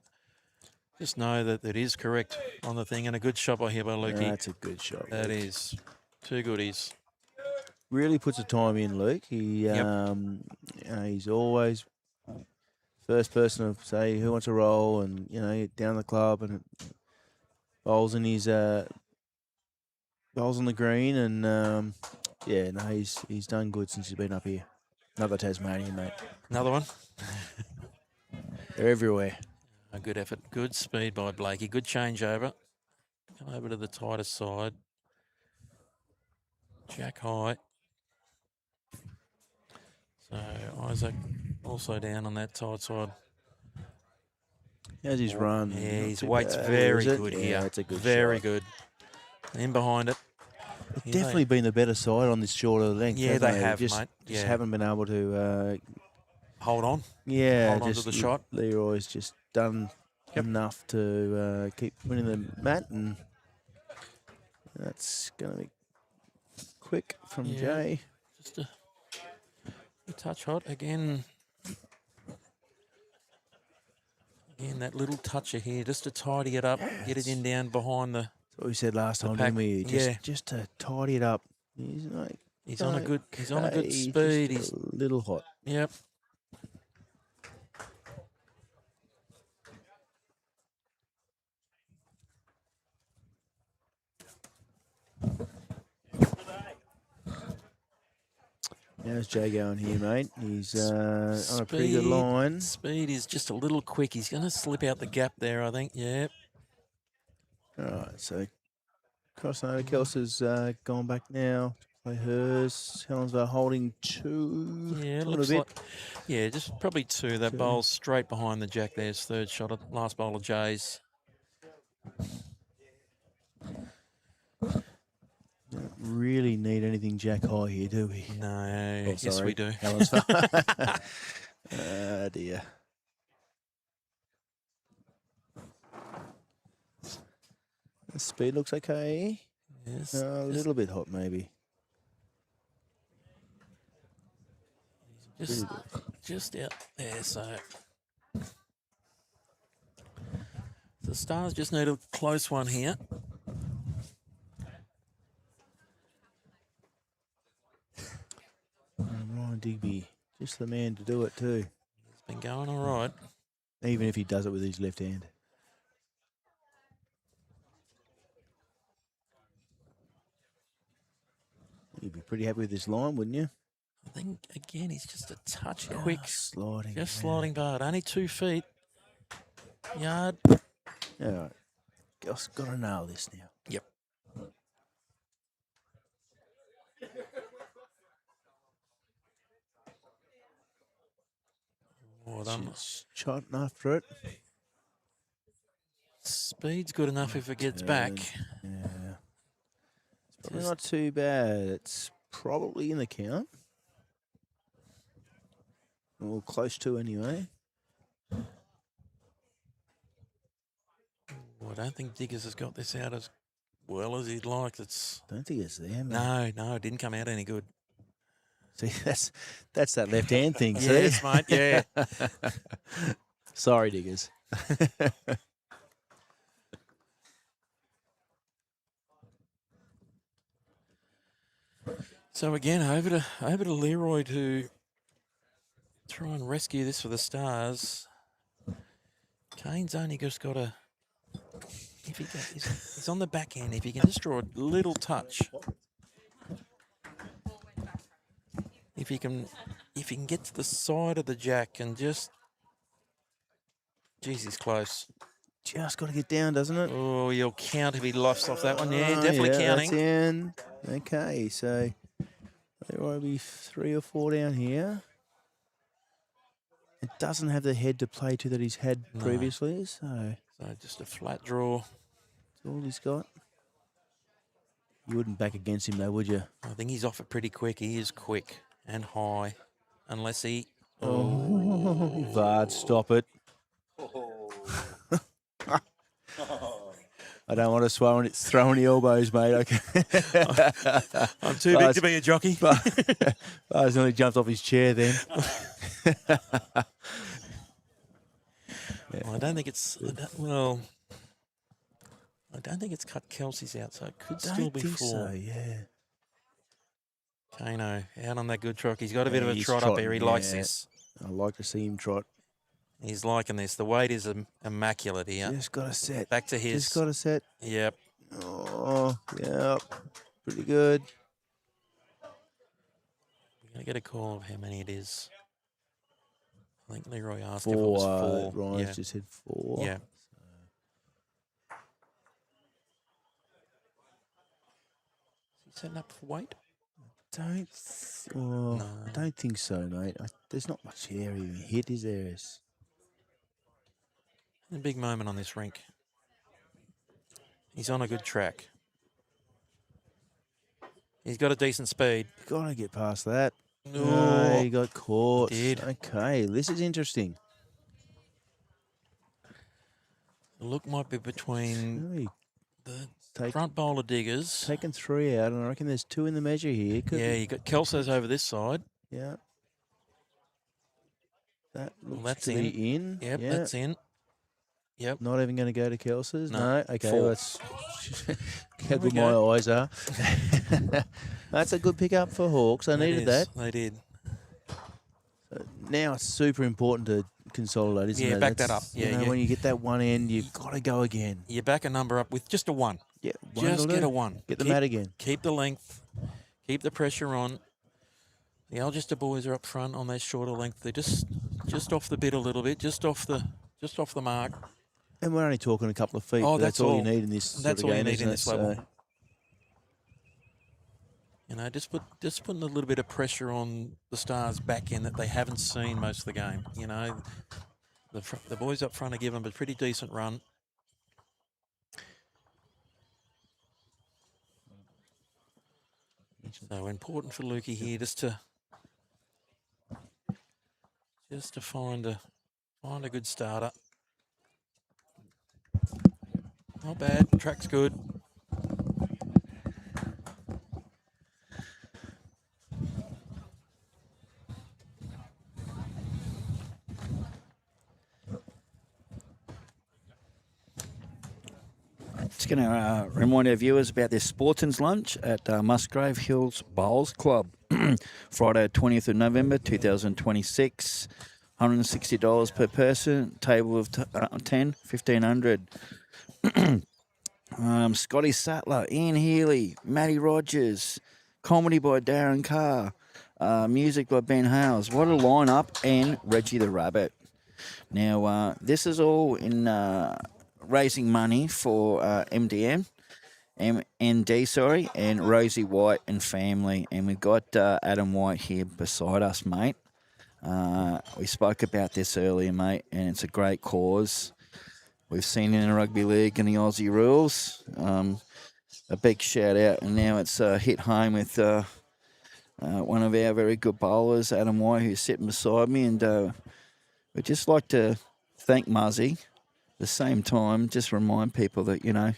that it is correct on the thing, and a good shot by here by Lukey. That's a good shot. That is 2 goodies. Really puts the time in, Luke. He he's always first person to say who wants to roll, and down the club and bowls in his bowls on the green, and he's done good since he's been up here. Another Tasmanian, mate. Another one. They're everywhere. A good effort, good speed by Blakey, good changeover. Come over to the tighter side. Jack high. So Isaac also down on that tight side. How's his run? Yeah, his weight's very good here. That's a good very shot. good. In behind it. They've definitely been the better side on this shorter length. Yeah, they have, just, mate. Just haven't been able to hold on. Yeah, hold on to the shot. Leroy's just done enough to keep winning the mat, and that's going to be quick from Jay. Just a touch hot again. Again, that little toucher here, just to tidy it up, get it in down behind the. That's what we said last time, didn't we? Just to tidy it up. He's on a good speed. He's a little hot. Yep. How's Jay going here, mate? He's on a pretty good line. Speed is just a little quick. He's going to slip out the gap there, I think. Yep. All right, so crossing over. Kelsey's gone back now to play hers. Helensvale holding 2. Yeah, looks like. Yeah, just probably 2. That bowl's straight behind the jack there's third shot. Last bowl of Jay's. Don't really need anything jack high here, do we? No, yes we do. Oh, dear. The speed looks okay. Yes. A little bit hot, maybe. Just out there, so. The Stars just need a close one here. Ryan Digby, just the man to do it too. He's been going all right. Even if he does it with his left hand. You'd be pretty happy with this line, wouldn't you? I think, again, he's just a touch quick. Sliding. Just sliding bar. Only 2 feet. Yard. All right. Got to nail this now. Yep. Well done. Shot after it. Speed's good enough if it gets back. Yeah. It's probably not too bad. It's probably in the count. Or close to anyway. Well, I don't think Diggers has got this out as well as he'd like. Don't think it's there, No, mate. no, it didn't come out any good. See, that's that left hand thing. See? Yes, mate, yeah. Sorry, Diggers. So again, over to Leroy to try and rescue this for the Stars. Kane's only just got a. If he he's on the back end. If he can just draw a little touch. If he can get to the side of the jack and just. Jeez, he's close. Just got to get down, doesn't it? Oh, he'll count if he lofts off that one. Yeah, definitely counting. That's in. Okay, so there will be 3 or 4 down here. It doesn't have the head to play to that he's had previously, so just a flat draw. That's all he's got. You wouldn't back against him, though, would you? I think he's off it pretty quick. He is quick and high, unless he. Oh, Vard, stop it. I don't want to throw any elbows, mate. Okay. I'm too big to be a jockey. Vard's nearly jumped off his chair then. Well, I don't think it's cut Kelsey's out, so it could still be 4. So, yeah. Kano out on that good truck. He's got a bit of a trot up here. He likes this. I like to see him trot. He's liking this. The weight is immaculate here. Just got a set. Back to his. Just got a set. Yep. Oh, yep. Pretty good. We're going to get a call of how many it is. I think Leroy asked if it 4. was 4. Ryan's just said 4. Yeah. Is he setting up for weight? I don't think so, mate. There's not much area in hit, is there? A big moment on this rink. He's on a good track. He's got a decent speed. Got to get past that. No, No, he got caught. Did. Okay, this is interesting. The look might be between the Take, front bowler Diggers. taken 3 out, and I reckon there's 2 in the measure here. Yeah, you got Kelso's over this side. Yeah. That looks that's to be in. Yep, Yeah. that's in. Yep. Not even going to go to Kelso's? No. Okay, 4. let's how good my eyes are. That's a good pickup for Hawks. I needed that. They did. Now it's super important to consolidate, isn't it? Yeah, back that up. You Yeah, know, yeah. when you get that one end, you've got to go again. You back a number up with just a 1. Yeah, Just get a 1. Get the mat again. Keep the length. Keep the pressure on. The Algester boys are up front on their shorter length. They're just off the bit a little bit, just off the mark. And we're only talking a couple of feet. Oh, but that's all you need in this sort That's of all game, you need isn't in it? this level. So, You know, just putting a little bit of pressure on the Stars back end that they haven't seen most of the game. You know, the boys up front are giving them a pretty decent run. So important for Lukey here just to find a good starter. Not bad. Track's good. Just going to remind our viewers about this Sportons lunch at Musgrave Hills Bowls Club. Friday, 20th of November, 2026. $160 per person. Table of 10, 1,500. Scotty Sattler, Ian Healy, Matty Rogers, comedy by Darren Carr, music by Ben Hales. What a lineup, and Reggie the Rabbit. Now, this is all in raising money for MD, and Rosie White and family. And we've got Adam White here beside us, mate. We spoke about this earlier, mate, and it's a great cause. We've seen it in the rugby league and the Aussie rules. A big shout out, and now it's hit home with one of our very good bowlers, Adam White, who's sitting beside me. And we'd just like to thank Muzzy, the same time, just remind people that, you know,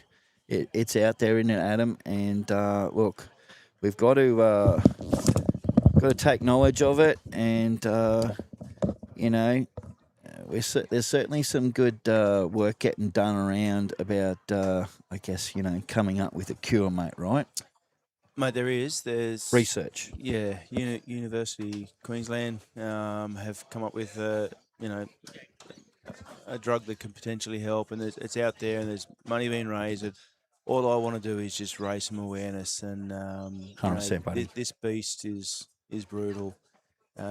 it's out there, isn't it, Adam? And look, we've got to take knowledge of it, and you know, there's certainly some good work getting done around about, I guess, you know, coming up with a cure, mate. Right? Mate, there's Research. Yeah, University Queensland have come up with you know, a drug that can potentially help, and it's out there, and there's money being raised. And all I want to do is just raise some awareness, and 100%, buddy. this beast is brutal.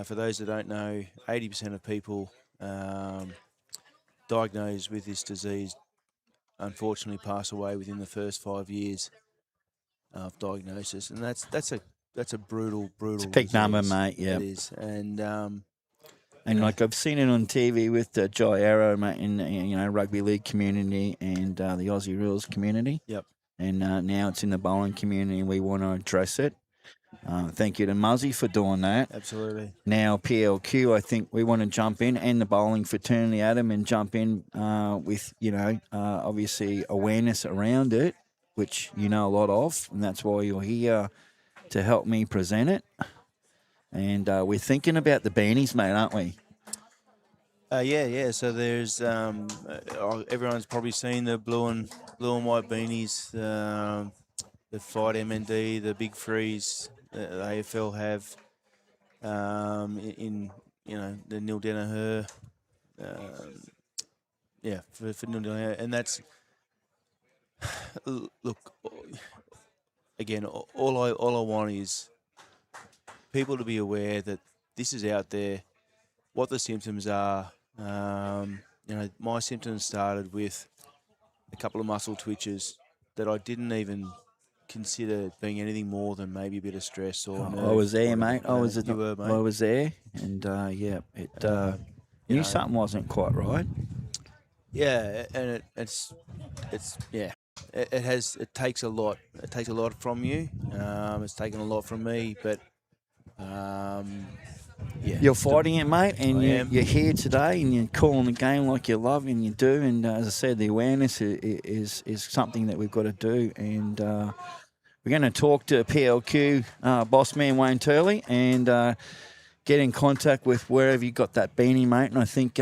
For those that don't know, 80% of people diagnosed with this disease unfortunately pass away within the first 5 years of diagnosis, and that's a brutal It's a big disease. number, mate. Yeah, it is, and like I've seen it on TV with Jai Arrow, mate, in you know, rugby league community and the Aussie rules community. Yep. And now it's in the bowling community, and we want to address it. Thank you to Muzzy for doing that. Absolutely. Now PLQ, I think we want to jump in, and the bowling fraternity, Adam, and jump in with, you know, obviously awareness around it, which you know a lot of, and that's why you're here to help me present it. And we're thinking about the beanies, mate, aren't we? Yeah. So there's everyone's probably seen the blue and white beanies, the Fight MND, the Big Freeze, the AFL have in you know, the Neil Danaher, for Neil Danaher, and that's look, again, all I want is people to be aware that this is out there, what the symptoms are. You know, my symptoms started with a couple of muscle twitches that I didn't even consider being anything more than maybe a bit of stress or nerves. I was there, mate. You were, mate. I was there, and knew something wasn't quite right. Yeah, and it's yeah. It takes a lot. It takes a lot from you. It's taken a lot from me, but yeah. You're fighting it, mate, and you're here today, and you're calling the game like you love, and you do. And as I said, the awareness is something that we've got to do. And we're going to talk to PLQ boss man Wayne Turley and get in contact with wherever you got that beanie, mate. And I think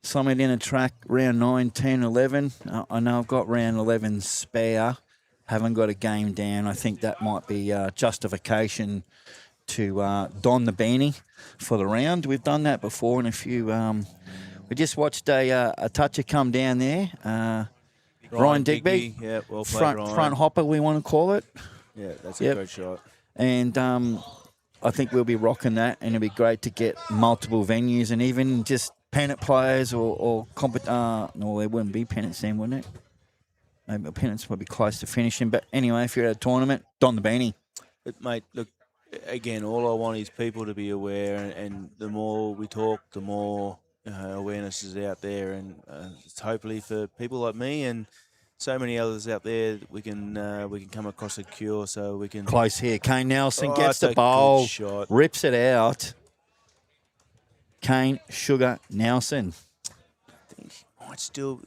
somewhere down the track, round 9, 10, 11. I know I've got round 11 spare. Haven't got a game down. I think that might be justification to don the beanie for the round. We've done that before in a few. We just watched a toucher come down there. Ryan Digby, yeah, well played, front hopper, we want to call it. Yeah, that's a great shot. And I think we'll be rocking that, and it'll be great to get multiple venues and even just pennant players or no, there wouldn't be pennants then, wouldn't it? Maybe pennants would be close to finishing. But anyway, if you're at a tournament, don the beanie. But mate, look, again, all I want is people to be aware, and the more we talk, the more awareness is out there, and it's hopefully for people like me and so many others out there, we can come across a cure, so we can. Close here, Kane Nelson gets the bowl, rips it out. Kane Sugar Nelson. I think he might still.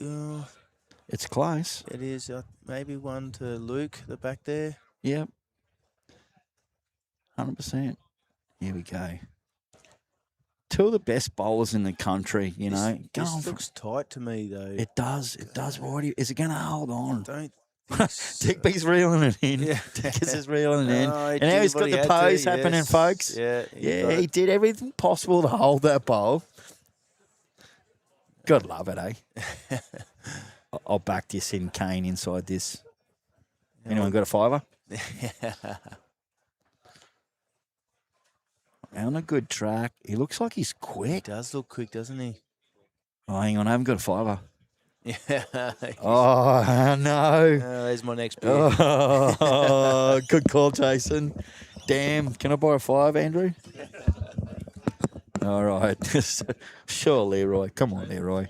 It's close. It is. Maybe one to Luke, the back there. Yep. 100%. Here we go. Two of the best bowlers in the country, you know. This looks tight to me, though. It does. It does. Righty. Is it going to hold on? I don't think so. Digby's reeling it in. Yeah. Dickus is reeling it in. And now he's got the pose happening, folks. Yeah. He did everything possible to hold that bowl. God love it, eh? I'll back this in, Kane, inside this. Anyone got a fiver? On a good track. He looks like he's quick. He does look quick, doesn't he? Oh, hang on. I haven't got a fiver. Yeah. Oh, no. There's my next beer. Oh, good call, Jason. Damn. Can I borrow 5, Andrew? All right. Sure, Leroy. Come on, Leroy.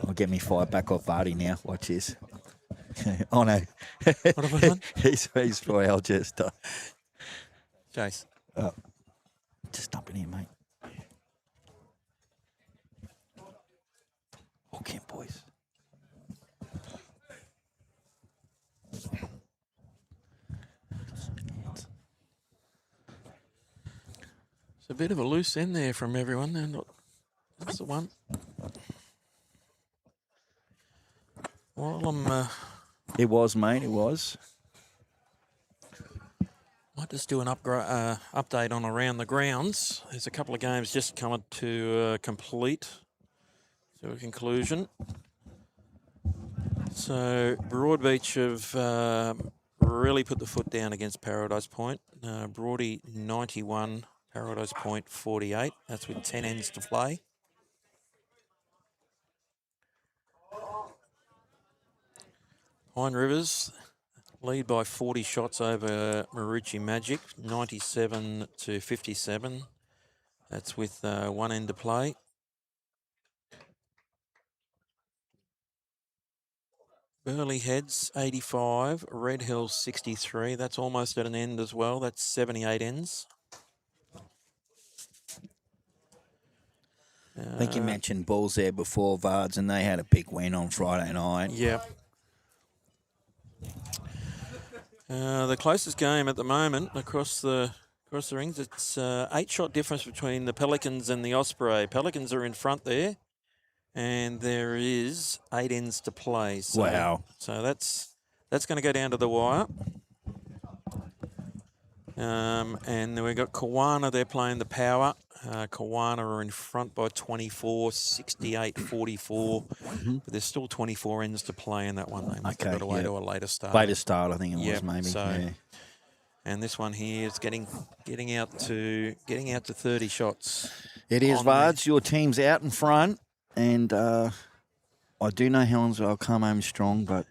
I'll get me 5 back off Vardy now. Watch this. Oh, no. What have I done? He's for Algester. Jace. Just dump it in, mate. Okay, boys. It's a bit of a loose end there from everyone. They're not, that's the one. While I'm... It was, mate, it was. Might just do an update on around the grounds. There's a couple of games just coming to to a conclusion. So Broadbeach have really put the foot down against Paradise Point. Broady 91, Paradise Point 48. That's with 10 ends to play. Pine Rivers lead by 40 shots over Marucci Magic, 97 to 57. That's with 1 end to play. Burley Heads 85, Red Hills 63. That's almost at an end as well. That's 78 ends. I think you mentioned Bulls there before, Vards, and they had a big win on Friday night. Yeah. The closest game at the moment across the rings, it's 8-shot difference between the Pelicans and the Osprey. Pelicans are in front there, and there is 8 ends to play. So, Wow. So that's going to go down to the wire. And then we've got Kawana, they're playing the Power. Kawana are in front by 24, 68-44. But there's still 24 ends to play in that one. They must have got away to a later start. Later start, I think it was, maybe. So, yeah. And this one here is getting out to 30 shots. It is, Vards. Your team's out in front, and I do know Helensvale come home strong, but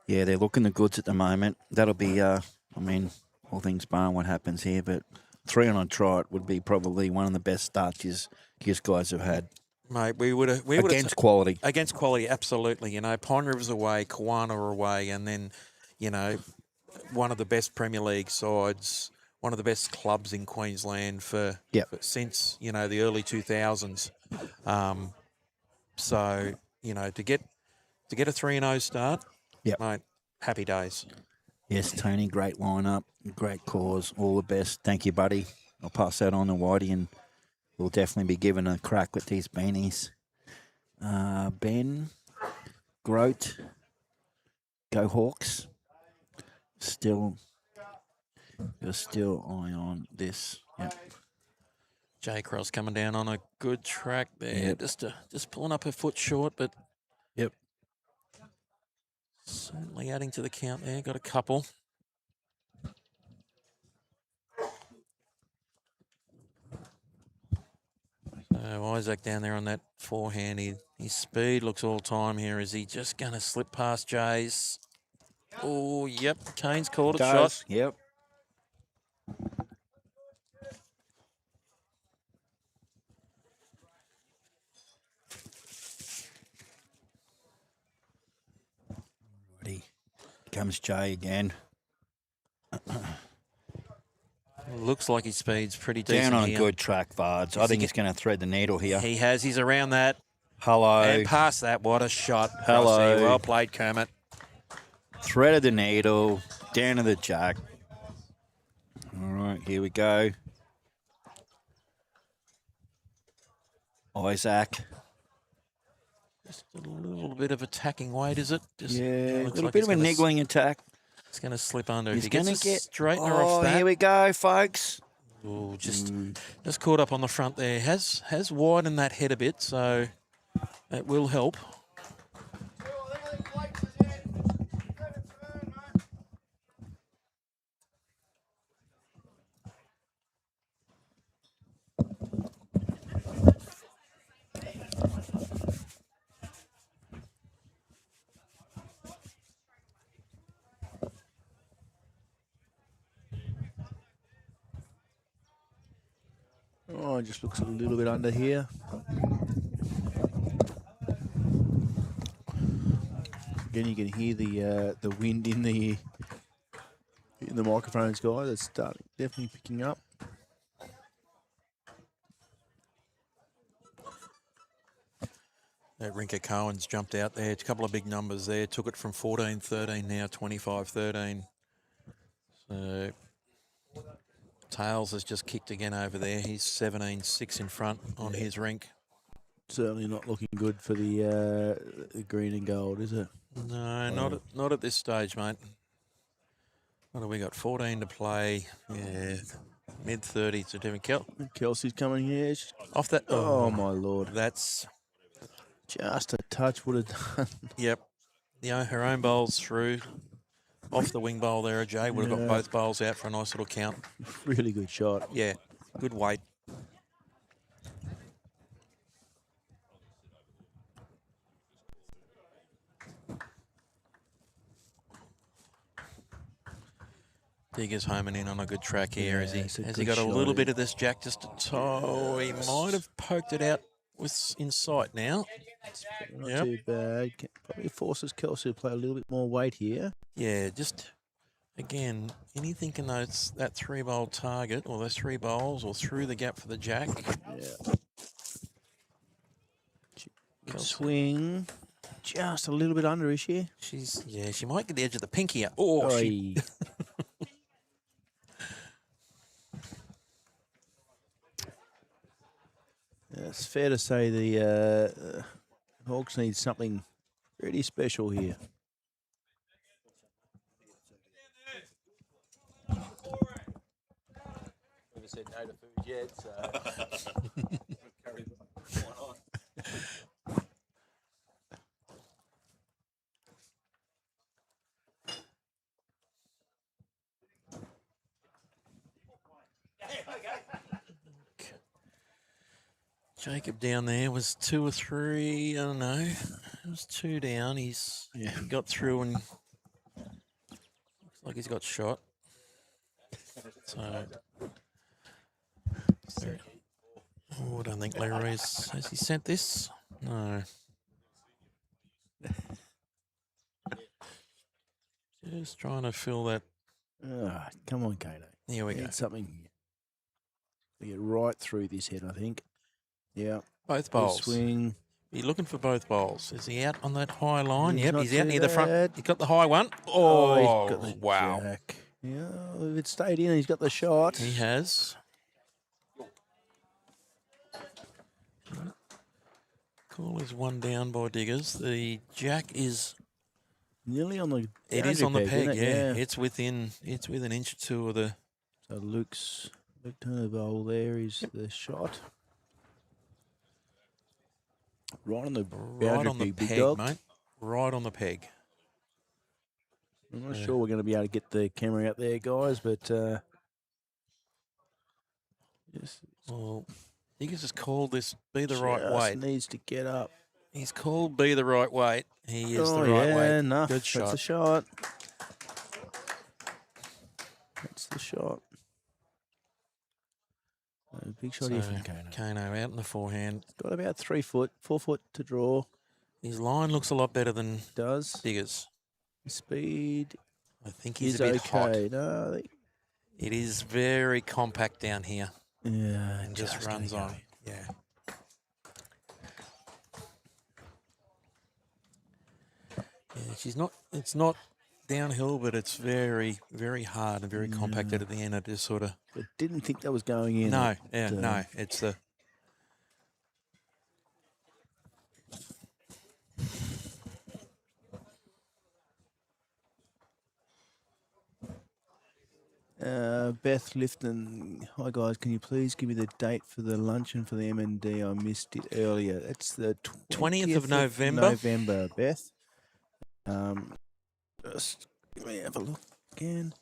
yeah, they're looking the goods at the moment. That'll be, I mean, all things barring what happens here, but 3 on a trot would be probably one of the best starts you guys have had. Mate, we would have against quality. Against quality, absolutely. You know, Pine River's away, Kawana are away, and then, you know, one of the best Premier League sides, one of the best clubs in Queensland for since, you know, the early 2000s. So, you know, to get a 3-0 start, mate, happy days. Yes, Tony, great lineup, great cause, all the best. Thank you, buddy. I'll pass that on to Whitey, and we'll definitely be giving a crack with these beanies. Ben, Grote, go Hawks. You're still eye on this. Yep. J Cross coming down on a good track there. Yep. Just pulling up her foot short, but certainly adding to the count there. Got a couple. So Isaac down there on that forehand. His speed looks all time here. Is he just going to slip past Jay's? Oh, yep. Kane's called a shot. Yep. Ready. Comes Jay again. Looks like his speed's pretty decent. Down on here. a good track, Vards. I think he's going to thread the needle here. He has. He's around that. Hello. And past that. What a shot. Hello. Rossi. Well played, Kermit. Threaded the needle. Down to the jack. All right, here we go. Isaac. Just a little bit of attacking weight, is it? Just, a little bit of a niggling attack. It's going to slip under. He's if he gets a straightener off off that. Here we go, folks. Ooh, just caught up on the front there. Has widened that head a bit, so that will help. Oh, it just looks a little bit under here. Again, you can hear the wind in the microphones, guys. It's definitely picking up. That Rinka Cohen's jumped out there. A couple of big numbers there. Took it from 14-13 now 25-13. So Tails has just kicked again over there. He's 17-6 in front on his rink. Certainly not looking good for the green and gold, is it? No, not at this stage, mate. What have we got? 14 to play. Yeah, mid-30s to Devin Kelsey's coming here. Off that. Oh, my Lord. That's just a touch would have done. Yep. Her own bowl's through. Off the wing bowl there, Jay. Would have got both bowls out for a nice little count. Really good shot. Yeah, good weight. Digger's homing in on a good track here. Yeah, Has he got a little bit of this, Jack? Just a toe. He might have poked it out in sight now. Not too bad. Probably forces Kelsey to play a little bit more weight here. Yeah, just, again, anything in that 3-bowl target or those 3 bowls or through the gap for the Jack. Yeah. Swing. Just a little bit under, is she? She might get the edge of the pinky up. She... It's fair to say the Hawks need something pretty special here. Never said no to food yet, so... Jacob down there was 2 or 3, I don't know. It was 2 down. He got through and looks like he's got shot. So, I don't think Leroy's, has he sent this? No. Just trying to fill that. Come on, Kato. Here we go. Need something here. We get right through this head, I think. Yeah. Both bowls. Swing. You're looking for both bowls. Is he out on that high line? He's Yep, he's out near the bad. front. He's got the high one. He's Oh, got the wow. jack. Yeah, if it stayed in, he's got the shot. He has. Call is 1 down by Diggers. The Jack is Nearly on the. It is on the peg, isn't it? yeah. It's within an inch or 2 of the. So Luke Turner bowl there is the shot. Right on the boundary, big peg, dog. mate. Right on the peg. I'm not sure we're going to be able to get the camera out there, guys, but yes. Well, Diggers has called this be the right Just weight. needs to get up. He's called be the right weight. He is the right weight. Enough. Good shot. That's the shot. That's the shot. Big shot here from Kano. Kano out in the forehand. Got about 3 foot, 4 foot to draw. His line looks a lot better than Does. Diggers. Speed I think he's is a bit okay. hot. No, It is very compact down here. yeah, And just runs gonna on. go. Yeah. Yeah, it's not downhill, but it's very, very hard and very compacted at the end. I just sort of. I didn't think that was going in. No, it's the. Beth Lifton, hi guys, can you please give me the date for the luncheon for the MND? I missed it earlier. It's the 20th of November. November, Beth. Just let me have a look again.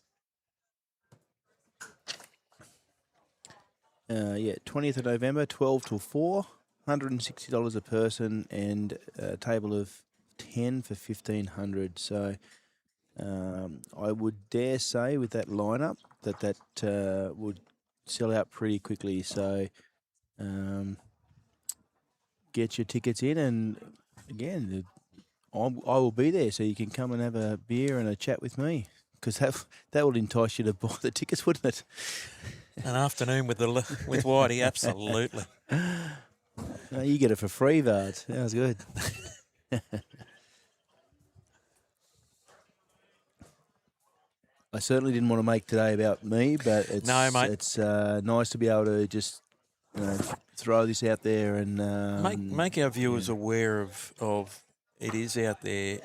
20th of November, 12 till 4, $160 a person, and a table of 10 for $1,500. So I would dare say with that lineup that would sell out pretty quickly. So get your tickets in, and again, I will be there, so you can come and have a beer and a chat with me, because that would entice you to buy the tickets, wouldn't it? An afternoon with Whitey, absolutely. No, you get it for free, Vard. That was good. I certainly didn't want to make today about me, but it's No, mate. It's nice to be able to just throw this out there and make our viewers aware of it is out there.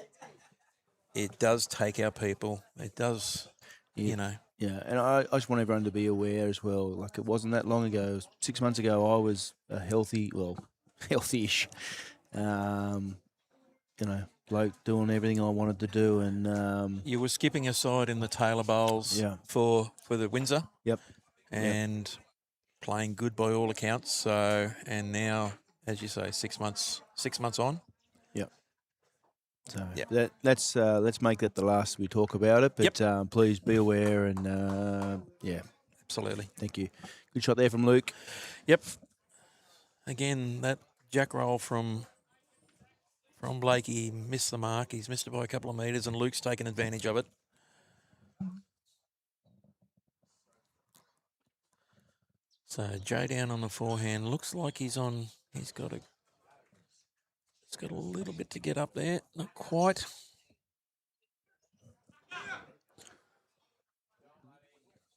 It does take our people. It does, you know. Yeah, and I just want everyone to be aware as well. Like, it wasn't that long ago. It was 6 months ago, I was a healthy-ish, bloke doing everything I wanted to do. And you were skipping aside in the Taylor Bowls for the Windsor. Yep. And playing good by all accounts. So, and now, as you say, 6 months on. Yep. So let's make that the last we talk about it. But please be aware and absolutely. Thank you. Good shot there from Luke. Yep. Again, that jack roll from Blake, he missed the mark. He's missed it by a couple of metres, and Luke's taken advantage of it. So Jay down on the forehand. Looks like he's got a little bit to get up there. Not quite.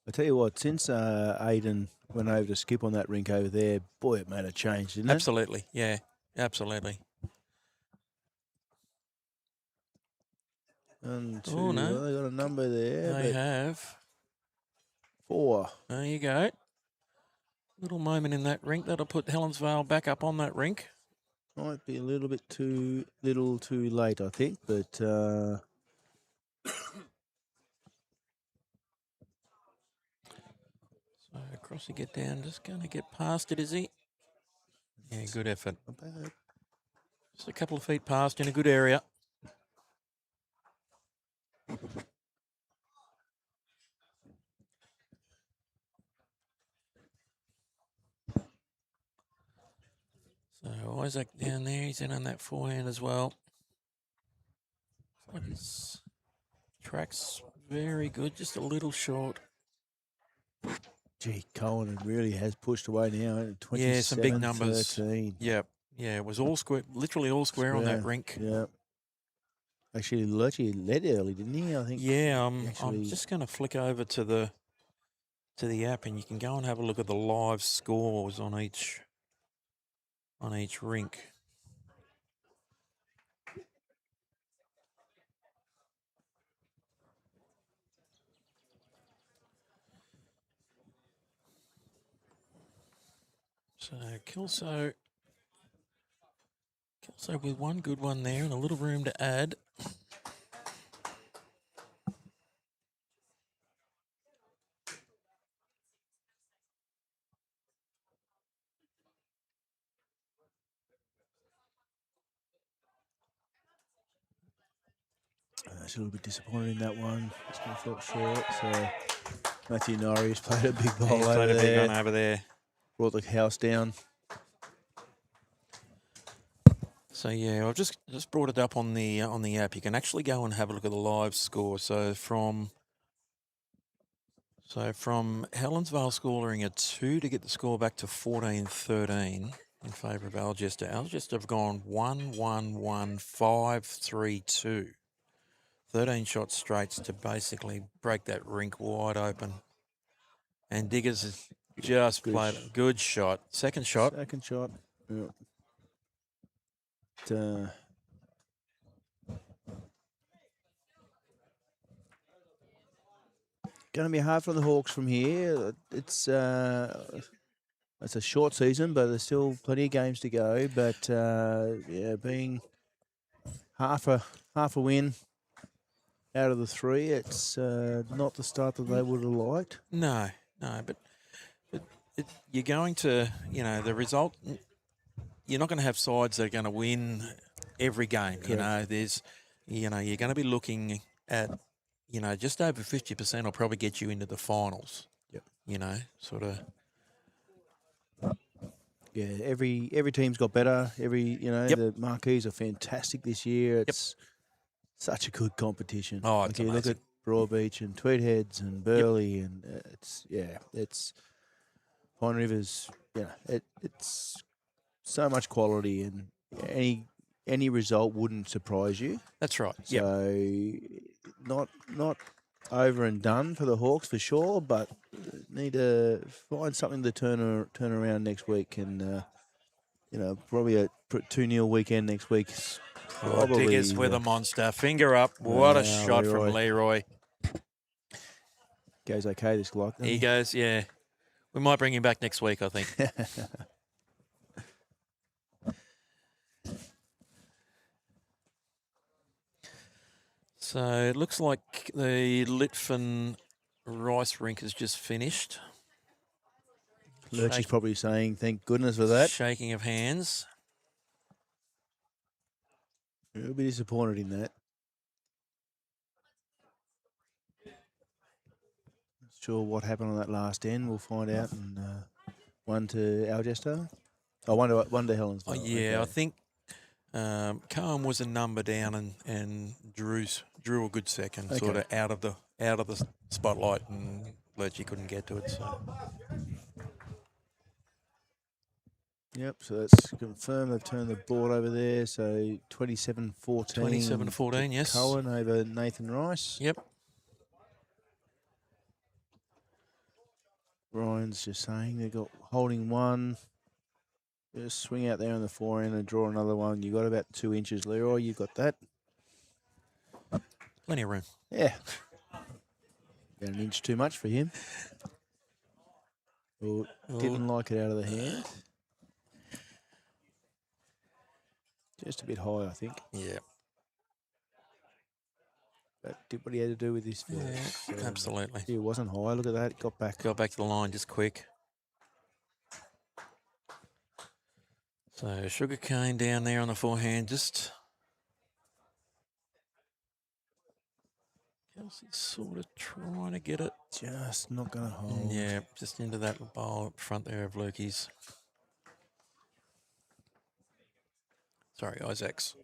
I tell you what, since Aiden went over to skip on that rink over there, boy, it made a change, didn't it? Absolutely, yeah, absolutely. And two, oh, no. Well, they got a number there. They have. 4. There you go. Little moment in that rink. That'll put Helensvale back up on that rink. Might be a little bit too late, I think, but So across he get down, just going to get past it, is he? Yeah, good effort. not bad. Just a couple of feet past in a good area. So Isaac down there, he's in on that forehand as well. Looks like his track's very good, just a little short. Gee, Cohen really has pushed away now. 27, Yeah, some big numbers. 13. Yep. Yeah, it was all square, literally all square on that rink. Yeah. Actually led early, didn't he? I think. Yeah, I'm just going to flick over to the app, and you can go and have a look at the live scores on each rink. So Kelso with one good one there and a little room to add. It's a little bit disappointed in that one. It's going to felt short. So Matthew Norrie's played a big ball over there. Brought the house down. So yeah, I've just brought it up on the app. You can actually go and have a look at the live score. So from Helensvale scoring a 2 to get the score back to 14-13 in favour of Algester. Algester have gone 1-1-1-5-3-2. 13 shot straights to basically break that rink wide open. And Diggers has just played a good shot. Second shot. Yeah. Going to be hard for the Hawks from here. It's a short season, but there's still plenty of games to go. But being half a win out of the 3, it's not the start that they would have liked. No, but you're going to, the result. You're not going to have sides that are going to win every game. Correct. You're going to be looking at, just over 50% will probably get you into the finals. Yep. Yeah, every team's got better. The marquees are fantastic this year. It's such a good competition. Oh, it's amazing. Look at Broadbeach and Tweedheads and Burleigh, and it's Pine Rivers. It's so much quality, and any result wouldn't surprise you. That's right. So not over and done for the Hawks for sure, but need to find something to turn around next week, and probably a 2-0 weekend next week. Diggers with a monster. Finger up. What a shot from Leroy. Goes okay this block. He goes, yeah. We might bring him back next week, I think. So it looks like the Litfin Rice rink has just finished. Lurchy's probably saying, thank goodness for that. Shaking of hands. He'll be disappointed in that. Not sure what happened on that last end. We'll find out. And one to Algester. Oh, one to Helensvale. Oh, yeah, okay. I think Cohen was a number down and drew a good second, sort of out of the spotlight, and Lurchy couldn't get to it. So. Yep, so that's confirmed. They've turned the board over there. So 27-14. 27-14, yes. Cohen over Nathan Rice. Yep. Ryan's just saying they've got holding one. Just swing out there on the forehand and draw another one. You got about 2 inches, Leroy. You got that. Plenty of room. Yeah. About an inch too much for him. Well, didn't like it out of the hand. Just a bit high, I think. Yeah. But did what he had to do with his first. Yeah, absolutely. It wasn't high. Look at that. Got back. Got back to the line just quick. So Sugarcane down there on the forehand, just Kelsey's sort of trying to get it. Just not going to hold. Yeah, just into that bowl up front there of Lukey's. Sorry, Isaacs.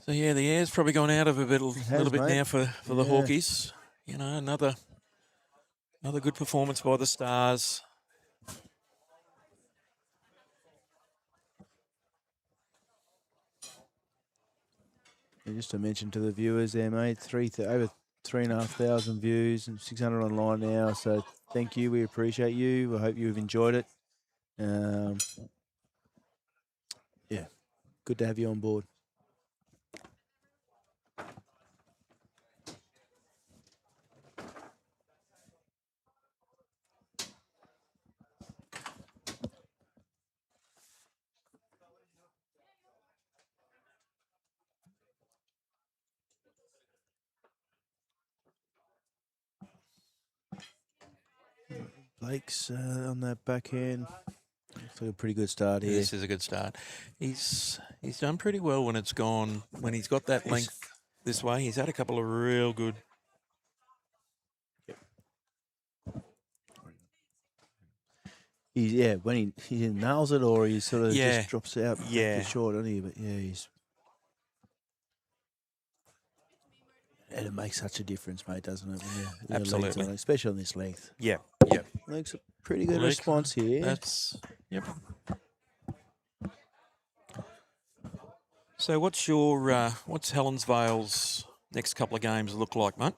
So yeah, the air's probably gone out of a little bit now for the Hawkies. You know, another good performance by the Stars. And just to mention to the viewers there, mate, over 3,500 views and 600 online now. So thank you. We appreciate you. I hope you've enjoyed it. Yeah, good to have you on board. Blake's on that backhand. Looks like a pretty good start here. This is a good start. He's done pretty well when he's got that length this way. He's had a couple of real good. When he nails it or he sort of just drops out short, doesn't he? But he's. And it makes such a difference, mate, doesn't it? Absolutely. Especially on this length. Yeah. Looks a pretty good response here. So what's Helensvale's next couple of games look like, mate?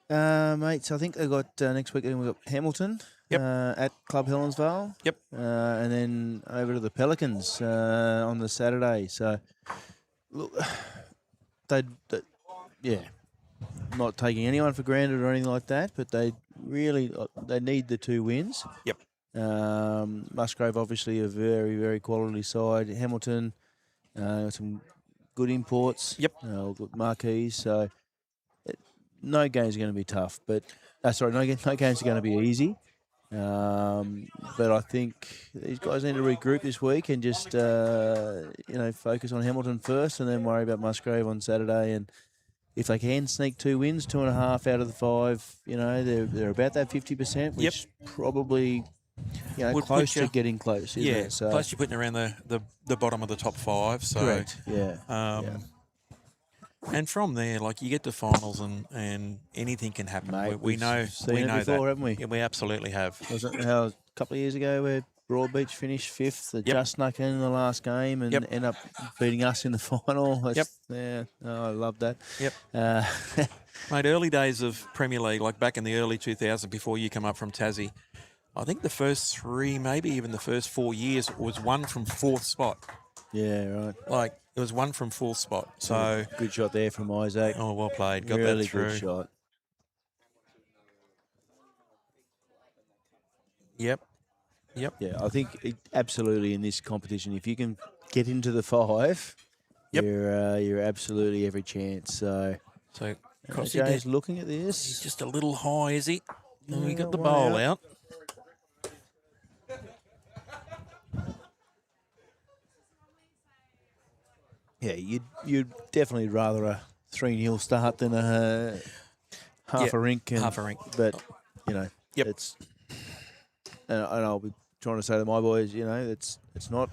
Mate, so I think they've got next week we've got Hamilton at Club Helensvale. Yep. And then over to the Pelicans on the Saturday. So, look, not taking anyone for granted or anything like that, but they need the 2 wins. Yep. Musgrave, obviously, a very, very quality side. Hamilton, some good imports. Yep. Good marquees. So, no games are going to be tough, but no games are going to be easy. But I think these guys need to regroup this week and just focus on Hamilton first, and then worry about Musgrave on Saturday. And if they can sneak 2 wins, 2.5 out of the 5, they're about that 50%, which probably close to getting close. Isn't it? So, plus you're putting around the bottom of the top 5. So correct. And from there, you get to finals and anything can happen. Mate, we know seen it before, that, haven't we? Yeah, we absolutely have. Wasn't how a couple of years ago where Broadbeach finished 5th. They Yep. just snuck in the last game and Yep. end up beating us in the final. Yep. Yeah, I love that. Yep. Uh, Mate, early days of Premier League, like back in the early 2000s, before you come up from Tassie, I think the first 3, maybe even the first 4 years, was one from 4th spot. yeah, right. Like, it was one from 4th spot. So, Good shot there from Isaac. oh, well played. Got really that through. good shot. Yep. Yep. Yeah, I think absolutely in this competition, if you can get into the 5, Yep. you're absolutely every chance. So Crossy Jay's did. looking at He's this. just a little high, is he? And we Yeah, got the one bowl out. out. Yeah, you'd definitely rather a 3-0 start than a half a rink. Half a rink. But, you know, Yep. it's and I'll be trying to say to my boys, you know, it's not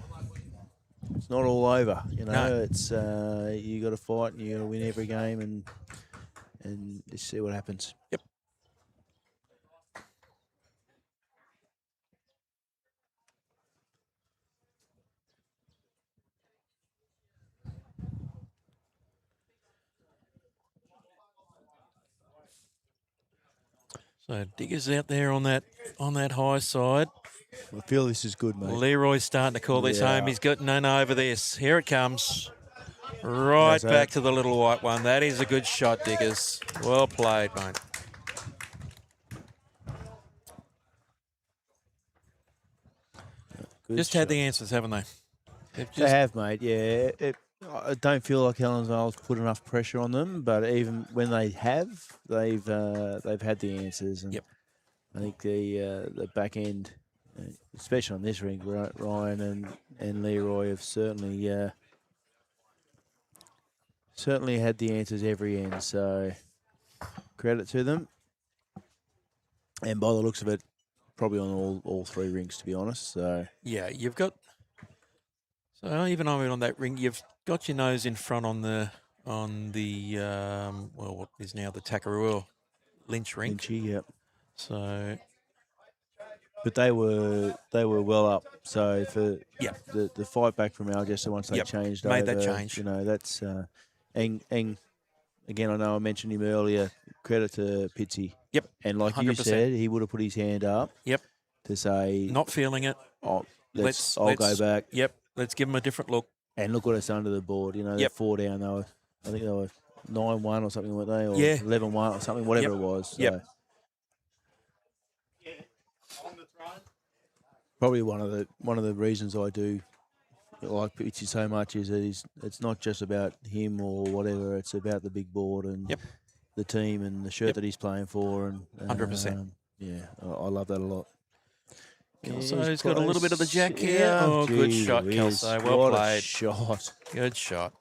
all over. You know, No. it's you got to fight and you got to win every game and just see what happens. Yep. So Digger's out there on that high side. I feel this is good, mate. Leroy's starting to call this Yeah. home. He's got none over this. Here it comes. Right How's that? back to the little white one. That is a good shot, Diggers. Well played, mate. Good Just had shot. the answers, haven't they? They've They have, mate. Yeah, I don't feel like Helensvale's put enough pressure on them, but even when they have, they've had the answers. And Yep. I think the back end, especially on this rink, Ryan and Leroy have certainly had the answers every end. So credit to them. And by the looks of it, probably on all 3 rinks, to be honest. So Yeah, you've got. So even on that ring, you've got your nose in front on the well, what is now the Takarua Lynch rink. Lynchy, yep. So But they were well up. So for yeah, the fight back from Algester once they Yep, changed made over, that change. You know, that's and again, I know I mentioned him earlier. Credit to Pitsy. Yep, And like you 100%. said, he would have put his hand up. Yep. To say, Not feeling it. oh, I'll go back. Yep. Let's give him a different look. And look what it's done to the board. You know, they're Yep. 4 down. I think they were 9-1 or something, weren't they? Or Yeah. 11-1 or something, whatever Yep. it was. So. Yep. Probably one of the reasons I do like Pitsy so much is that it's not just about him or whatever. It's about the big board and Yep. the team and the shirt Yep. that he's playing for. And 100%. Yeah, I love that a lot. Kelso's got a little bit of the jack here. Yeah. Oh, good Gee shot, whiz. Kelso. Well What a played. shot. Good shot.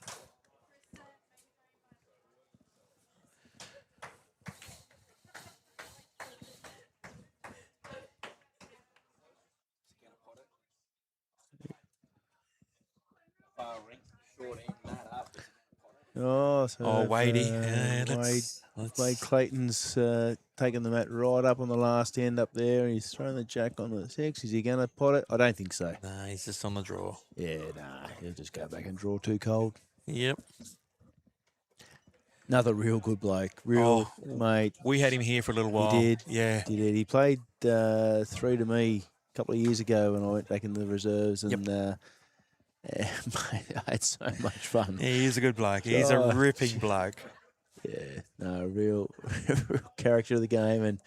Oh, so Oh, Wadey. Yeah, Wade Clayton's taken the mat right up on the last end up there. He's thrown the jack on the 6. Is he going to pot it? I don't think so. Nah, he's just on the draw. Yeah, nah. He'll just go back and draw too cold. Yep. Another real good bloke. Mate. We had him here for a little while. He did. Yeah. He did. He played 3 to me a couple of years ago when I went back in the reserves. And mate, I had so much fun. Yeah, he's a good bloke. He's a ripping bloke. Yeah, no, real character of the game and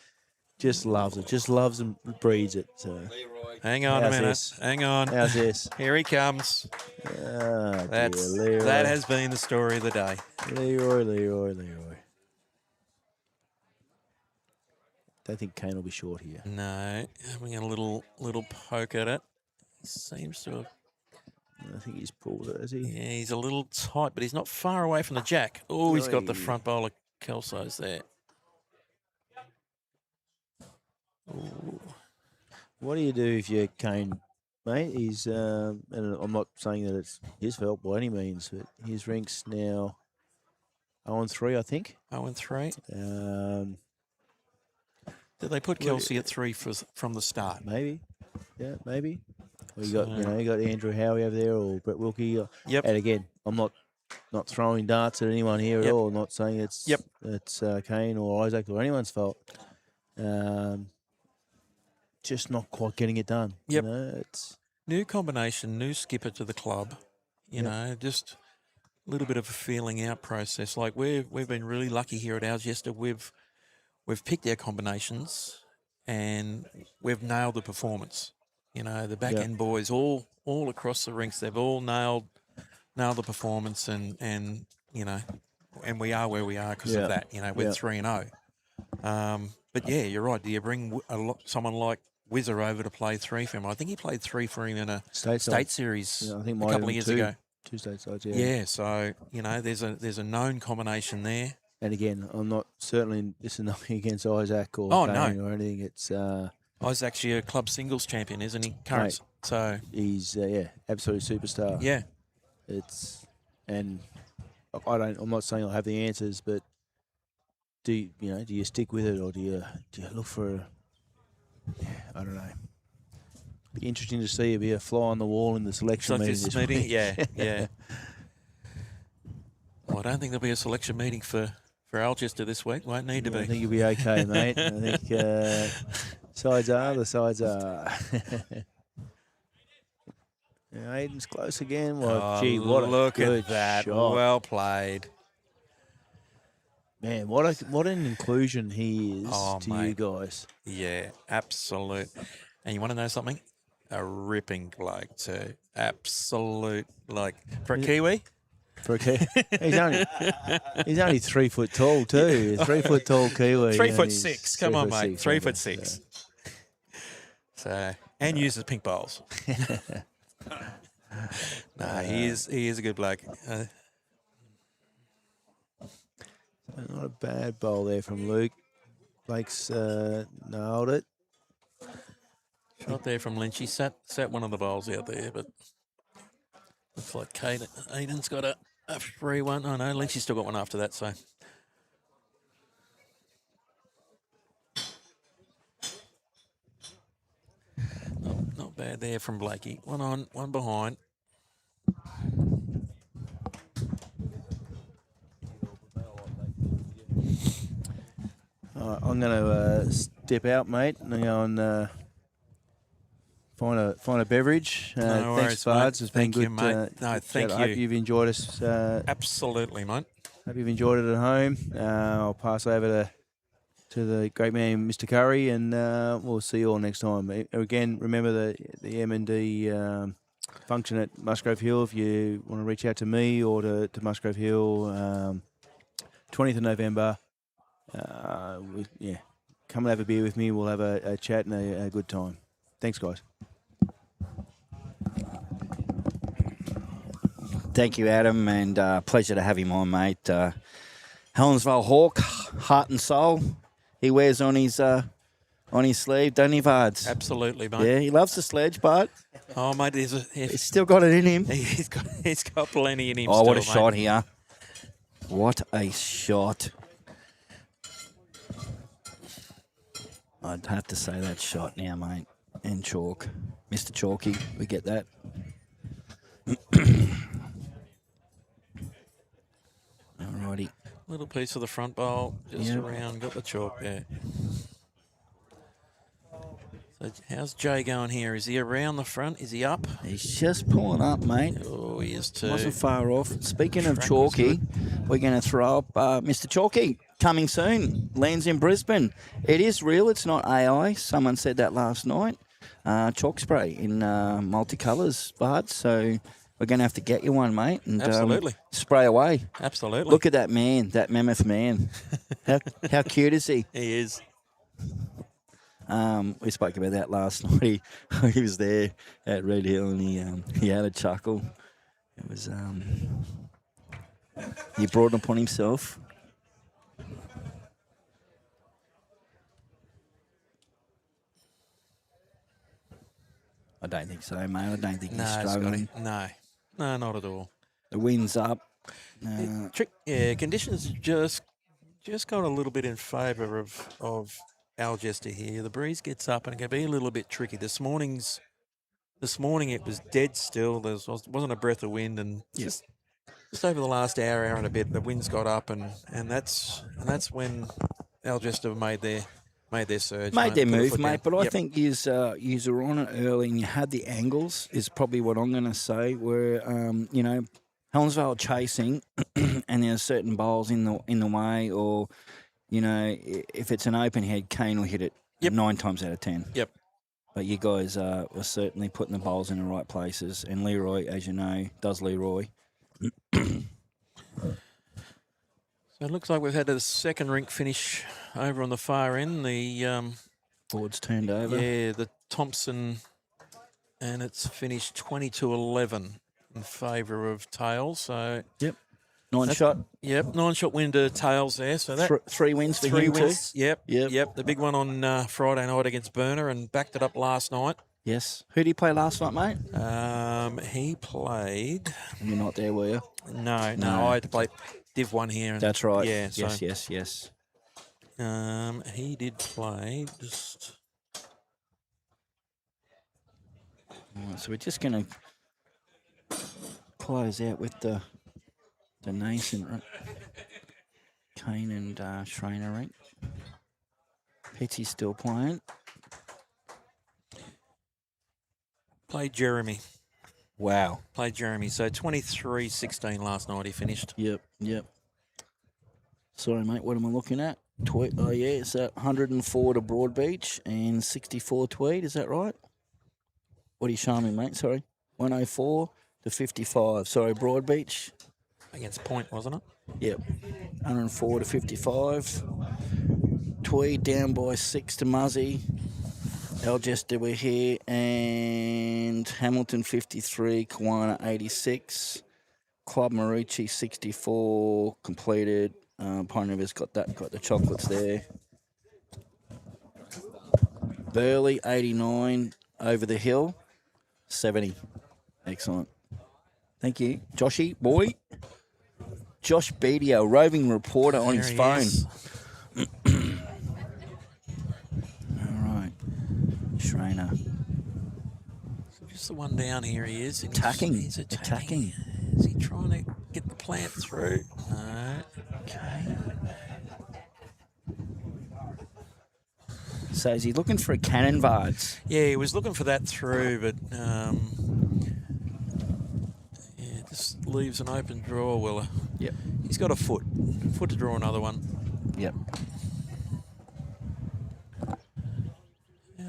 just loves it. Just loves and breeds it. So. Hang on a How's minute. this? Hang on. How's this? Here he comes. Oh, dear, Leroy. That has been the story of the day. Leroy. Don't think Kane will be short here. No, having a little poke at it. Seems to have. I think he's pulled it, has he? Yeah, he's a little tight, but he's not far away from the jack. Oh, he's got the Oi. front bowl of Kelso's there. Ooh. What do you do if you're Kane, mate? He's and I'm not saying that it's his fault by any means, but his rank's now 0-3, I think. 0-3. Did they put Kelsey at 3 from the start? Maybe. Yeah, maybe. Well, you got Andrew Howie over there or Brett Wilkie. Yep. And again, I'm not throwing darts at anyone here at all. I'm not saying it's Kane or Isaac or anyone's fault. Just not quite getting it done. Yep. You know, it's New combination, new skipper to the club. You know, just a little bit of a feeling out process. Like we've been really lucky here at Algester. We've picked our combinations and we've nailed the performance. You know, the back end boys all across the rinks, they've all nailed the performance and you know, and we are where we are because of that. You know, we're 3-0. But yeah, you're right. Do you bring someone like Whizzer over to play 3 for him? I think he played 3 for him in a state series I think a couple of years ago. 2 state sides, Yeah, so you know, there's a known combination there. And again, I'm not certainly this is nothing against Isaac or Kane or anything. It's Isaac's actually a club singles champion, isn't he? Current, so he's absolute superstar. Yeah, and I'm not saying I'll have the answers, but do you stick with it or do you look for? I don't know. Be interesting to see. It'd be a fly on the wall in the selection meeting this week. Yeah. Well, I don't think there'll be a selection meeting for Algester this week. Won't need to be. I think you'll be okay, mate. I think sides are the sides are. Aiden's close again. Well, gee, what a look good at that! shot. Well played. Man, what an inclusion he is to mate. you guys. Yeah, absolute. And you want to know something? A ripping bloke too. Absolute, like, for a Kiwi. For a Kiwi, he's only 3 foot tall too. 3 foot tall Kiwi. 3'6". Come on, mate. 3'6". Yeah. So, and uses pink bowls. No, he is a good bloke. Not a bad bowl there from Luke. Blake's nailed it. Shot there from Lynch. He sat one of the bowls out there, but looks like Aiden's got a free one. Oh no, Lynchy's still got one after that, so. Not bad there from Blakey. One on, one behind. I'm going to step out, mate, and go and find a beverage. No Thanks, worries, Fards. It's been Thank you, good. mate. No, thank you. I hope you've enjoyed us. Absolutely, mate. Hope you've enjoyed it at home. I'll pass over to the great man, Mr. Curry, and we'll see you all next time. Again, remember the M&D function at Musgrave Hill. If you want to reach out to me or to Musgrave Hill, 20th of November. Come and have a beer with me. We'll have a chat and a good time. Thanks, guys. Thank you, Adam, and pleasure to have him on, mate. Helensvale Hawk, heart and soul. He wears on his sleeve, doesn't he, Vards? Absolutely, mate. Yeah, he loves the sledge, but mate, he's still got it in him. He's got plenty in him. Oh, still, what a mate. shot here! What a shot! I'd have to say that shot now, mate. And chalk, Mr. Chalky, we get that. Alrighty. Little piece of the front bowl, just around, got the chalk there. So how's Jay going here? Is he around the front? Is he up? He's just pulling up, mate. Oh, he is too. Wasn't far off. Speaking of Chalky, we're going to throw up Mr. Chalky. Coming soon. Lands in Brisbane. It is real. It's not AI. Someone said that last night. Chalk spray in multicolours, Bart. So we're going to have to get you one, mate. And, Absolutely. Spray away. Absolutely. Look at that man, that mammoth man. How cute is he? He is. We spoke about that last night. He was there at Red Hill and he had a chuckle. It was he brought it upon himself. I don't think so, mate. I don't think he's struggling. No, not at all. The wind's up. Conditions just got a little bit in favour of Algester here. The breeze gets up and it can be a little bit tricky. This morning it was dead still. There wasn't a breath of wind, and just over the last hour and a bit, the winds got up, and that's when Algester made their surge. Made their move, mate. But I Yep. think you were on it early and you had the angles, is probably what I'm going to say, where, Helensvale chasing and there's certain bowls in the way, or, if it's an open head, Kane will hit it 9 times out of 10. Yep. But you guys were certainly putting the bowls in the right places. And Leroy, as you know, does Leroy. So it looks like we've had a second rink finish over on the far end. The Board's turned over. Yeah, the Thompson, and it's finished 20-11 in favour of Tails. So Yep. 9-shot. Yep, 9-shot win to Tails there. So that 3 wins for three him wins. too. Yep. Yep. The big one on Friday night against Burner, and backed it up last night. Yes. Who did he play last night, mate? He played. You're not there, were you? No, I had to play Div 1 here. And That's right. Yeah. So, Yes. he did play just. Right, so we're just going to close out with the nascent Kane and Schreiner rink. Petty's still playing. Played Jeremy. Wow. Played Jeremy. So 23-16 last night he finished. Yep. Sorry, mate, what am I looking at? Tweed. Oh, yeah, it's at 104 to Broadbeach and 64 Tweed, is that right? What are you showing me, mate? Sorry. 104 to 55. Sorry, Broadbeach. Against Point, wasn't it? Yep. 104 to 55. Tweed down by 6 to Muzzy. Algester we're here, and Hamilton 53, Kiwana 86, Club Marucci 64 completed. Pine River's got the chocolates there. Burley 89, Over the Hill 70. Excellent. Thank you, Joshy boy. Josh Bedio, roving reporter on his phone. Schreiner. Just the one down here he is. Attacking. He's attacking. Is he trying to get the plant through? No. Okay. So is he looking for a cannon vards? Yeah, he was looking for that through, but just leaves an open draw, Willa. Yep. He's got a foot to draw another one. Yep.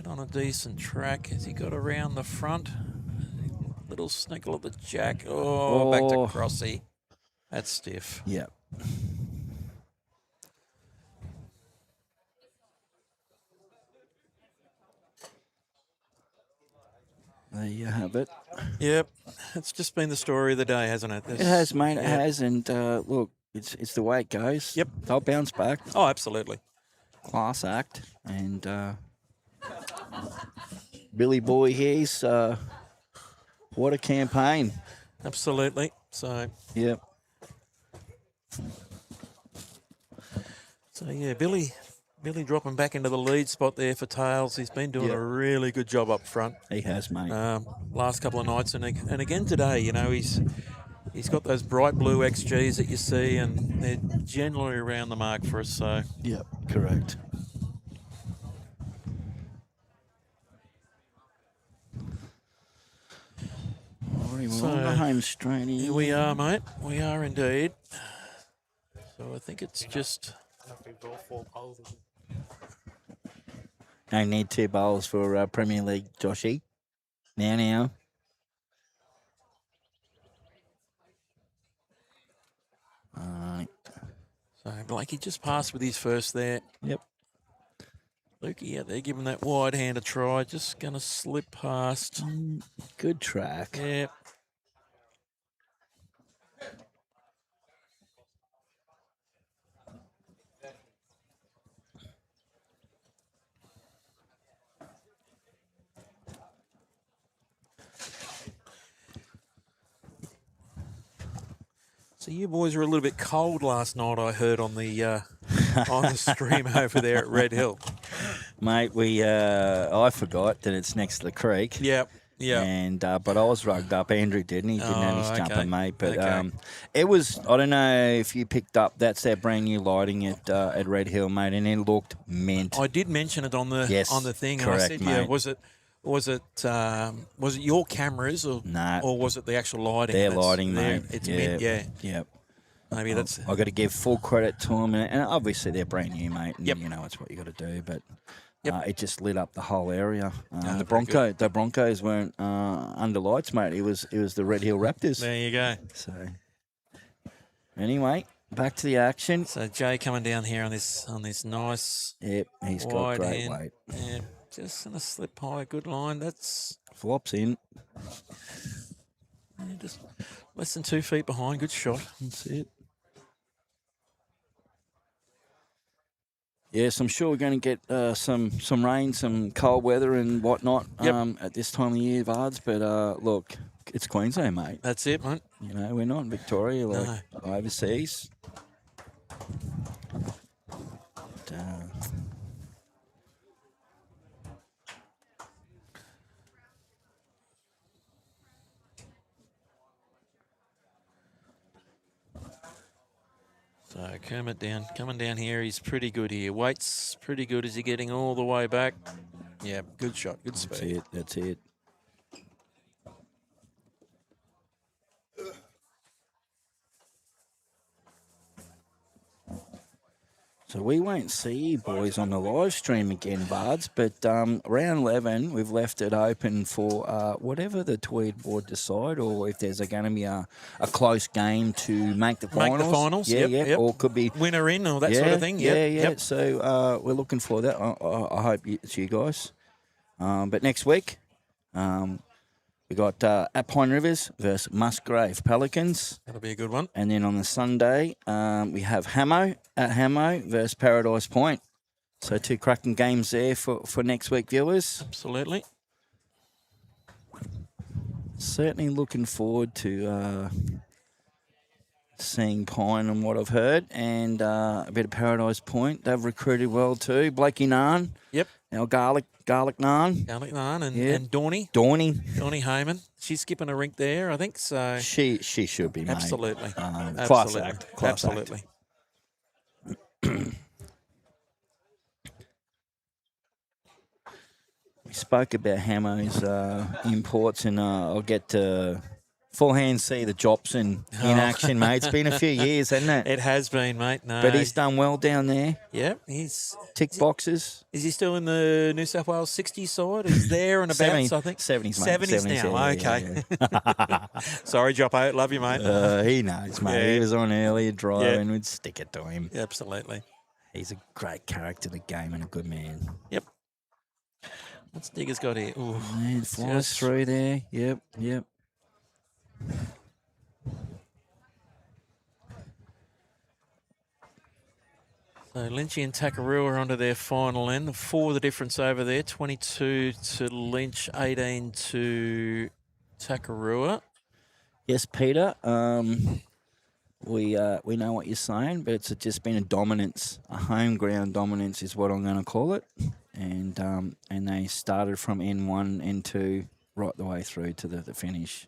On a decent track. Has he got around the front? Little snickle at the jack. Oh, back to Crossy. That's stiff. Yep. There you have it. Yep. It's just been the story of the day, hasn't it? It has, mate. It has. And look, it's the way it goes. Yep. They'll bounce back. Oh, absolutely. Class act. And Billy Boy here's what a campaign. Absolutely. So. Yep. So yeah, Billy dropping back into the lead spot there for Tails. He's been doing a really good job up front. He has, mate. Last couple of nights and again today. He's got those bright blue XGs that you see, and they're generally around the mark for us. So. Yep. Correct. So, on the home straight here. Here we are, mate. We are indeed. So I think it's just. Don't need 2 bowls for Premier League, Joshy. Now. So Blakey just passed with his first there. Yep. Lukey out there giving that wide hand a try. Just going to slip past. Good track. Yeah. So you boys were a little bit cold last night, I heard on the stream over there at Red Hill. Mate, I forgot that it's next to the creek. Yep. Yeah. And but I was rugged up. Andrew didn't. He didn't have his jumper, mate. But Okay. it was. I don't know if you picked up. That's their brand new lighting at Red Hill, mate, and it looked mint. I did mention it on the thing. Correct, I said, mate. yeah. Was it your cameras or was it the actual lighting? Their lighting, mate. It's mint. Yeah. Yep. Maybe that's. I got to give full credit to them, and obviously they're brand new, mate. And, Yep. you know, it's what you got to do, but. Yep. It just lit up the whole area. very good. The Broncos weren't under lights, mate. It was the Red Hill Raptors. There you go. So anyway, back to the action. So Jay coming down here on this nice. Yep, he's got wide great hand. weight. Yeah, just gonna slip high. Good line. That's Flops in. just less than 2 feet behind. Good shot. That's it. Yes, I'm sure we're going to get some rain, some cold weather and whatnot at this time of year, Vards. But look, it's Queensland, mate. That's it, mate. You know, we're not in Victoria like overseas. But, So Kermit coming down here. He's pretty good here. Weight's pretty good. Is he getting all the way back? Yeah, good shot. Good speed. That's it. So we won't see you boys on the live stream again, Bards, but round 11, we've left it open for whatever the Tweed board decide, or if there's going to be a close game to make the finals. Make the finals, yep. Or could be winner in or that sort of thing. Yeah. So we're looking for that. I hope it's you guys. But next week, we got at Pine Rivers versus Musgrave Pelicans. That'll be a good one. And then on the Sunday, we have Hamo at Hamo versus Paradise Point. So 2 cracking games there for next week, viewers. Absolutely. Certainly looking forward to seeing Pine and what I've heard, and a bit of Paradise Point. They've recruited well too. Blakey Naan. Yep. Now Garlic Naan. Garlic Naan and Dawny. Dawny Heyman. She's skipping a rink there, I think. So she should be, mate. Absolutely. Class act. Absolutely. We spoke about Hamo's imports, and I'll get to full hand see the Jobson in action, mate. It's been a few years, hasn't it? It has been, mate. No. But he's done well down there. Yeah, he's tick boxes. Is he still in the New South Wales 60s side? He's there and about, I think. 70s, mate. 70s now. Okay. Sorry, Joppo. Love you, mate. He knows, mate. Yeah. He was on earlier drive and we'd stick it to him. Absolutely. He's a great character of the game and a good man. Yep. What's Digger's got here? Ooh, man, flies through there. Yep. So Lynchy and Takarua are onto their final end. 4 the difference over there. 22 to Lynch, 18 to Takarua. Yes, Peter. We know what you're saying, but it's just been a dominance, a home ground dominance is what I'm going to call it. And they started from N1, N2, right the way through to the finish.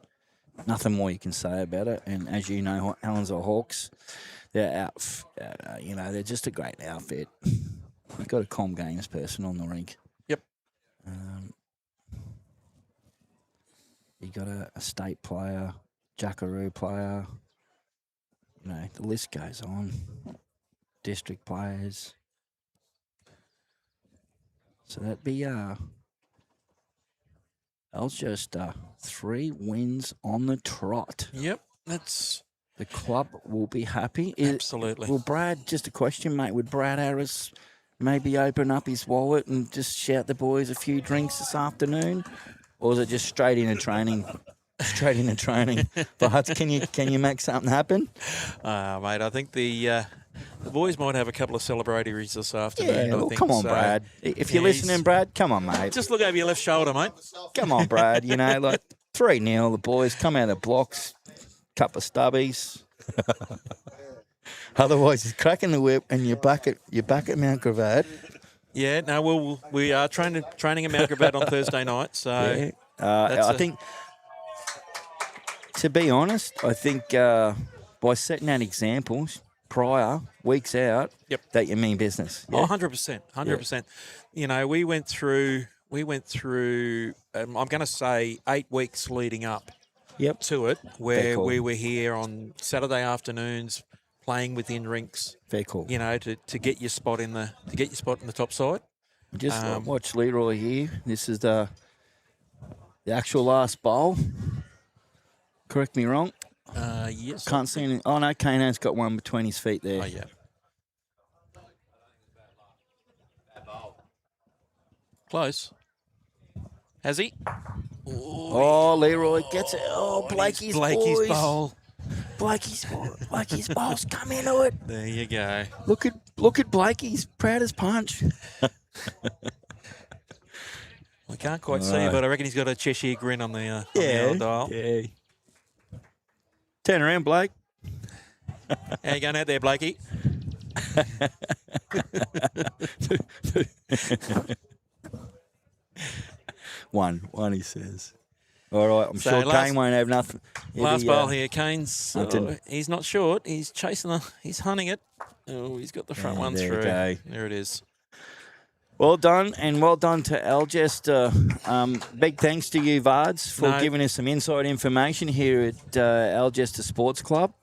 Nothing more you can say about it. And as you know, Helensvale Hawks, they're out. They're just a great outfit. You've got a comm games person on the rink. Yep. You got a state player, Jackaroo player. You know, the list goes on. District players. So that'd be Algester 3 wins on the trot. Yep, that's... The club will be happy. Absolutely. Will Brad, just a question, mate, would Brad Harris maybe open up his wallet and just shout the boys a few drinks this afternoon? Or is it just straight into training? Straight into training. But can you make something happen? Mate, I think the boys might have a couple of celebratories this afternoon. Yeah, well, come on, Brad. If you're listening, Brad, come on, mate. Just look over your left shoulder, mate. Come on, Brad. You know, like 3-0, the boys come out of the blocks, couple of stubbies. Otherwise, he's cracking the whip, and you're back at Mount Gravatt. Yeah, no, we are training him acrobat on Thursday night. So Yeah. I think, to be honest, I think by setting out examples prior, weeks out, that you mean business. Yeah? Oh, 100%, 100%. You know, we went through. I'm going to say 8 weeks leading up to it, where we were here on Saturday afternoons playing within rinks. Very cool. You know, to get your spot in the top side. Just watch Leroy here. This is the actual last bowl. Correct me wrong. Yes. Can't see anything. Oh no, Kano's got one between his feet there. Oh yeah. Close. Has he? Oh, Leroy gets it. Oh, Blakey's boys. bowl. Blakey's bowl's come into it. There you go. Look at Blakey's proud as punch. We can't quite see it, but I reckon he's got a Cheshire grin on the old dial. Yeah. Turn around, Blake. How you going out there, Blakey? One, he says. All right, I'm sure Kane won't have nothing. Last bowl here, Kane's. He's not short. He's chasing he's hunting it. Oh, he's got the front one through. There it is. Well done, and well done to Algester. Big thanks to you, Vards, for giving us some inside information here at Algester Sports Club.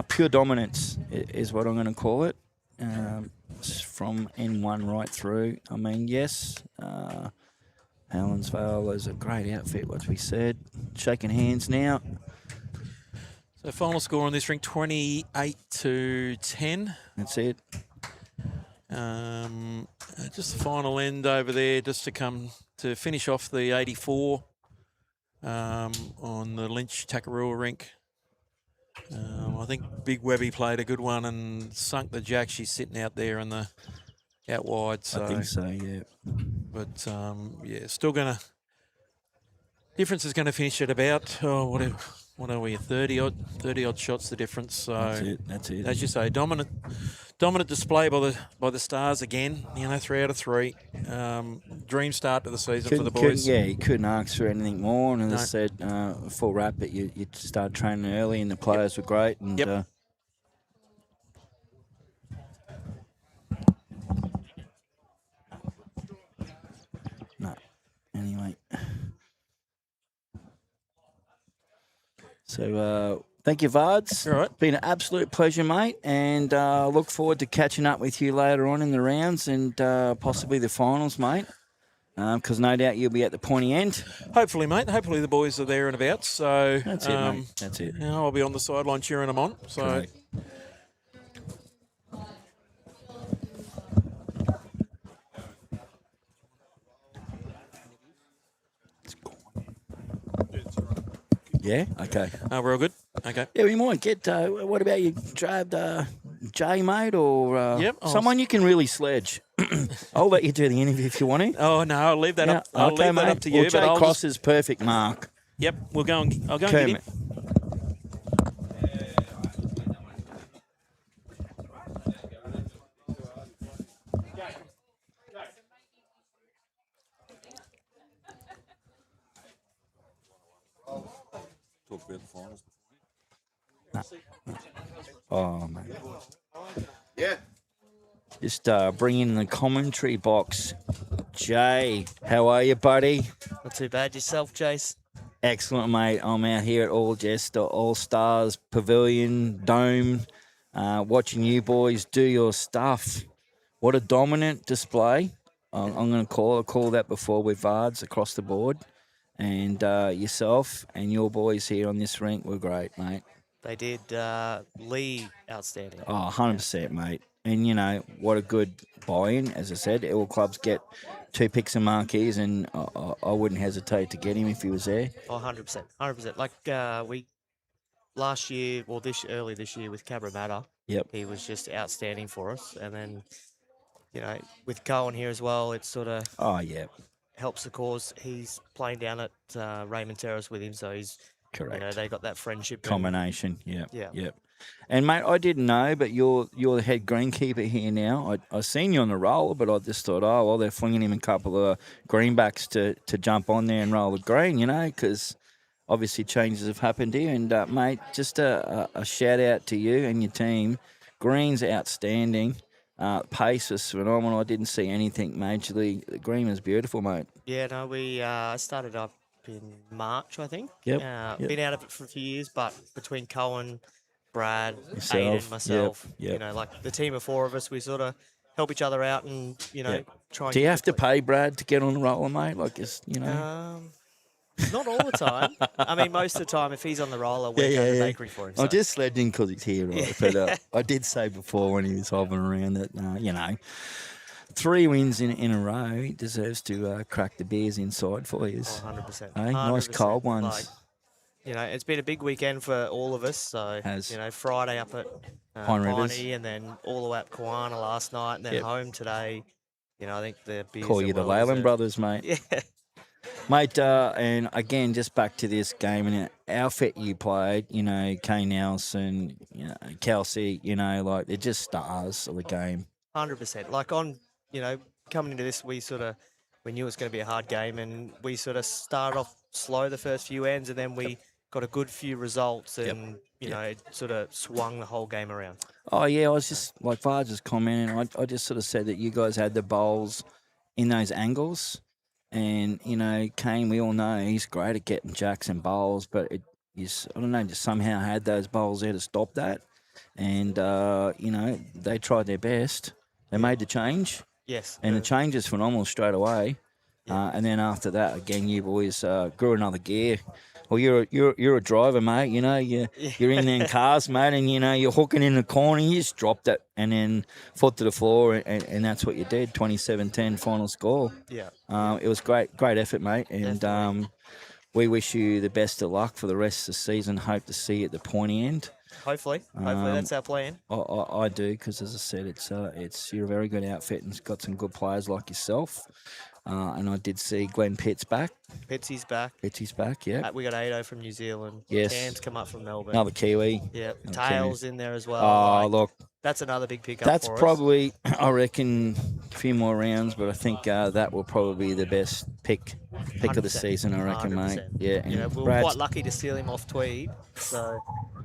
Pure dominance is what I'm going to call it. From N1 right through. I mean, yes, Helensvale is a great outfit, what we said. Shaking hands now. So final score on this ring, 28-10. That's it. Just the final end over there, just to come to finish off the 84 on the Lynch Takarua rink. I think Big Webby played a good one and sunk the jack. She's sitting out there in the out wide. So, I think so, yeah. But yeah, still gonna. Difference is going to finish at about what are we, 30 odd shots the difference. So that's it. As you say, dominant display by the Stars again. 3 out of 3. Dream start to the season for the boys. You couldn't ask for anything more. And as I said, full wrap, but you started training early, and the players were great. And no, anyway. So thank you, Vards. All right. Been an absolute pleasure, mate, and look forward to catching up with you later on in the rounds and possibly the finals, mate, because no doubt you'll be at the pointy end. Hopefully, mate. Hopefully the boys are there and about. So that's it, mate. That's it. I'll be on the sideline cheering them on. So. Correct. Yeah? Okay. We're all good? Okay. Yeah, we might get, what about you grabbed Jay, mate, or someone you can really sledge? I'll let you do the interview if you want to. Oh, no, I'll leave that up. I'll leave that up to you. Well, Jay Cross's perfect mark. Yep, I'll go and get him. Talk about the finals. Oh, man. Yeah. Just bring in the commentary box. Jay, how are you, buddy? Not too bad. Yourself, Jace? Excellent, mate. I'm out here at Algester Allstars Pavilion Dome, watching you boys do your stuff. What a dominant display. I'm going to call that before with Vards across the board. And yourself and your boys here on this rink were great, mate. They did. Lee, outstanding. Oh, 100%, mate. And, what a good buy-in. As I said, all clubs get 2 picks and marquees, and I wouldn't hesitate to get him if he was there. Oh, 100%. 100%. Like we last year, early this year with Cabramatta, he was just outstanding for us. And then, with Cohen here as well, it's sort of... Oh, yeah. Helps the cause. He's playing down at Raymond Terrace with him, so he's correct. They got that friendship combination. Yeah. And mate, I didn't know, but you're the head greenkeeper here now. I seen you on the roller, but I just thought, oh well, they're flinging him a couple of greenbacks to jump on there and roll the green, because obviously changes have happened here. And mate, just a shout out to you and your team. Green's outstanding. Pace was phenomenal. I didn't see anything majorly. The green was beautiful, mate. Yeah, no, we started up in March, I think. Yep. Been out of it for a few years, but between Cohen, Brad, Yourself, Aiden, myself, yep. Like the team of four of us, we sort of help each other out and, try and... Do you have to pay Brad to get on the roller, mate? Like, not all the time. I mean, most of the time, if he's on the roller, we're going to the bakery for him. I'm just sledging because he's here, right? But I did say before when he was hovering around that, 3 wins in a row, he deserves to crack the beers inside for you. 100%. Hey, nice cold ones. Like, it's been a big weekend for all of us. So, Friday up at Piney, and then all the way up Kiwana last night, and then home today. I think the beers call you the Leyland brothers, mate. Yeah. Mate, and again, just back to this game and the outfit you played, Kane Nelson, Kelsey, like they're just stars of the game. 100%. Like coming into this, we knew it was going to be a hard game, and we sort of started off slow the first few ends, and then we got a good few results, and it sort of swung the whole game around. Oh yeah, I was just like Varge was commenting. I just sort of said that you guys had the bowls in those angles. And, Kane, we all know he's great at getting jacks and bowls, but just somehow had those bowls there to stop that. And, they tried their best. They made the change. Yes. And the change is phenomenal straight away. Yeah. And then after that, again, you boys grew another gear. Well, you're a driver, mate. You're in them cars, mate, and you're hooking in the corner. You just dropped it, and then foot to the floor, and that's what you did. 27-10 final score. Yeah. It was great effort, mate, and we wish you the best of luck for the rest of the season. Hope to see you at the pointy end. Hopefully, that's our plan. I do, because as I said, it's you're a very good outfit and it's got some good players like yourself. And I did see Glenn Pitts back. Pitsy's back. Yeah. We got Ado from New Zealand. Yes. Cam's come up from Melbourne. Another Kiwi. Yeah. Tails in there as well. Oh, look. That's another big pickup That's for probably, I reckon, a few more rounds, but I think that will probably be the best pick of the season, I reckon, 100%. Mate. Yeah. And we were quite lucky to steal him off Tweed, so...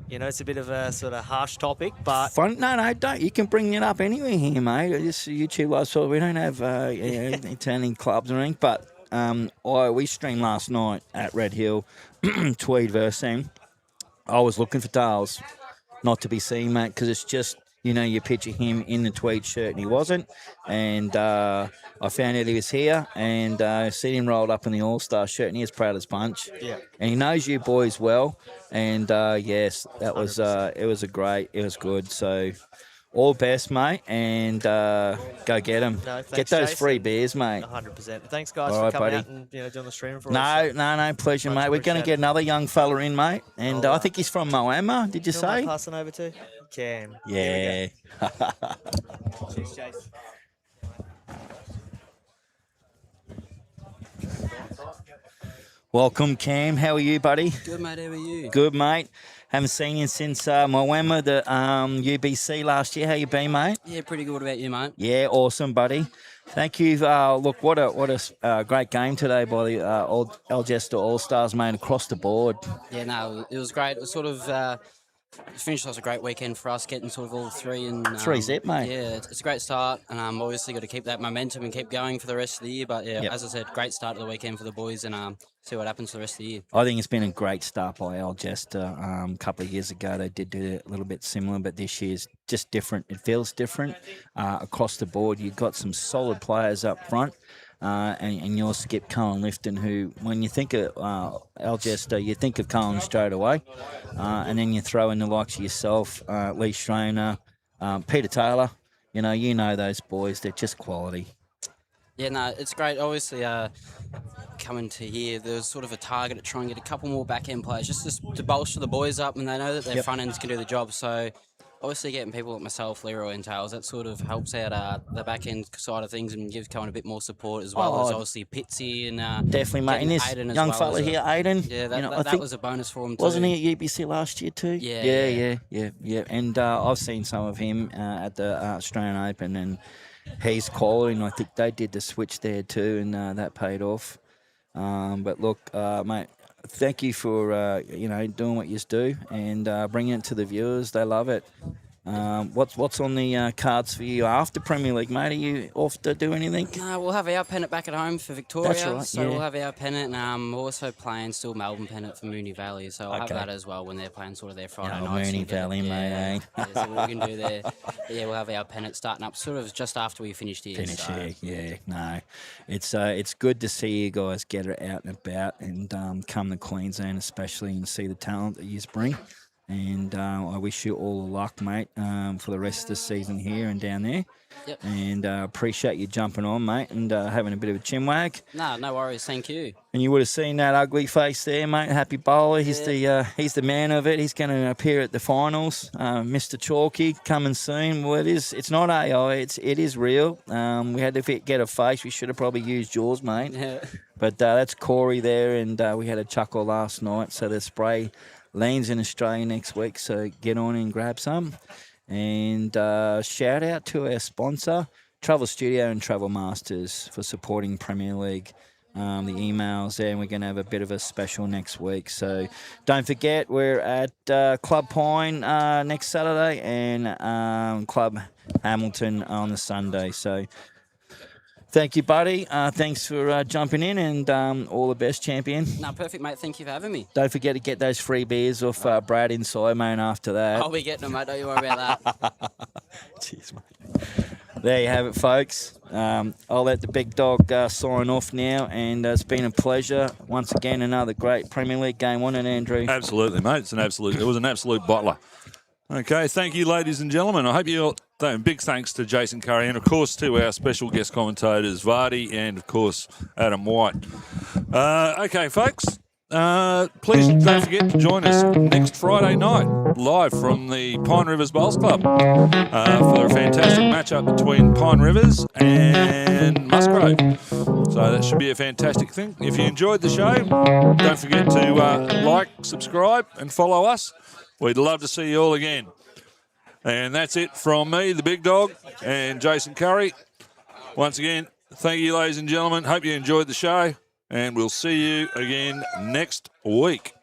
it's a bit of a sort of harsh topic, but... Fun? No, don't. You can bring it up anywhere here, mate. Just YouTube Live Sport. We don't have turning clubs or anything, but we streamed last night at Red Hill, Tweed versus them. I was looking for Tails, not to be seen, mate, because it's just... you picture him in the tweed shirt, and he wasn't. And I found out he was here, and seen him rolled up in the Allstars shirt, and he was proud as punch. Yeah. And he knows you boys well. And yes, that was it was good. So all best, mate, and go get them. No, thanks, get those Jason. free beers, mate. 100%. Thanks, guys, all for coming buddy. out and doing the stream for us. No, pleasure, mate. We're going to get another young fella in, mate, and I think he's from Moama. Did you say? Passing over to Cam. Yeah. Cheers, Jason. Welcome, Cam. How are you, buddy? Good, mate. How are you? Good, mate. Haven't seen you since Moama, the UBC last year. How you been, mate? Yeah, pretty good. What about you, mate? Yeah, awesome, buddy. Thank you. Look, what a great game today by the Algester Allstars, mate, across the board. Yeah, no, it was great. It was sort of finished off a great weekend for us, getting sort of all three. And 3-0, mate. Yeah, it's a great start, and obviously got to keep that momentum and keep going for the rest of the year. But yeah, as I said, great start to the weekend for the boys, and see what happens for the rest of the year. I think it's been a great start by Algester. A couple of years ago, they did do it a little bit similar, but this year's just different. It feels different across the board. You've got some solid players up front. And your skip, Colin Lifton, who, when you think of Algester, you think of Colin straight away. And then you throw in the likes of yourself, Lee Schrainer, Peter Taylor. You know those boys. They're just quality. Yeah, no, it's great. Obviously, coming to here, there's sort of a target to try and get a couple more back-end players just to bolster the boys up, and they know that their front ends can do the job. So obviously getting people like myself, Leroy and Tails, that sort of helps out the back end side of things and gives Cohen a bit more support as well as obviously Pitsy and definitely, mate. And this Aiden as young well fella here, Aiden, yeah, that, you know, that, I that think was a bonus for him too. wasn't he at UBC last year too? Yeah. And I've seen some of him at the Australian Open, and he's quality. And I think they did the switch there too, and that paid off. But look, mate, thank you for doing what you do and bringing it to the viewers. They love it. What's on the cards for you after Premier League, mate? Are you off to do anything? No, we'll have our pennant back at home for Victoria. That's right, so we'll have our pennant. And also playing still Melbourne pennant for Moonee Valley. So I'll have that as well when they're playing sort of their Friday nights. Moonee Valley, mate. Yeah, so we can do there. Yeah, we'll have our pennant starting up sort of just after we finish here. No, it's good to see you guys get it out and about and come to Queensland, especially, and see the talent that you bring. And I wish you all the luck, mate, for the rest of the season here and down there. Yep. And appreciate you jumping on, mate, and having a bit of a chinwag. No worries. Thank you. And you would have seen that ugly face there, mate. Happy Bowler. He's the man of it. He's going to appear at the finals. Mr. Chalky coming soon. Well, it's not AI. It is real. We had to get a face. We should have probably used yours, mate. Yeah. But that's Corey there, and we had a chuckle last night. So the spray lands in Australia next week, so get on and grab some. And shout out to our sponsor, Travel Studio and Travel Masters, for supporting Premier League. The emails there, and we're going to have a bit of a special next week. So don't forget, we're at Club Pine next Saturday and Club Hamilton on the Sunday. So thank you, buddy. Thanks for jumping in, and all the best, champion. No, perfect, mate. Thank you for having me. Don't forget to get those free beers off Brad inside, mate, after that. I'll be getting them, mate. Don't you worry about that. Cheers, mate. There you have it, folks. I'll let the big dog sign off now, and it's been a pleasure. Once again, another great Premier League game, wasn't it, Andrew? Absolutely, mate. It was an absolute bottler. Okay, thank you, ladies and gentlemen. I hope you all... Big thanks to Jason Curry and, of course, to our special guest commentators, Vardy and, of course, Adam White. Okay, folks, please don't forget to join us next Friday night, live from the Pine Rivers Bowls Club, for a fantastic matchup between Pine Rivers and Musgrave. So that should be a fantastic thing. If you enjoyed the show, don't forget to like, subscribe, and follow us. We'd love to see you all again. And that's it from me, the big dog, and Jason Curry. Once again, thank you, ladies and gentlemen. Hope you enjoyed the show, and we'll see you again next week.